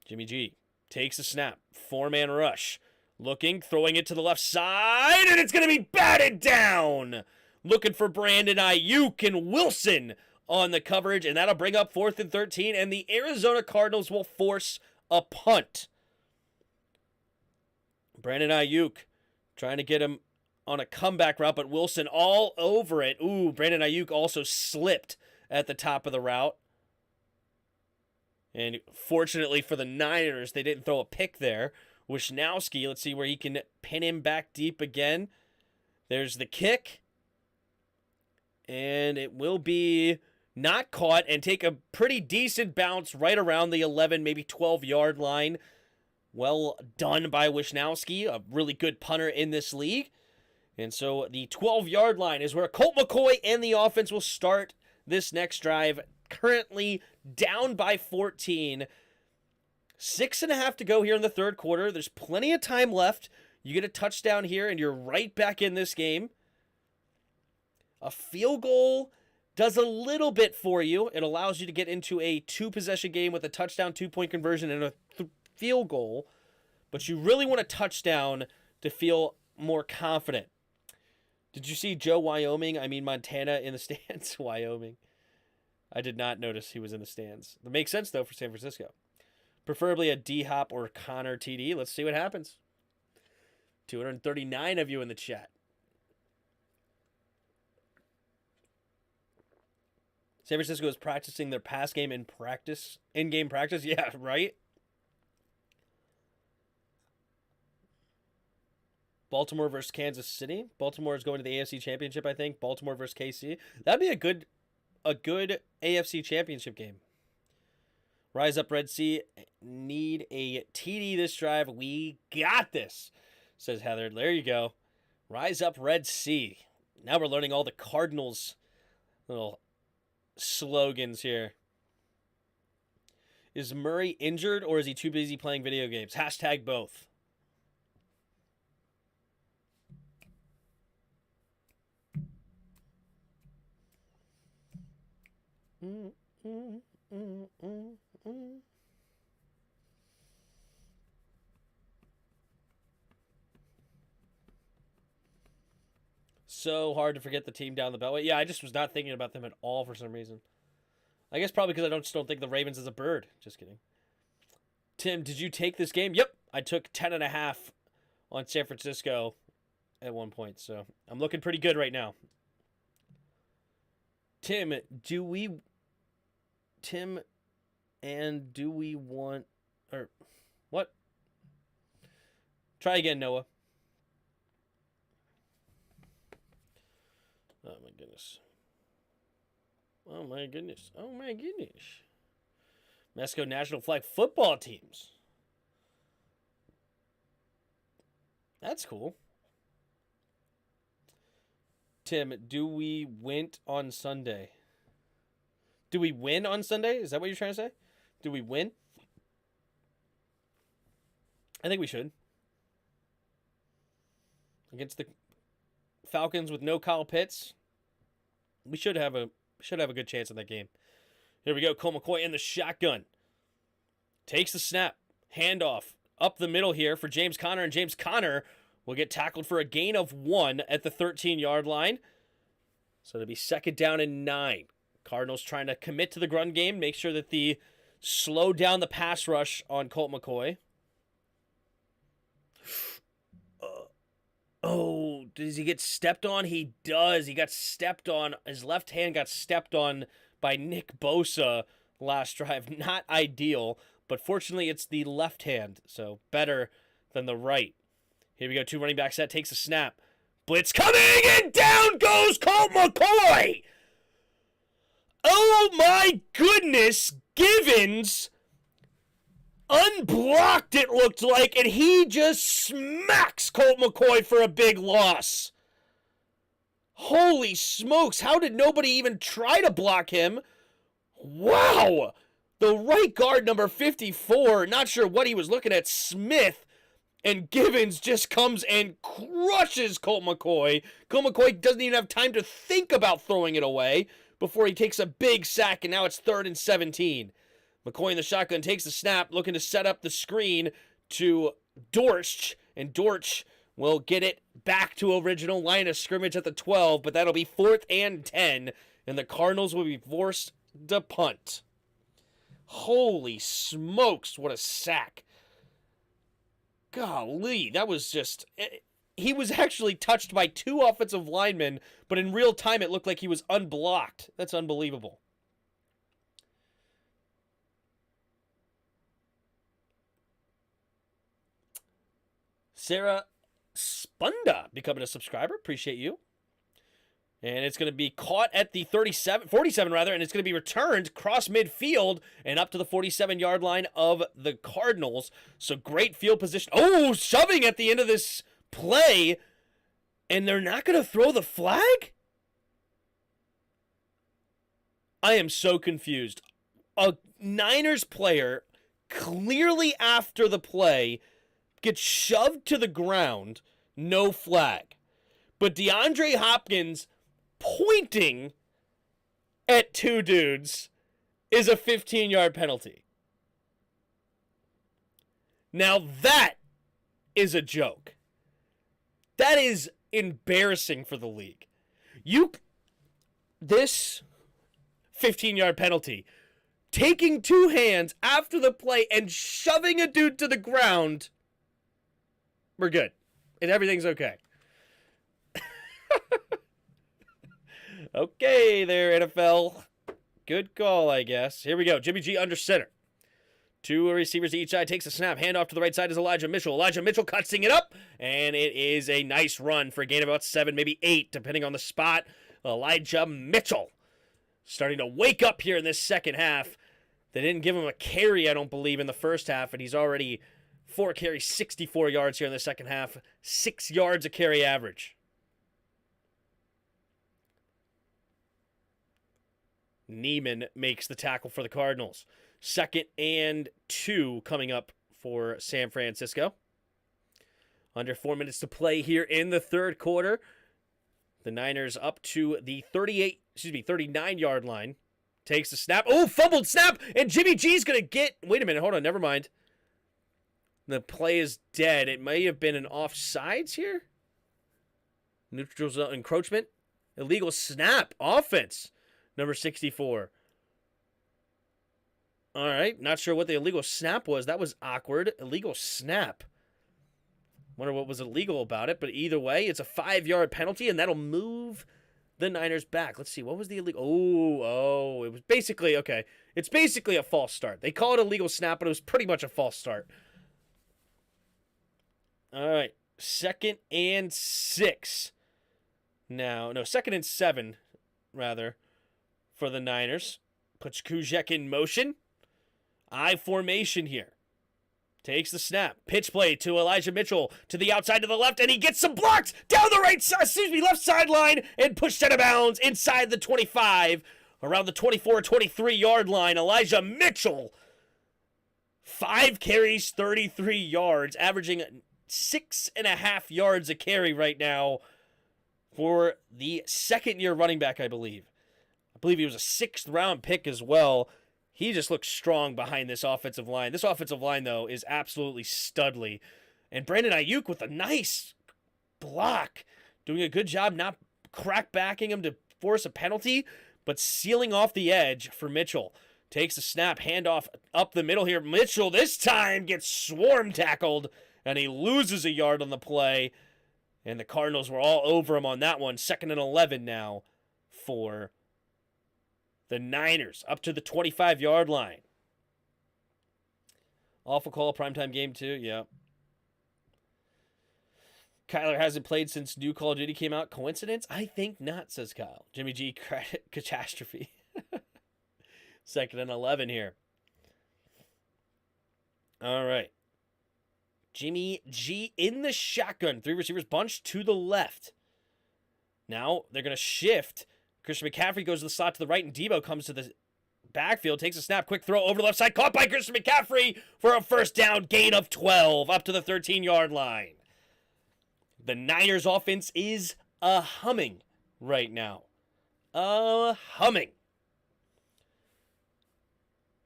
Jimmy G takes a snap. 4-man rush. Looking, throwing it to the left side, and it's going to be batted down. Looking for Brandon Ayuk and Wilson on the coverage, and that'll bring up 4th and 13, and the Arizona Cardinals will force a punt. Brandon Ayuk trying to get him on a comeback route, but Wilson all over it. Ooh, Brandon Ayuk also slipped at the top of the route. And fortunately for the Niners, they didn't throw a pick there. Wishnowski, let's see where he can pin him back deep again. There's the kick. And it will be not caught and take a pretty decent bounce right around the 11, maybe 12-yard line. Well done by Wishnowski, a really good punter in this league. And so the 12-yard line is where Colt McCoy and the offense will start this next drive. Currently down by 14. 6.5 to go here in the third quarter. There's plenty of time left. You get a touchdown here, and you're right back in this game. A field goal does a little bit for you. It allows you to get into a 2-possession game with a touchdown, 2-point conversion, and a field goal. But you really want a touchdown to feel more confident. Did you see Montana in the stands? Wyoming. I did not notice he was in the stands. That makes sense, though, for San Francisco. Preferably a D-Hop or Connor TD. Let's see what happens. 239 of you in the chat. San Francisco is practicing their pass game in practice. In-game practice? Yeah, right? Baltimore versus Kansas City. Baltimore is going to the AFC Championship, I think. Baltimore versus KC. That'd be a good AFC Championship game. Rise up, Red Sea. Need a TD this drive. We got this, says Heather. There you go. Rise up, Red Sea. Now we're learning all the Cardinals little slogans here. Is Murray injured or is he too busy playing video games? Hashtag both. So hard to forget the team down the beltway. Yeah, I just was not thinking about them at all for some reason. I guess probably because I just don't think the Ravens is a bird. Just kidding. Tim, did you take this game? Yep, I took 10.5 on San Francisco at one point. So I'm looking pretty good right now. Tim, do we want, or what? Try again, Noah. Oh my goodness. Oh my goodness. Oh my goodness. Mexico national flag football teams. That's cool. Tim, do we win on Sunday? Do we win on Sunday? Is that what you're trying to say? Do we win? I think we should. Against the Falcons with no Kyle Pitts, we should have a good chance in that game. Here we go. Colt McCoy in the shotgun. Takes the snap. Handoff up the middle here for James Conner, and James Conner will get tackled for a gain of 1 at the 13-yard line. So it'll be 2nd down and 9. Cardinals trying to commit to the run game, make sure that they slow down the pass rush on Colt McCoy. Oh, does he get stepped on? He does. He got stepped on. His left hand got stepped on by Nick Bosa last drive. Not ideal, but fortunately it's the left hand, so better than the right. Here we go. 2 running back set. Takes a snap. Blitz coming, and down goes Colt McCoy. Oh my goodness. Givens unblocked, it looked like, and he just smacks Colt McCoy for a big loss. Holy smokes, how did nobody even try to block him? Wow! The right guard, number 54, not sure what he was looking at, Smith, and Givens just comes and crushes Colt McCoy. Colt McCoy doesn't even have time to think about throwing it away before he takes a big sack, and now it's 3rd and 17. McCoy in the shotgun takes the snap, looking to set up the screen to Dortch, and Dortch will get it back to original line of scrimmage at the 12, but that'll be 4th and 10, and the Cardinals will be forced to punt. Holy smokes, what a sack. Golly, that was just... He was actually touched by 2 offensive linemen, but in real time it looked like he was unblocked. That's unbelievable. Sarah Spunda becoming a subscriber. Appreciate you. And it's going to be caught at the 47, and it's going to be returned cross midfield and up to the 47-yard line of the Cardinals. So great field position. Oh, shoving at the end of this play. And they're not going to throw the flag? I am so confused. A Niners player, clearly after the play, gets shoved to the ground, no flag. But DeAndre Hopkins pointing at two dudes is a 15-yard penalty. Now that is a joke. That is embarrassing for the league. This 15-yard penalty, taking two hands after the play and shoving a dude to the ground, we're good. And everything's okay. Okay there, NFL. Good call, I guess. Here we go. Jimmy G under center. Two receivers each side. Takes a snap. Handoff to the right side is Elijah Mitchell. Elijah Mitchell cutting it up. And it is a nice run for a gain of about 7, maybe 8, depending on the spot. Elijah Mitchell starting to wake up here in this second half. They didn't give him a carry, I don't believe, in the first half. And he's already 4 carries, 64 yards here in the second half. 6 yards a carry average. Neiman makes the tackle for the Cardinals. 2nd and 2 coming up for San Francisco. Under 4 minutes to play here in the third quarter. The Niners up to the 39-yard line. Takes the snap. Oh, fumbled snap. And Jimmy G's going to get... Wait a minute. Hold on. Never mind. The play is dead. It may have been an offsides here. Neutral zone encroachment. Illegal snap. Offense. Number 64. All right. Not sure what the illegal snap was. That was awkward. Illegal snap. Wonder what was illegal about it. But either way, it's a 5-yard penalty, and that'll move the Niners back. Let's see. What was the illegal? Oh, it was basically, okay. It's basically a false start. They call it a legal snap, but it was pretty much a false start. All right. 2nd and 6. Now, no, 2nd and 7, rather, for the Niners. Puts Kuzek in motion. I formation here. Takes the snap. Pitch play to Elijah Mitchell to the outside to the left, and he gets some blocks down the left sideline and pushed out of bounds inside the 25, around the 24-23-yard line. Elijah Mitchell, 5 carries, 33 yards, averaging 6.5 yards a carry right now for the second-year running back, I believe. I believe he was a 6th-round pick as well. He just looks strong behind this offensive line. This offensive line, though, is absolutely studly. And Brandon Ayuk with a nice block. Doing a good job not crack-backing him to force a penalty, but sealing off the edge for Mitchell. Takes a snap, handoff up the middle here. Mitchell this time gets swarm tackled, and he loses a yard on the play. And the Cardinals were all over him on that one. 2nd and 11 now for the Niners, up to the 25-yard line. Awful call, primetime game too, yeah. Kyler hasn't played since new Call of Duty came out. Coincidence? I think not, says Kyle. Jimmy G, catastrophe. 2nd and 11 here. All right. Jimmy G in the shotgun. 3 receivers bunched to the left. Now they're going to shift. Christian McCaffrey goes to the slot to the right, and Debo comes to the backfield, takes a snap, quick throw over the left side, caught by Christian McCaffrey for a first down, gain of 12, up to the 13-yard line. The Niners offense is humming right now. Humming.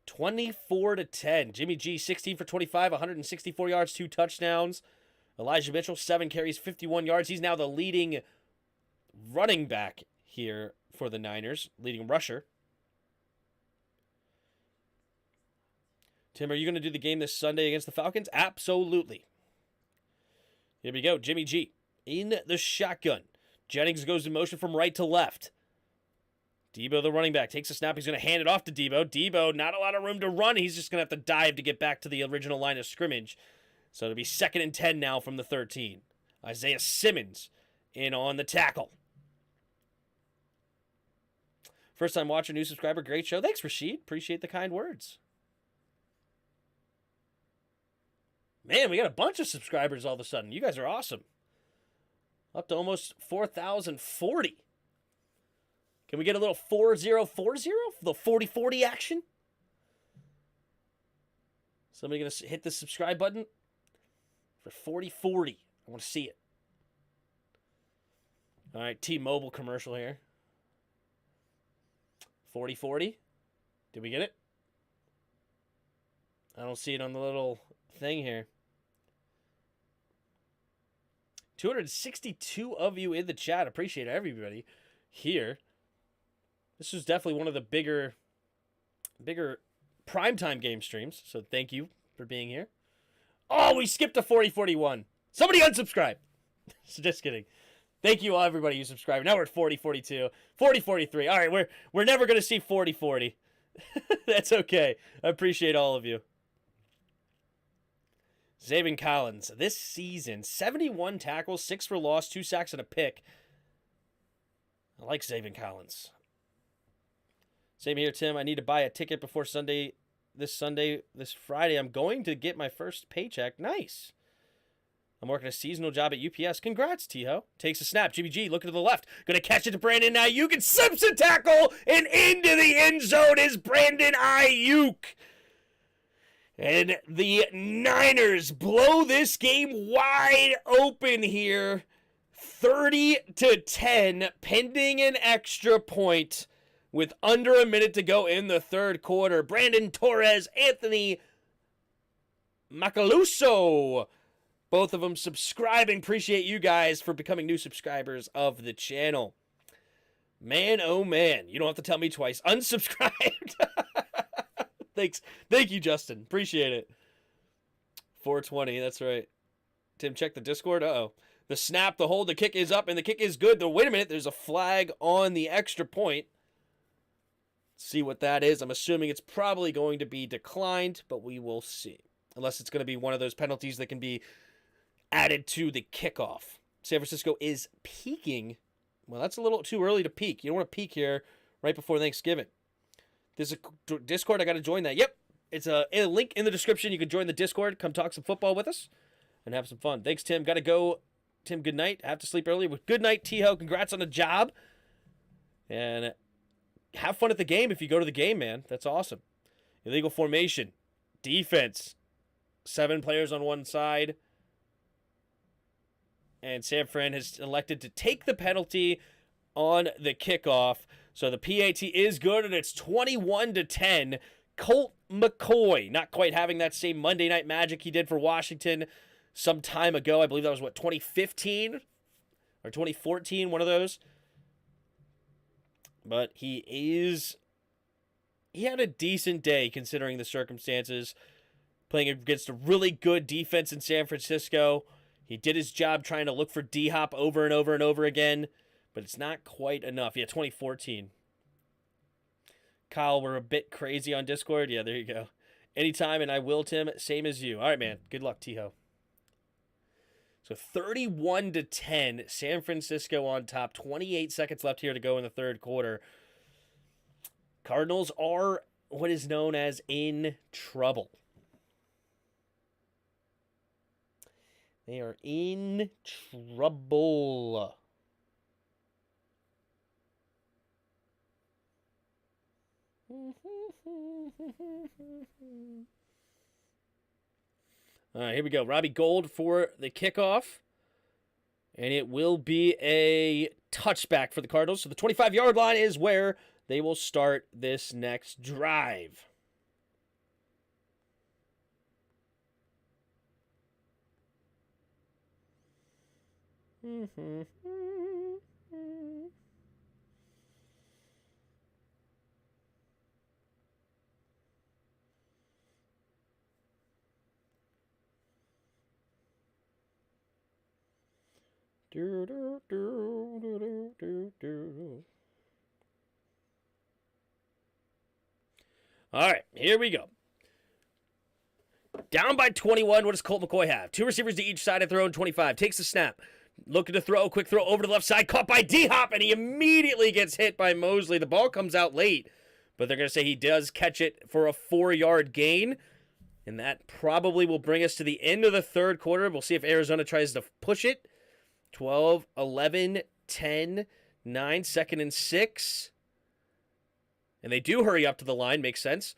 24-10. Jimmy G, 16 for 25, 164 yards, 2 touchdowns. Elijah Mitchell, 7 carries, 51 yards. He's now the leading running back here for the Niners, leading rusher. Tim, are you going to do the game this Sunday against the Falcons? Absolutely. Here we go. Jimmy G in the shotgun. Jennings goes in motion from right to left. Debo, the running back, takes a snap. He's going to hand it off to Debo. Debo, not a lot of room to run. He's just going to have to dive to get back to the original line of scrimmage. So it'll be 2nd and 10 now from the 13. Isaiah Simmons in on the tackle. First time watcher, new subscriber, great show. Thanks, Rashid. Appreciate the kind words. Man, we got a bunch of subscribers all of a sudden. You guys are awesome. Up to almost 4,040. Can we get a little 4040? The 4040 action? Somebody going to hit the subscribe button for 4040. I want to see it. All right, T-Mobile commercial here. 4040. Did we get it? I don't see it on the little thing here. 262 of you in the chat. Appreciate everybody here. This was definitely one of the bigger primetime game streams. So thank you for being here. Oh, we skipped to 4041. Somebody unsubscribe. Just kidding. Thank you all, everybody who subscribed. Now we're at 4042, 4043. All right, we're never going to see 4040. That's okay. I appreciate all of you. Zaven Collins, this season, 71 tackles, 6 for loss, 2 sacks, and a pick. I like Zaven Collins. Same here, Tim. I need to buy a ticket before this Friday. I'm going to get my first paycheck. Nice. I'm working a seasonal job at UPS. Congrats, T-Ho. Takes a snap. GBG looking to the left. Going to catch it to Brandon Ayuk. And Simpson tackle. And into the end zone is Brandon Ayuk. And the Niners blow this game wide open here. 30-10, pending an extra point with under a minute to go in the third quarter. Brandon Torres, Anthony Macaluso, both of them subscribing. Appreciate you guys for becoming new subscribers of the channel. Man, oh man, you don't have to tell me twice. Unsubscribed. Thanks. Thank you, Justin. Appreciate it. 420, that's right. Tim, check the Discord. Uh-oh. The snap, the hold, the kick is up, and the kick is good. Wait a minute, there's a flag on the extra point. Let's see what that is. I'm assuming it's probably going to be declined, but we will see. Unless it's going to be one of those penalties that can be added to the kickoff. San Francisco is peaking. Well, that's a little too early to peak. You don't want to peak here right before Thanksgiving. There's a Discord. I got to join that. Yep. It's a link in the description. You can join the Discord. Come talk some football with us and have some fun. Thanks, Tim. Got to go. Tim, good night. I have to sleep early. Good night, T-Ho. Congrats on the job. And have fun at the game if you go to the game, man. That's awesome. Illegal formation. Defense. 7 players on one side. And San Fran has elected to take the penalty on the kickoff. So the PAT is good, and it's 21-10. Colt McCoy not quite having that same Monday Night Magic he did for Washington some time ago. I believe that was, 2015 or 2014, one of those. But he had a decent day considering the circumstances, playing against a really good defense in San Francisco. He did his job trying to look for D-Hop over and over and over again, but it's not quite enough. Yeah, 2014. Kyle, we're a bit crazy on Discord. Yeah, there you go. Anytime, and I will, Tim. Same as you. All right, man. Good luck, T-Ho. So 31-10, San Francisco on top. 28 seconds left here to go in the third quarter. Cardinals are what is known as in trouble. They are in trouble. All right, here we go. Robbie Gould for the kickoff. And it will be a touchback for the Cardinals. So the 25-yard line is where they will start this next drive. All right, here we go. Down by 21. What does Colt McCoy have? 2 receivers to each side of throw and 25. Takes the snap. Looking to throw. Quick throw over to the left side. Caught by D-Hop, and he immediately gets hit by Mosley. The ball comes out late, but they're going to say he does catch it for a 4-yard gain, and that probably will bring us to the end of the third quarter. We'll see if Arizona tries to push it 12, 11, 10, 9, 2nd and 6. And they do hurry up to the line. Makes sense.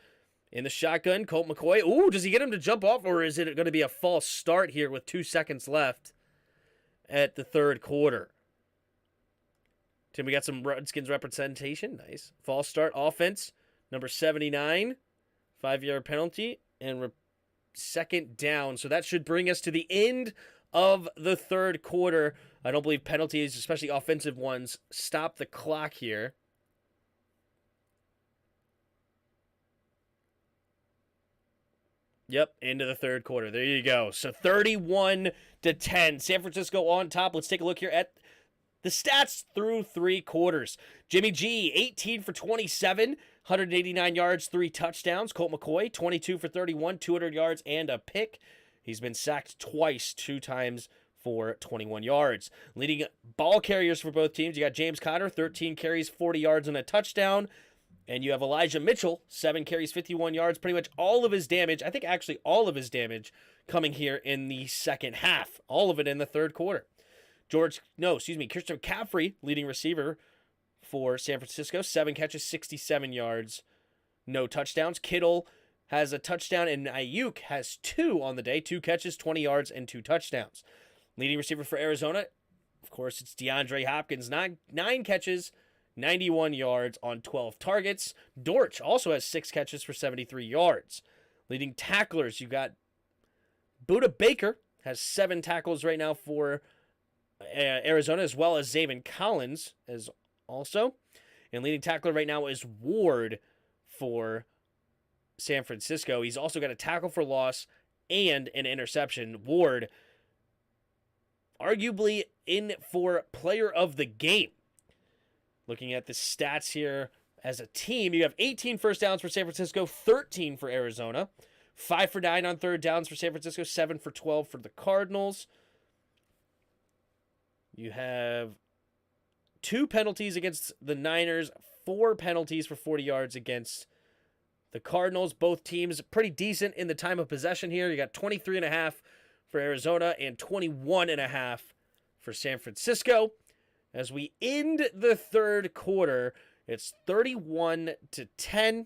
In the shotgun, Colt McCoy. Ooh, does he get him to jump off, or is it going to be a false start here with 2 seconds left at the third quarter? Tim, we got some Redskins representation. Nice. False start offense. Number 79. 5-yard penalty. And second down. So that should bring us to the end of the third quarter. I don't believe penalties, especially offensive ones, stop the clock here. Yep, into the third quarter. There you go. So 31-10. San Francisco on top. Let's take a look here at the stats through 3 quarters. Jimmy G, 18 for 27, 189 yards, 3 touchdowns. Colt McCoy, 22 for 31, 200 yards, and a pick. He's been sacked twice, 2 times for 21 yards. Leading ball carriers for both teams, you got James Conner, 13 carries, 40 yards, and a touchdown. And you have Elijah Mitchell, 7 carries, 51 yards. Pretty much all of his damage, I think actually all of his damage, coming here in the second half. All of it in the third quarter. Christian McCaffrey, leading receiver for San Francisco, 7 catches, 67 yards, no touchdowns. Kittle has a touchdown, and Ayuk has 2 on the day, 2 catches, 20 yards, and 2 touchdowns. Leading receiver for Arizona, of course, it's DeAndre Hopkins, 9 catches, 91 yards on 12 targets. Dortch also has 6 catches for 73 yards. Leading tacklers, you got Budda Baker, has 7 tackles right now for Arizona, as well as Zaven Collins as also. And leading tackler right now is Ward for San Francisco. He's also got a tackle for loss and an interception. Ward, arguably in for player of the game. Looking at the stats here as a team, you have 18 first downs for San Francisco, 13 for Arizona, 5 for 9 on third downs for San Francisco, 7 for 12 for the Cardinals. You have 2 penalties against the Niners, 4 penalties for 40 yards against the Cardinals. Both teams pretty decent in the time of possession here. You got 23.5 for Arizona and 21.5 for San Francisco. As we end the third quarter, it's 31-10.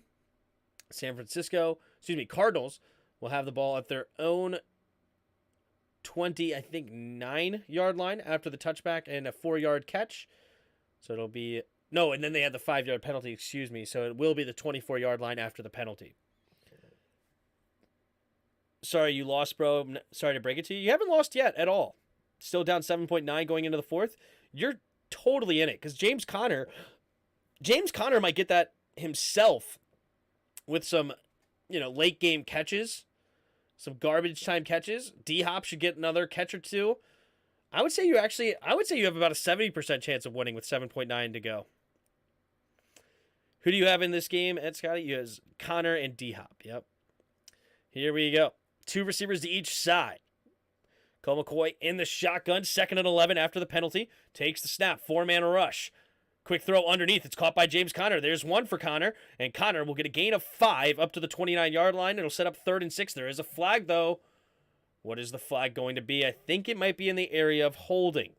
Cardinals will have the ball at their own 9-yard line after the touchback and a 4-yard catch. So it'll be, and then they had the 5-yard penalty, so it will be the 24-yard line after the penalty. Sorry you lost, bro. Sorry to break it to you. You haven't lost yet at all. Still down 7.9 going into the fourth. You're totally in it because James Conner might get that himself with some, late game catches, some garbage time catches. D-Hop should get another catch or 2. I would say you have about a 70% chance of winning with 7.9 to go. Who do you have in this game, Ed Scotty? You have Conner and D-Hop. Yep. Here we go. 2 receivers to each side. Colt McCoy in the shotgun, 2nd and 11 after the penalty. Takes the snap, 4-man rush. Quick throw underneath. It's caught by James Conner. There's 1 for Conner, and Conner will get a gain of 5 up to the 29-yard line. It'll set up 3rd and 6. There is a flag, though. What is the flag going to be? I think it might be in the area of holding.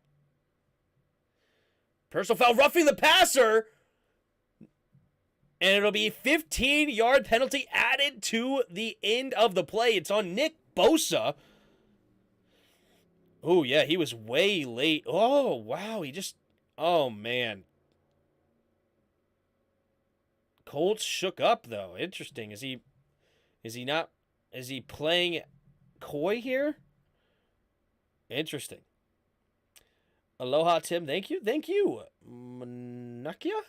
Personal foul, roughing the passer. And it'll be a 15-yard penalty added to the end of the play. It's on Nick Bosa. Oh, yeah, he was way late. Oh, wow, oh, man. Colts shook up, though. Interesting. Is he playing coy here? Interesting. Aloha, Tim. Thank you. Manakia?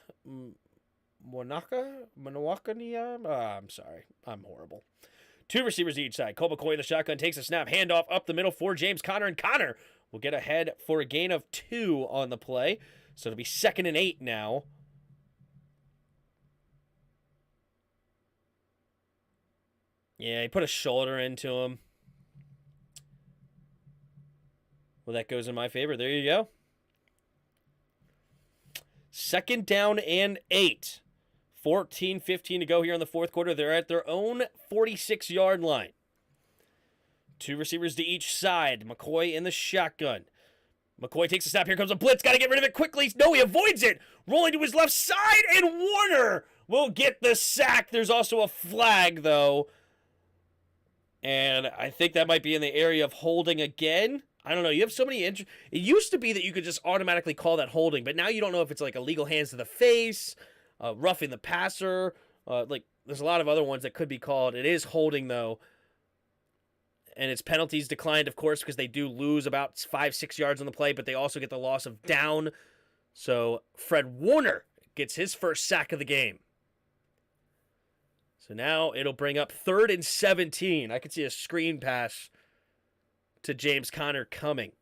Manawakania? I'm sorry. I'm horrible. 2 receivers each side. Colt McCoy in the shotgun takes a snap. Handoff up the middle for James Conner. And Conner will get ahead for a gain of 2 on the play. So it'll be 2nd and 8 now. Yeah, he put a shoulder into him. Well, that goes in my favor. There you go. 2nd down and 8. 14-15 to go here in the fourth quarter. They're at their own 46-yard line. 2 receivers to each side. McCoy in the shotgun. McCoy takes a snap. Here comes a blitz. Got to get rid of it quickly. No, he avoids it. Rolling to his left side, and Warner will get the sack. There's also a flag, though. And I think that might be in the area of holding again. I don't know. You have so many... It used to be that you could just automatically call that holding, but now you don't know if it's like illegal hands to the face, roughing the passer. There's a lot of other ones that could be called. It is holding, though. And its penalties declined, of course, because they do lose about 5-6 yards on the play, but they also get the loss of down. So Fred Warner gets his first sack of the game. So now it'll bring up 3rd and 17. I could see a screen pass to James Conner coming.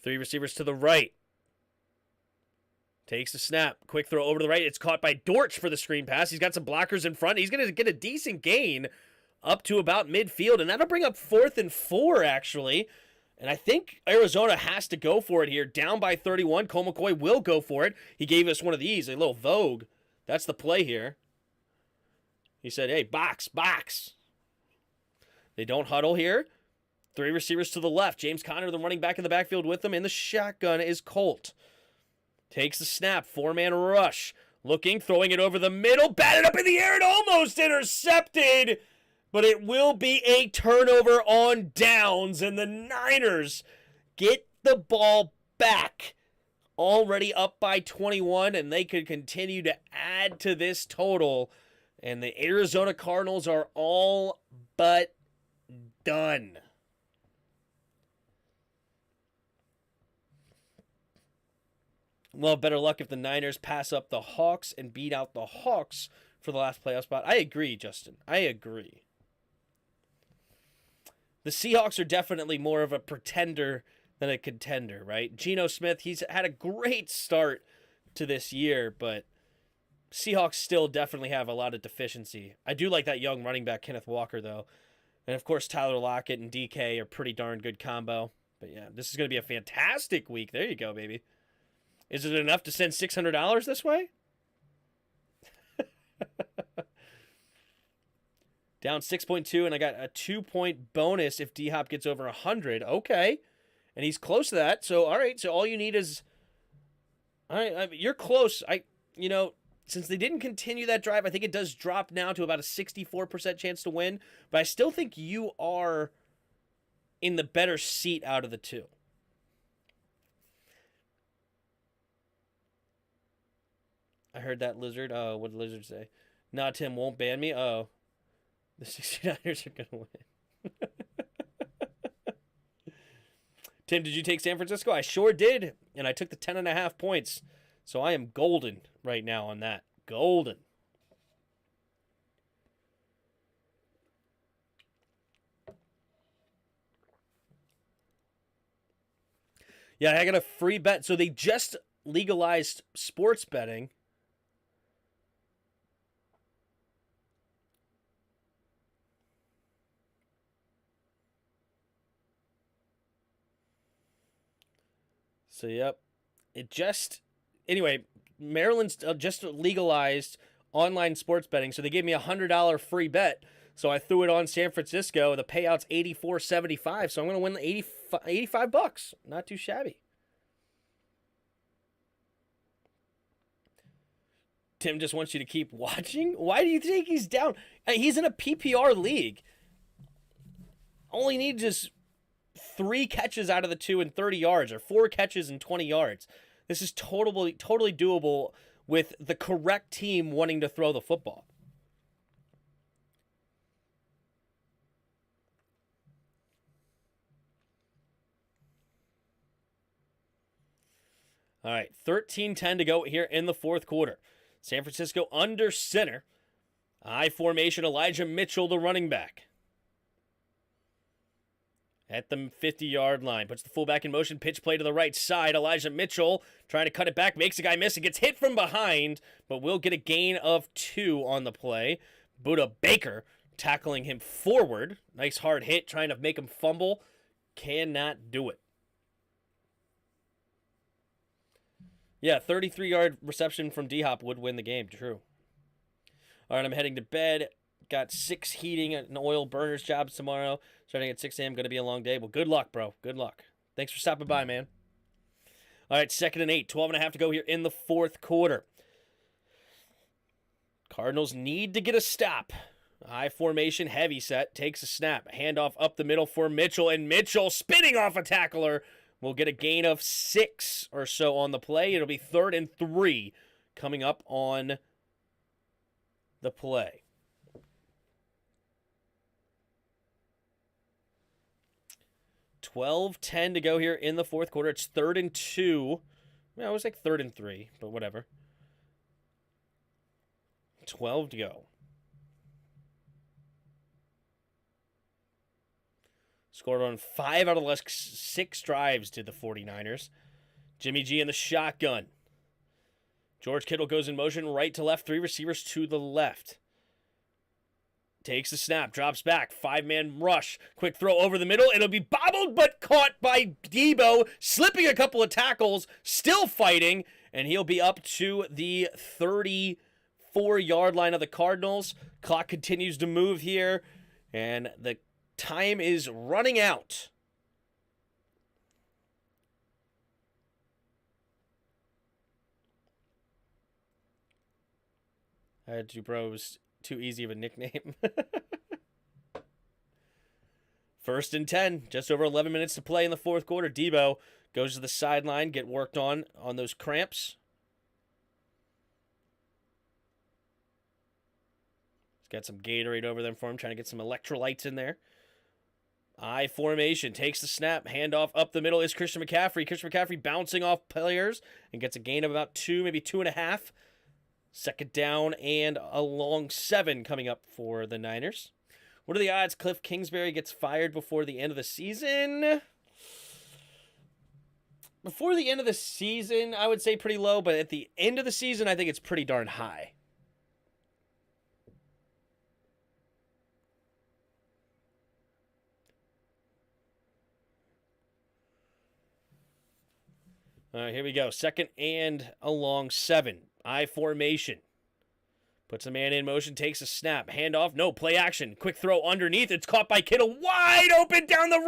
3 receivers to the right. Takes the snap. Quick throw over to the right. It's caught by Dortch for the screen pass. He's got some blockers in front. He's going to get a decent gain up to about midfield. And that'll bring up 4th and 4, actually. And I think Arizona has to go for it here. Down by 31. Cole McCoy will go for it. He gave us one of these, a little Vogue. That's the play here. He said, hey, box, box. They don't huddle here. 3 receivers to the left. James Conner, the running back in the backfield with them. In the shotgun is Colt. Takes the snap, 4-man rush. Looking, throwing it over the middle, batted up in the air and almost intercepted. But it will be a turnover on downs, and the Niners get the ball back. Already up by 21, and they could continue to add to this total. And the Arizona Cardinals are all but done. Well, better luck if the Niners pass up the Hawks and beat out the Hawks for the last playoff spot. I agree, Justin. I agree. The Seahawks are definitely more of a pretender than a contender, right? Geno Smith, he's had a great start to this year, but Seahawks still definitely have a lot of deficiency. I do like that young running back, Kenneth Walker, though. And, of course, Tyler Lockett and DK are pretty darn good combo. But, yeah, this is going to be a fantastic week. There you go, baby. Is it enough to send $600 this way? Down 6.2, and I got a 2-point bonus if D-Hop gets over 100. Okay. And he's close to that. So, all right. So, all you need is... All right, you're close. Since they didn't continue that drive, I think it does drop now to about a 64% chance to win. But I still think you are in the better seat out of the two. I heard that, Lizard. Oh, what did Lizard say? Nah, Tim won't ban me. Oh, the 69ers are going to win. Tim, did you take San Francisco? I sure did, and I took the 10.5 points. So I am golden right now on that. Golden. Yeah, I got a free bet. So they just legalized sports betting. So, yep. Anyway, Maryland's just legalized online sports betting, so they gave me a $100 free bet. So I threw it on San Francisco. The payout's $84.75, so I'm going to win $85. Not too shabby. Tim just wants you to keep watching? Why do you think he's down? He's in a PPR league. Only need just 3 catches out of the 2 and 30 yards, or 4 catches and 20 yards. This is totally doable with the correct team wanting to throw the football. All right, 13-10 to go here in the fourth quarter. San Francisco under center. I formation, Elijah Mitchell, the running back. At the 50-yard line. Puts the fullback in motion. Pitch play to the right side. Elijah Mitchell trying to cut it back. Makes a guy miss. It gets hit from behind. But will get a gain of 2 on the play. Buda Baker tackling him forward. Nice hard hit. Trying to make him fumble. Cannot do it. Yeah, 33-yard reception from D-Hop would win the game. True. All right, I'm heading to bed. Got 6 heating and oil burners jobs tomorrow. Starting at 6 a.m. Going to be a long day. Well, good luck, bro. Good luck. Thanks for stopping by, man. All right, 2nd and 8. 12.5 to go here in the 4th quarter. Cardinals need to get a stop. High formation, heavy set. Takes a snap. Handoff up the middle for Mitchell. And Mitchell, spinning off a tackler, will get a gain of 6 or so on the play. It'll be 3rd and 3 coming up on the play. 12:10 to go here in the 4th quarter. It's 3rd and 2. Well, it was like 3rd and 3, but whatever. 12 to go. Scored on 5 out of the last 6 drives did the 49ers. Jimmy G in the shotgun. George Kittle goes in motion right to left. 3 receivers to the left. Takes the snap, drops back, 5-man rush. Quick throw over the middle. It'll be bobbled, but caught by Debo, slipping a couple of tackles, still fighting, and he'll be up to the 34-yard line of the Cardinals. Clock continues to move here, and the time is running out. I had two bros. Too easy of a nickname. 1st and 10. Just over 11 minutes to play in the 4th quarter. Debo goes to the sideline, get worked on those cramps. He's got some Gatorade over there for him, trying to get some electrolytes in there. I formation. Takes the snap. Handoff up the middle is Christian McCaffrey. Christian McCaffrey bouncing off players and gets a gain of about 2, maybe 2.5. 2nd down and a long 7 coming up for the Niners. What are the odds Cliff Kingsbury gets fired before the end of the season? Before the end of the season, I would say pretty low, but at the end of the season, I think it's pretty darn high. All right, here we go. 2nd and a long 7. I formation. Puts a man in motion, takes a snap. Handoff, no, play action. Quick throw underneath. It's caught by Kittle. Wide open down the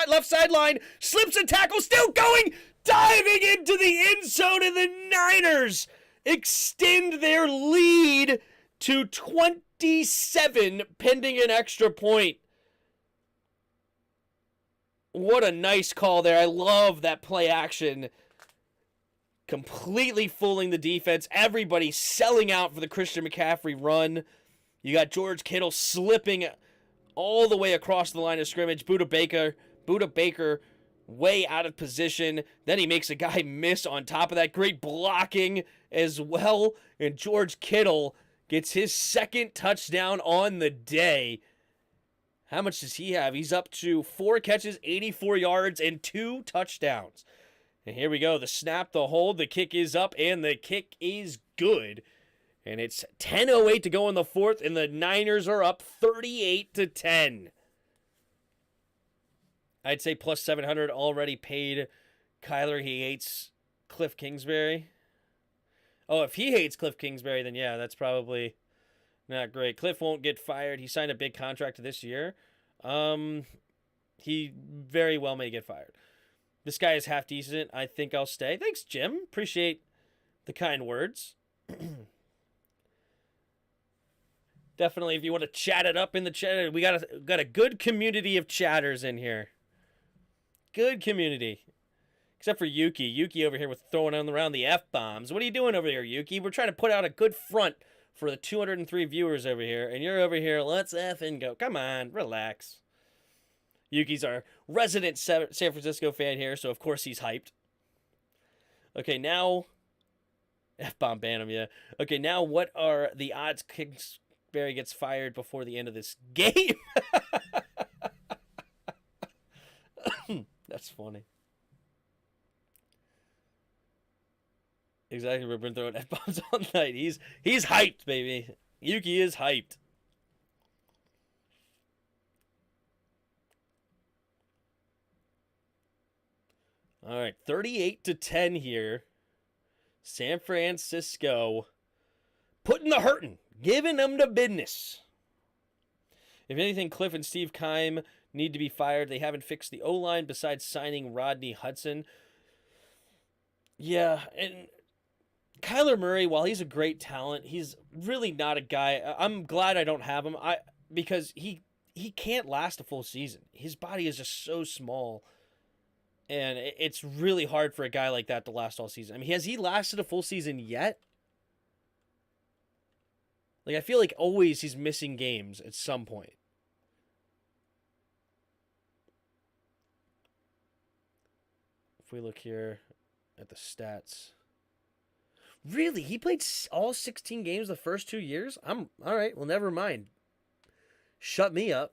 left sideline. Slips a tackle, still going. Diving into the end zone, and the Niners extend their lead to 27 pending an extra point. What a nice call there. I love that play action. Completely fooling the defense. Everybody selling out for the Christian McCaffrey run. You got George Kittle slipping all the way across the line of scrimmage. Buda Baker way out of position. Then he makes a guy miss on top of that. Great blocking as well. And George Kittle gets his 2nd touchdown on the day. How much does he have? He's up to 4 catches, 84 yards, and 2 touchdowns. And here we go. The snap, the hold, the kick is up, and the kick is good. And it's 10:08 to go in the 4th, and the Niners are up 38-10. I'd say plus 700 already paid Kyler. He hates Cliff Kingsbury. Oh, if he hates Cliff Kingsbury, then yeah, that's probably not great. Cliff won't get fired. He signed a big contract this year. He very well may get fired. This guy is half decent. I think I'll stay. Thanks, Jim. Appreciate the kind words. Definitely, if you want to chat it up in the chat, we got a good community of chatters in here. Good community. Except for Yuki. Yuki over here with throwing around the F-bombs. What are you doing over here, Yuki? We're trying to put out a good front for the 203 viewers over here. And you're over here, let's effing go. Come on, relax. Yuki's our resident San Francisco fan here, so of course he's hyped. Okay, now... F-bomb ban him, yeah. Okay, now what are the odds Kingsbury gets fired before the end of this game? That's funny. Exactly, we've been throwing F-bombs all night. He's hyped, baby. Yuki is hyped. All right, 38-10 here. San Francisco putting the hurting, giving them the business. If anything, Cliff and Steve Keim need to be fired. They haven't fixed the O-line besides signing Rodney Hudson. Yeah, and Kyler Murray, while he's a great talent, he's really not a guy. I'm glad I don't have him. Because he can't last a full season. His body is just so small, and it's really hard for a guy like that to last all season. I mean, has he lasted a full season yet? Like, I feel like always he's missing games at some point. If we look here at the stats. Really? He played all 16 games the first 2 years? All right. Well, never mind. Shut me up.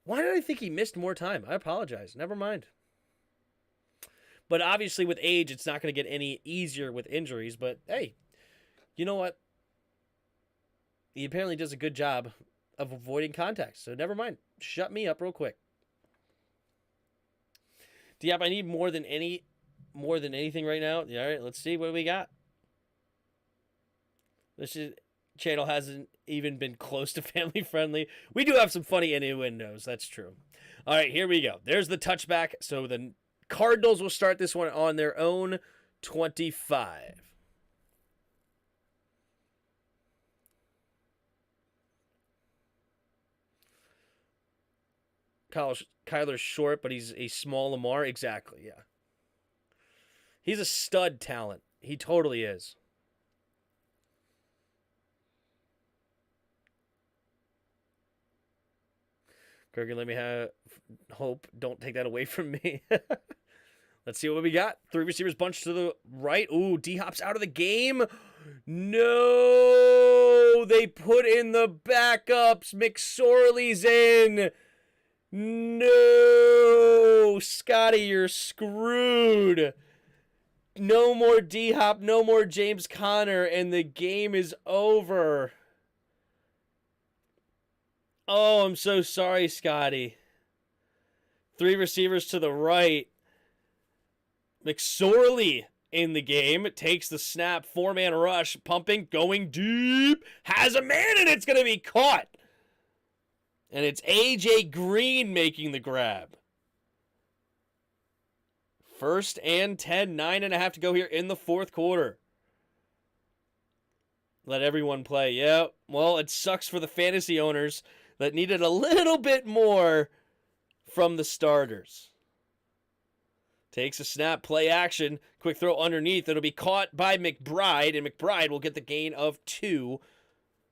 Why did I think he missed more time? I apologize. Never mind. But obviously with age, it's not going to get any easier with injuries. But hey, you know what? He apparently does a good job of avoiding contact. So never mind. Shut me up real quick. Diop, I need more than anything right now. All right, let's see what we got. This channel hasn't even been close to family friendly. We do have some funny innuendos. That's true. All right, here we go. There's the touchback. So the Cardinals will start this one on their own 25. Kyler's short, but he's a small Lamar. Exactly, yeah. He's a stud talent. He totally is. Kurgan, let me have hope. Don't take that away from me. Let's see what we got. 3 receivers bunched to the right. Ooh, D-Hop's out of the game. No, they put in the backups. McSorley's in. No, Scotty, you're screwed. No more D-Hop, no more James Conner, and the game is over. Oh, I'm so sorry, Scotty. 3 receivers to the right. McSorley in the game. Takes the snap. 4-man rush. Pumping. Going deep. Has a man, and it's going to be caught. And it's A.J. Green making the grab. 1st and 10. 9.5 to go here in the 4th quarter. Let everyone play. Yeah, well, it sucks for the fantasy owners that needed a little bit more from the starters. Takes a snap, play action, quick throw underneath. It'll be caught by McBride, and McBride will get the gain of 2.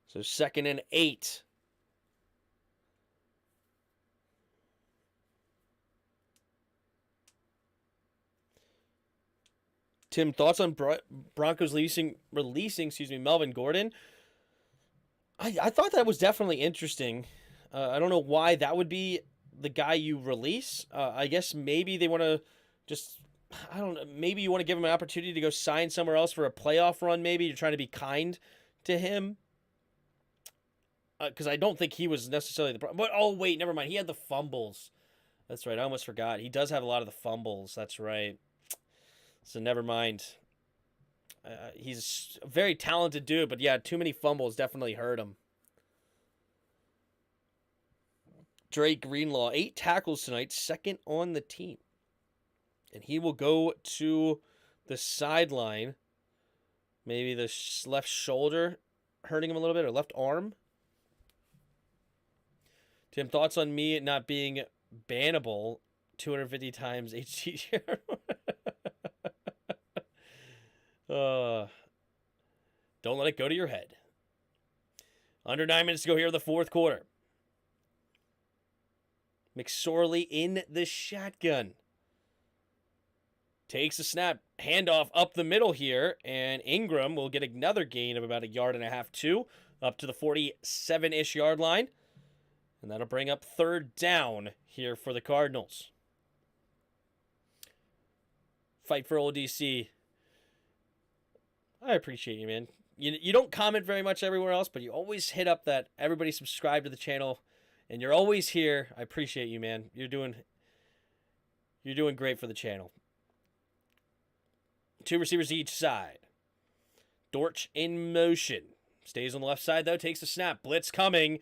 So 2nd and 8. Tim, thoughts on Broncos releasing Melvin Gordon? I thought that was definitely interesting. I don't know why that would be the guy you release. I guess maybe they want to just, I don't know, maybe you want to give him an opportunity to go sign somewhere else for a playoff run, maybe. You're trying to be kind to him. Because I don't think he was necessarily the problem. But, oh, wait, never mind. He had the fumbles. That's right. I almost forgot. He does have a lot of the fumbles. That's right. So never mind. He's a very talented dude, but yeah, too many fumbles definitely hurt him. Drake Greenlaw, 8 tackles tonight, 2nd on the team. And he will go to the sideline. Maybe the left shoulder hurting him a little bit, or left arm. Tim, thoughts on me not being bannable 250 times HTTR? Don't let it go to your head. Under 9 minutes to go here in the 4th quarter. McSorley in the shotgun. Takes a snap. Handoff up the middle here. And Ingram will get another gain of about 1.5 yards, 2. Up to the 47-ish yard line. And that'll bring up 3rd down here for the Cardinals. Fight for old DC. I appreciate you, man. You don't comment very much everywhere else, but you always hit up that everybody subscribe to the channel, and you're always here. I appreciate you, man. You're doing great for the channel. 2 receivers each side. Dortch in motion. Stays on the left side, though. Takes the snap. Blitz coming.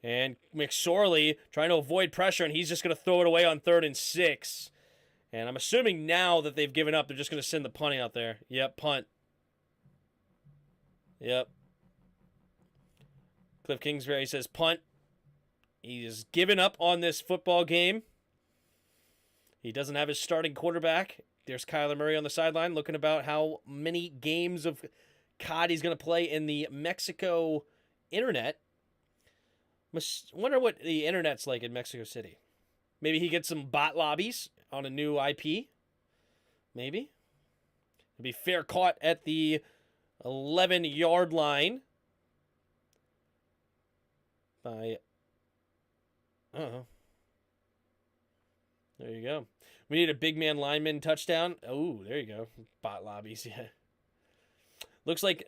And McSorley trying to avoid pressure, and he's just going to throw it away on 3rd and 6. And I'm assuming now that they've given up, they're just going to send the punting out there. Yep, punt. Yep. Cliff Kingsbury says punt. He has given up on this football game. He doesn't have his starting quarterback. There's Kyler Murray on the sideline looking about how many games of COD he's going to play in the Mexico internet. Wonder what the internet's like in Mexico City. Maybe he gets some bot lobbies on a new IP. Maybe. It'll be fair caught at the 11-yard line by... Uh-oh. There you go. We need a big man lineman touchdown. Oh, there you go. Bot lobbies, yeah. Looks like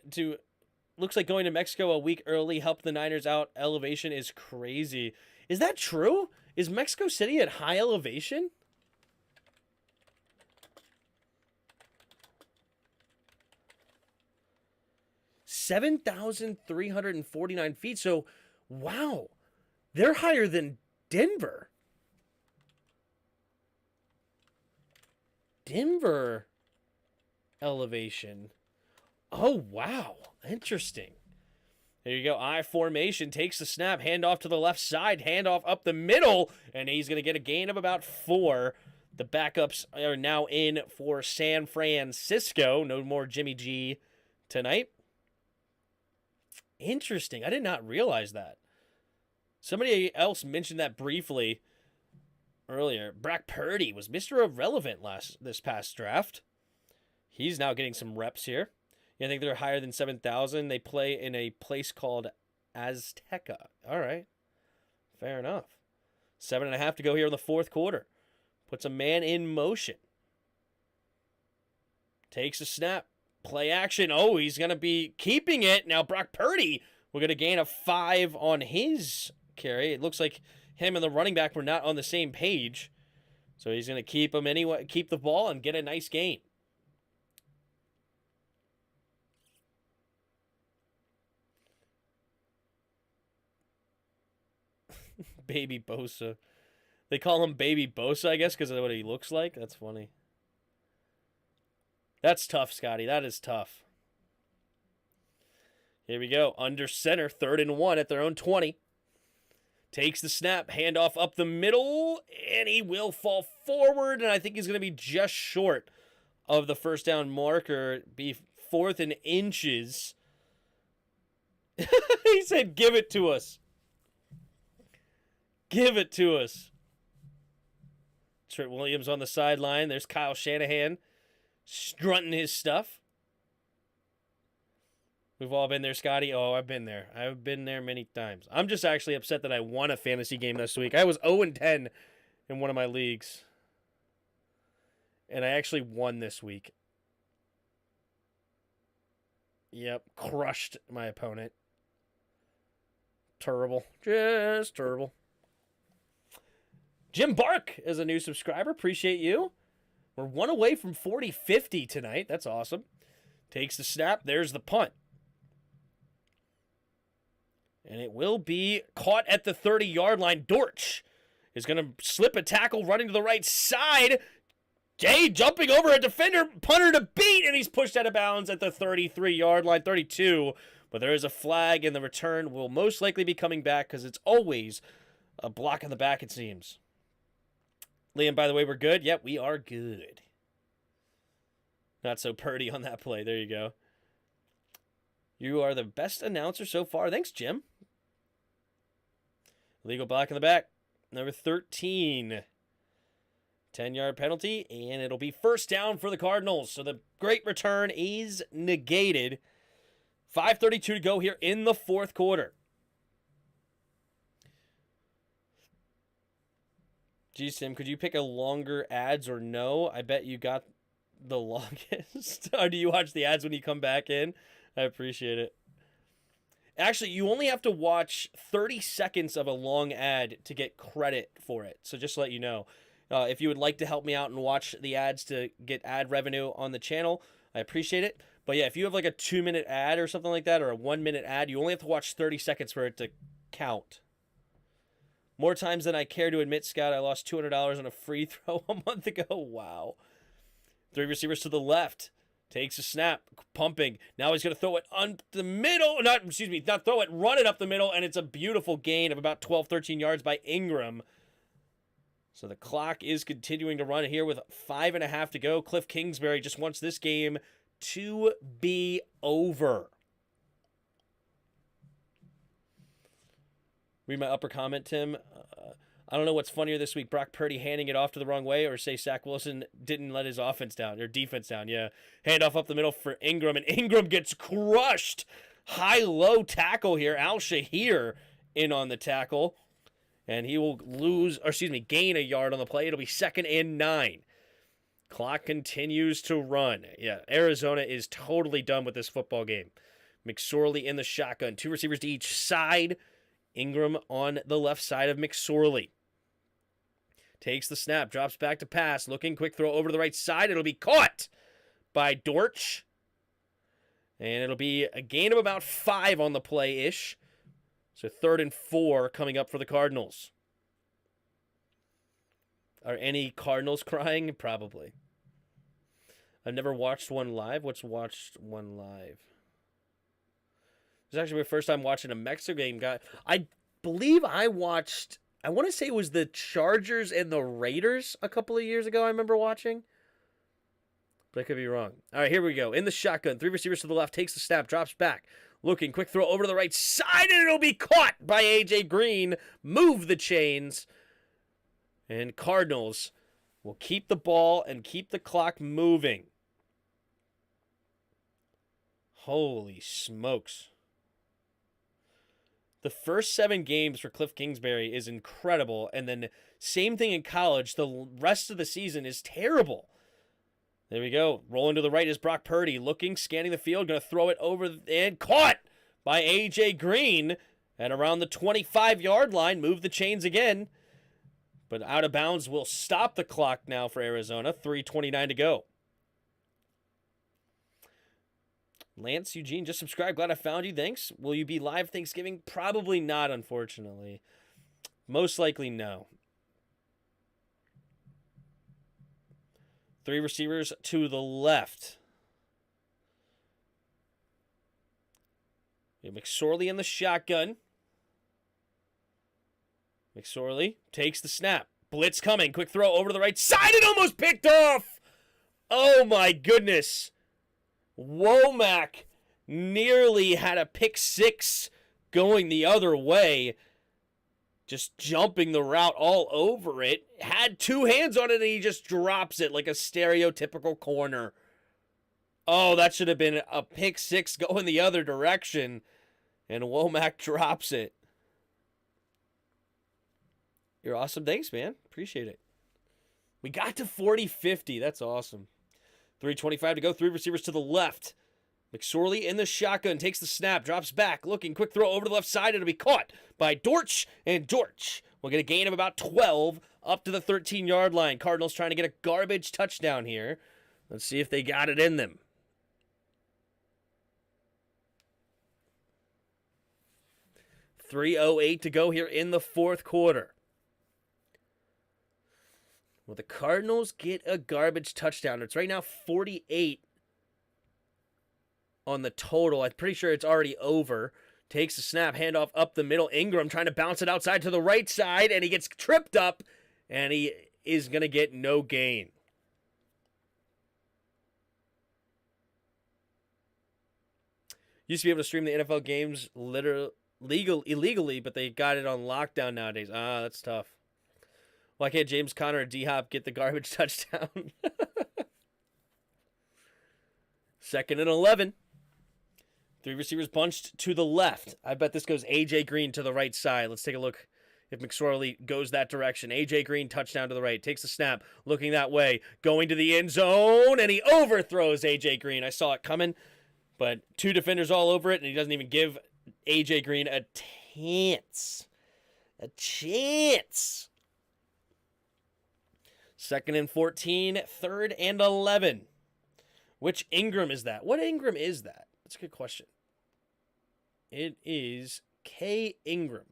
going to Mexico a week early helped the Niners out. Elevation is crazy. Is that true? Is Mexico City at high elevation? $7,349 feet. So, wow. They're higher than Denver. Denver elevation. Oh, wow. Interesting. There you go. I formation. Takes the snap. Handoff to the left side. Handoff up the middle. And he's going to get a gain of about 4. The backups are now in for San Francisco. No more Jimmy G tonight. Interesting. I did not realize that. Somebody else mentioned that briefly earlier. Brock Purdy was Mr. Irrelevant this past draft. He's now getting some reps here. I think they're higher than 7,000. They play in a place called Azteca. All right. Fair enough. 7.5 to go here in the fourth quarter. Puts a man in motion. Takes a snap. Play action. Oh, he's going to be keeping it. Now Brock Purdy, we're going to gain a 5 on his carry. It looks like him and the running back were not on the same page. So he's going to keep him anyway, keep the ball and get a nice gain. Baby Bosa. They call him Baby Bosa, I guess, because of what he looks like. That's funny. That's tough, Scotty. That is tough. Here we go. Under center, 3rd and 1 at their own 20. Takes the snap, handoff up the middle, and he will fall forward, and I think he's going to be just short of the first down marker. Be 4th and inches. He said, give it to us. Give it to us. Trent Williams on the sideline. There's Kyle Shanahan strutting his stuff. We've all been there, Scotty. Oh, I've been there. I've been there many times. I'm just actually upset that I won a fantasy game this week. I was 0-10 in one of my leagues. And I actually won this week. Yep, crushed my opponent. Terrible. Just terrible. Jim Bark is a new subscriber. Appreciate you. We're 1 away from 40-50 tonight. That's awesome. Takes the snap. There's the punt. And it will be caught at the 30-yard line. Dortch is going to slip a tackle running to the right side. Jay jumping over a defender. Punter to beat. And he's pushed out of bounds at the 33-yard line. 32. But there is a flag, and the return will most likely be coming back because it's always a block in the back, it seems. Liam, by the way, we're good? Yep, we are good. Not so Purdy on that play. There you go. You are the best announcer so far. Thanks, Jim. Illegal block in the back. Number 13. 10-yard penalty, and it'll be first down for the Cardinals. So the great return is negated. 5:32 to go here in the fourth quarter. Geez, Tim, could you pick a longer ads or no? I bet you got the longest. Or do you watch the ads when you come back in? I appreciate it. Actually, you only have to watch 30 seconds of a long ad to get credit for it. So just to let you know, if you would like to help me out and watch the ads to get ad revenue on the channel, I appreciate it. But yeah, if you have like a 2-minute ad or something like that, or a 1-minute ad, you only have to watch 30 seconds for it to count. More times than I care to admit, Scott, I lost $200 on a free throw a month ago. Wow. 3 receivers to the left. Takes a snap, pumping. Now he's going to throw it on the middle. Not throw it, run it up the middle, and it's a beautiful gain of about 12, 13 yards by Ingram. So the clock is continuing to run here with 5.5 to go. Cliff Kingsbury just wants this game to be over. Read my upper comment, Tim. I don't know what's funnier this week, Brock Purdy handing it off to the wrong way, or say Zach Wilson didn't let his offense down, or defense down, yeah. Handoff up the middle for Ingram, and Ingram gets crushed. High-low tackle here. Al-Shahir in on the tackle, and he will gain a yard on the play. It'll be 2nd and 9. Clock continues to run. Yeah, Arizona is totally done with this football game. McSorley in the shotgun. 2 receivers to each side. Ingram on the left side of McSorley. Takes the snap, drops back to pass, looking, quick throw over to the right side. It'll be caught by Dortch. And it'll be a gain of about 5 on the play-ish. So 3rd and 4 coming up for the Cardinals. Are any Cardinals crying? Probably. I've never watched one live. What's watched one live? It was actually my first time watching a Mexico game. I believe I watched, I want to say it was the Chargers and the Raiders a couple of years ago I remember watching. But I could be wrong. All right, here we go. In the shotgun, 3 receivers to the left, takes the snap, drops back. Looking, quick throw over to the right side, and it'll be caught by A.J. Green. Move the chains. And Cardinals will keep the ball and keep the clock moving. Holy smokes. The first 7 games for Cliff Kingsbury is incredible, and then same thing in college. The rest of the season is terrible. There we go. Rolling to the right is Brock Purdy. Looking, scanning the field, going to throw it over and caught by A.J. Green at around the 25-yard line. Move the chains again. But out of bounds will stop the clock now for Arizona. 3:29 to go. Lance Eugene, just subscribe. Glad I found you. Thanks. Will you be live Thanksgiving? Probably not, unfortunately. Most likely no. 3 receivers to the left. We have McSorley in the shotgun. McSorley takes the snap. Blitz coming. Quick throw over to the right side. It almost picked off. Oh, my goodness. Womack nearly had a pick 6 going the other way. Just jumping the route all over it. Had 2 hands on it, and he just drops it like a stereotypical corner. Oh, that should have been a pick 6 going the other direction. And Womack drops it. You're awesome. Thanks, man. Appreciate it. We got to 40-50. That's awesome. 3:25 to go. 3 receivers to the left. McSorley in the shotgun. Takes the snap. Drops back. Looking. Quick throw over to the left side. It'll be caught by Dortch. And Dortch will get a gain of about 12 up to the 13-yard line. Cardinals trying to get a garbage touchdown here. Let's see if they got it in them. .308 to go here in the 4th quarter. Will the Cardinals get a garbage touchdown? It's right now 48 on the total. I'm pretty sure it's already over. Takes the snap, handoff up the middle. Ingram trying to bounce it outside to the right side, and he gets tripped up, and he is going to get no gain. Used to be able to stream the NFL games illegally, but they got it on lockdown nowadays. Ah, that's tough. Why can't James Conner or D-Hop get the garbage touchdown? 2nd and 11. 3 receivers bunched to the left. I bet this goes A.J. Green to the right side. Let's take a look if McSorley goes that direction. A.J. Green, touchdown to the right. Takes the snap, looking that way. Going to the end zone, and he overthrows A.J. Green. I saw it coming, but 2 defenders all over it, and he doesn't even give A.J. Green a chance. A chance. 2nd and 14, 3rd and 11. Which Ingram is that? What Ingram is that? That's a good question. It is K. Ingram.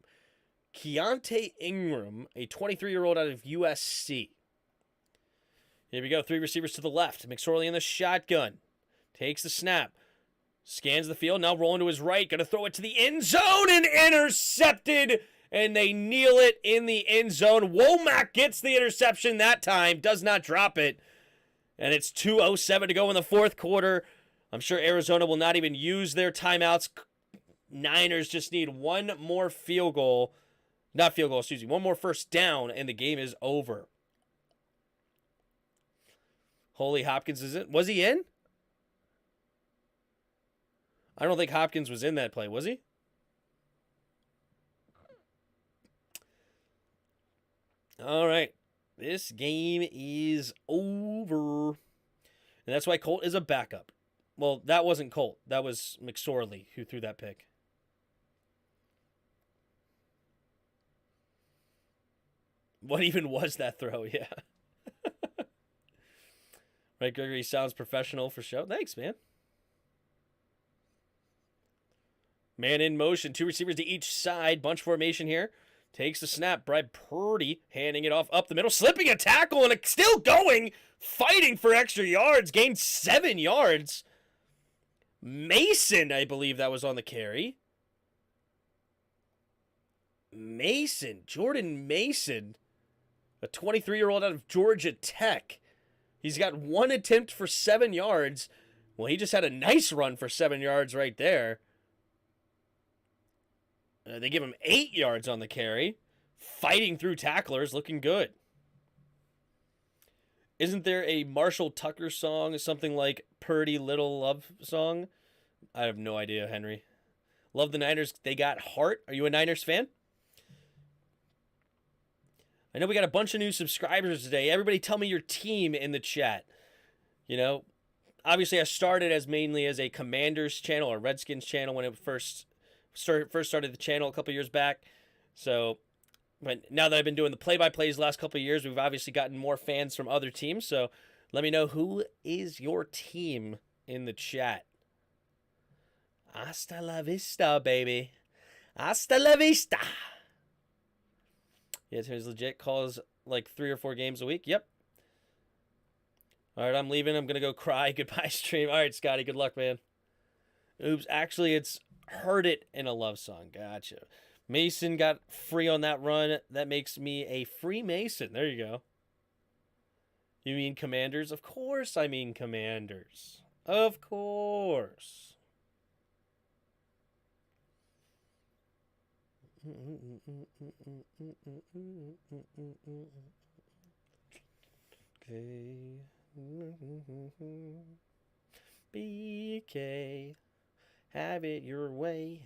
Keontae Ingram, a 23-year-old out of USC. Here we go. 3 receivers to the left. McSorley in the shotgun. Takes the snap. Scans the field. Now rolling to his right. Going to throw it to the end zone and intercepted. And they kneel it in the end zone. Womack gets the interception that time. Does not drop it. And it's 2:07 to go in the fourth quarter. I'm sure Arizona will not even use their timeouts. Niners just need one more field goal. Not field goal, excuse me. One more first down, and the game is over. Holy Hopkins is it? Was he in? I don't think Hopkins was in that play, was he? All right. This game is over. And that's why Colt is a backup. Well, that wasn't Colt. That was McSorley who threw that pick. What even was that throw? Yeah. Right, Gregory sounds professional for show. Thanks, man. Man in motion. 2 receivers to each side. Bunch formation here. Takes the snap. Brad Purdy handing it off up the middle. Slipping a tackle and still going. Fighting for extra yards. Gained 7 yards. Mason, I believe that was on the carry. Mason. Jordan Mason. A 23-year-old out of Georgia Tech. He's got 1 attempt for 7 yards. Well, he just had a nice run for 7 yards right there. They give him 8 yards on the carry. Fighting through tacklers, looking good. Isn't there a Marshall Tucker song, something like Purdy Little Love Song? I have no idea, Henry. Love the Niners. They got heart. Are you a Niners fan? I know we got a bunch of new subscribers today. Everybody tell me your team in the chat. You know, obviously I started as mainly as a Commanders channel or Redskins channel when it first started the channel a couple years back. So, but now that I've been doing the play-by-plays the last couple of years, we've obviously gotten more fans from other teams. So let me know, who is your team in the chat. Hasta la vista, baby. Hasta la vista. Yeah, he's legit. Calls like 3 or 4 games a week. Yep. All right, I'm leaving. I'm going to go cry. Goodbye, stream. All right, Scotty, good luck, man. Oops, actually, it's Heard It in a Love Song. Gotcha. Mason got free on that run. That makes me a Freemason. There you go. You mean Commanders? Of course I mean Commanders. Of course. Okay. BK, have it your way.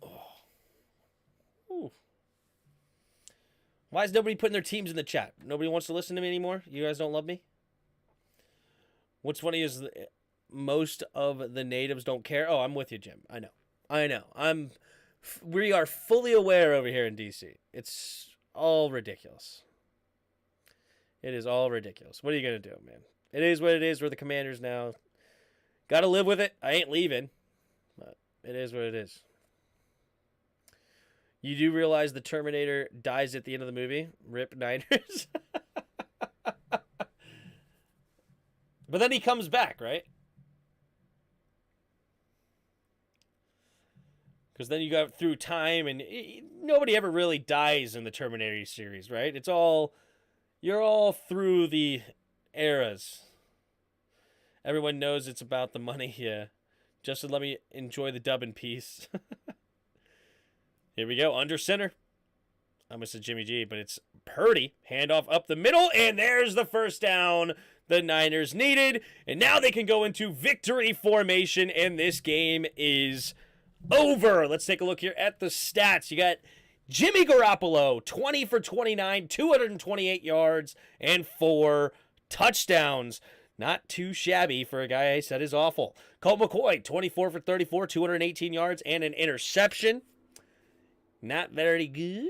Oh. Ooh. Why is nobody putting their teams in the chat? Nobody wants to listen to me anymore? You guys don't love me? What's funny is most of the natives don't care. Oh, I'm with you, Jim. I know. We are fully aware over here in DC. It's all ridiculous. It is all ridiculous. What are you going to do, man? It is what it is. We're the Commanders now. Got to live with it. I ain't leaving. But it is what it is. You do realize the Terminator dies at the end of the movie? Rip Niners. But then he comes back, right? Because then you go through time, and nobody ever really dies in the Terminator series, right? It's all, you're all through the eras. Everyone knows it's about the money, yeah. Justin, let me enjoy the dub in peace. Here we go, under center. I almost said Jimmy G, but it's Purdy. Handoff up the middle, and there's the first down the Niners needed. And now they can go into victory formation, and this game is over. Let's take a look here at the stats. You got Jimmy Garoppolo, 20 for 29, 228 yards, and 4 touchdowns. Not too shabby for a guy I said is awful. Colt McCoy, 24 for 34, 218 yards, and an interception. Not very good.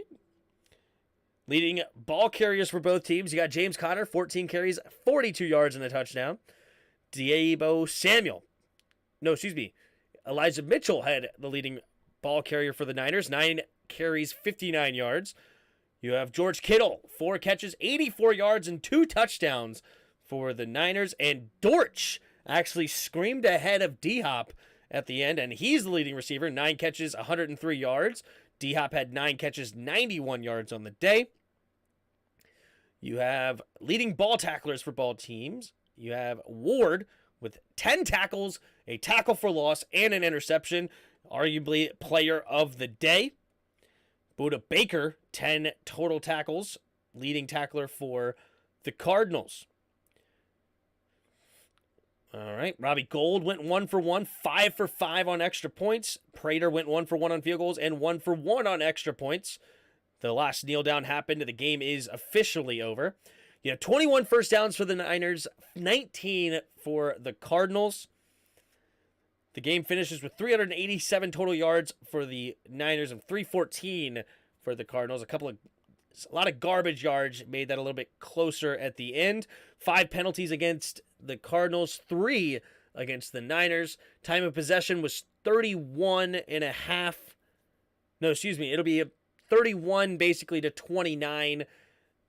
Leading ball carriers for both teams, you got James Conner, 14 carries, 42 yards and a touchdown. Elijah Mitchell had the leading ball carrier for the Niners, 9 carries, 59 yards. You have George Kittle, 4 catches, 84 yards, and 2 touchdowns for the Niners. And Dortch actually screamed ahead of D-Hop at the end, and he's the leading receiver, 9 catches, 103 yards. D-Hop had 9 catches, 91 yards on the day. You have leading ball tacklers for both teams. You have Ward with 10 tackles, a tackle for loss, and an interception. Arguably player of the day. Buda Baker, 10 total tackles, leading tackler for the Cardinals. All right, Robbie Gould went 1 for 1, 5 for 5 on extra points. Prater went 1 for 1 on field goals and 1 for 1 on extra points. The last kneel down happened, and the game is officially over. You have 21 first downs for the Niners, 19 for the Cardinals. The game finishes with 387 total yards for the Niners and 314 for the Cardinals. A lot of garbage yards made that a little bit closer at the end. 5 penalties against the Cardinals, 3 against the Niners. Time of possession was 31 and a half. No, excuse me. It'll be 31 basically to 29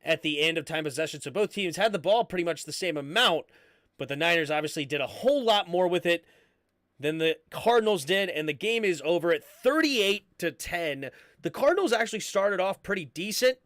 at the end of time possession. So both teams had the ball pretty much the same amount, but the Niners obviously did a whole lot more with it than the Cardinals did, and the game is over at 38-10. The Cardinals actually started off pretty decent.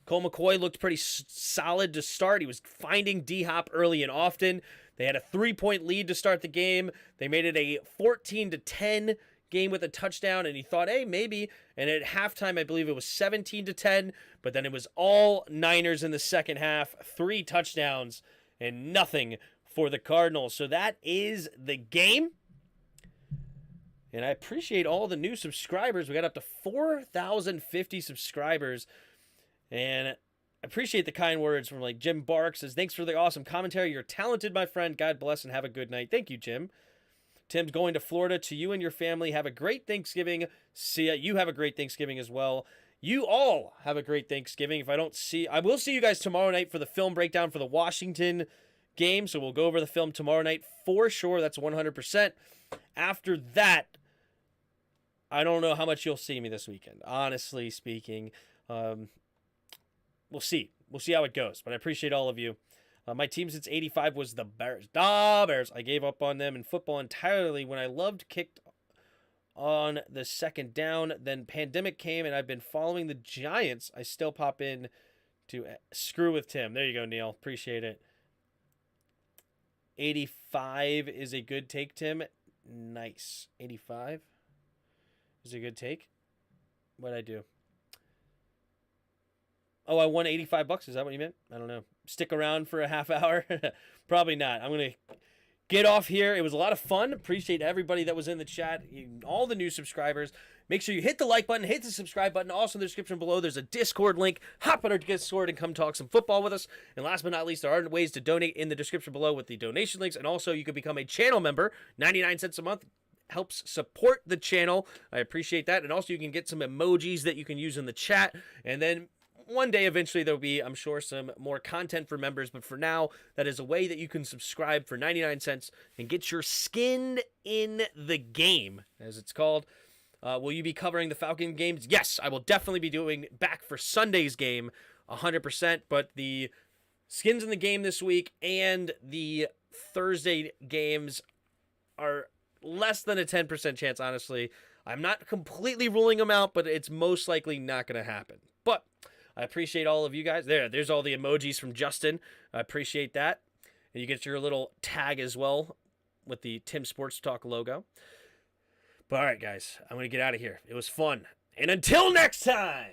Cole McCoy looked pretty solid to start. He was finding D-Hop early and often. They had a 3-point lead to start the game. They made it a 14-10 game with a touchdown, and he thought, hey, maybe. And at halftime, I believe it was 17-10, but then it was all Niners in the second half. 3 touchdowns and nothing for the Cardinals. So that is the game. And I appreciate all the new subscribers. We got up to 4,050 subscribers. And I appreciate the kind words from like Jim Barks. Says, thanks for the awesome commentary. You're talented, my friend. God bless and have a good night. Thank you, Jim. Tim's going to Florida. To you and your family, have a great Thanksgiving. See ya. You have a great Thanksgiving as well. You all have a great Thanksgiving. I will see you guys tomorrow night for the film breakdown for the Washington game. So we'll go over the film tomorrow night for sure. That's 100%. After that, I don't know how much you'll see me this weekend, honestly speaking. We'll see. We'll see how it goes, but I appreciate all of you. My team since 85 was the Bears. The Bears. I gave up on them in football entirely when I loved kicked on the second down. Then pandemic came, and I've been following the Giants. I still pop in to screw with Tim. There you go, Neil. Appreciate it. 85 is a good take, Tim. Nice. 85 is a good take. What'd I do? Oh, I won $85. Is that what you meant? I don't know. Stick around for a half hour? Probably not. I'm going to get off here. It was a lot of fun. Appreciate everybody that was in the chat, all the new subscribers. Make sure you hit the like button, hit the subscribe button. Also in the description below, there's a Discord link. Hop on our Discord and come talk some football with us. And last but not least, there are ways to donate in the description below with the donation links. And also, you can become a channel member, 99 cents a month. Helps support the channel. I appreciate that. And also, you can get some emojis that you can use in the chat. And then one day, eventually, there'll be, I'm sure, some more content for members. But for now, that is a way that you can subscribe for 99 cents and get your skin in the game, as it's called. Will you be covering the Falcon games? Yes, I will definitely be doing back for Sunday's game, 100%. But the skins in the game this week and the Thursday games are less than a 10% chance, honestly. I'm not completely ruling them out, but it's most likely not going to happen. But I appreciate all of you guys. There's all the emojis from Justin. I appreciate that. And you get your little tag as well with the Tim Sports Talk logo. But all right, guys, I'm going to get out of here. It was fun. And until next time.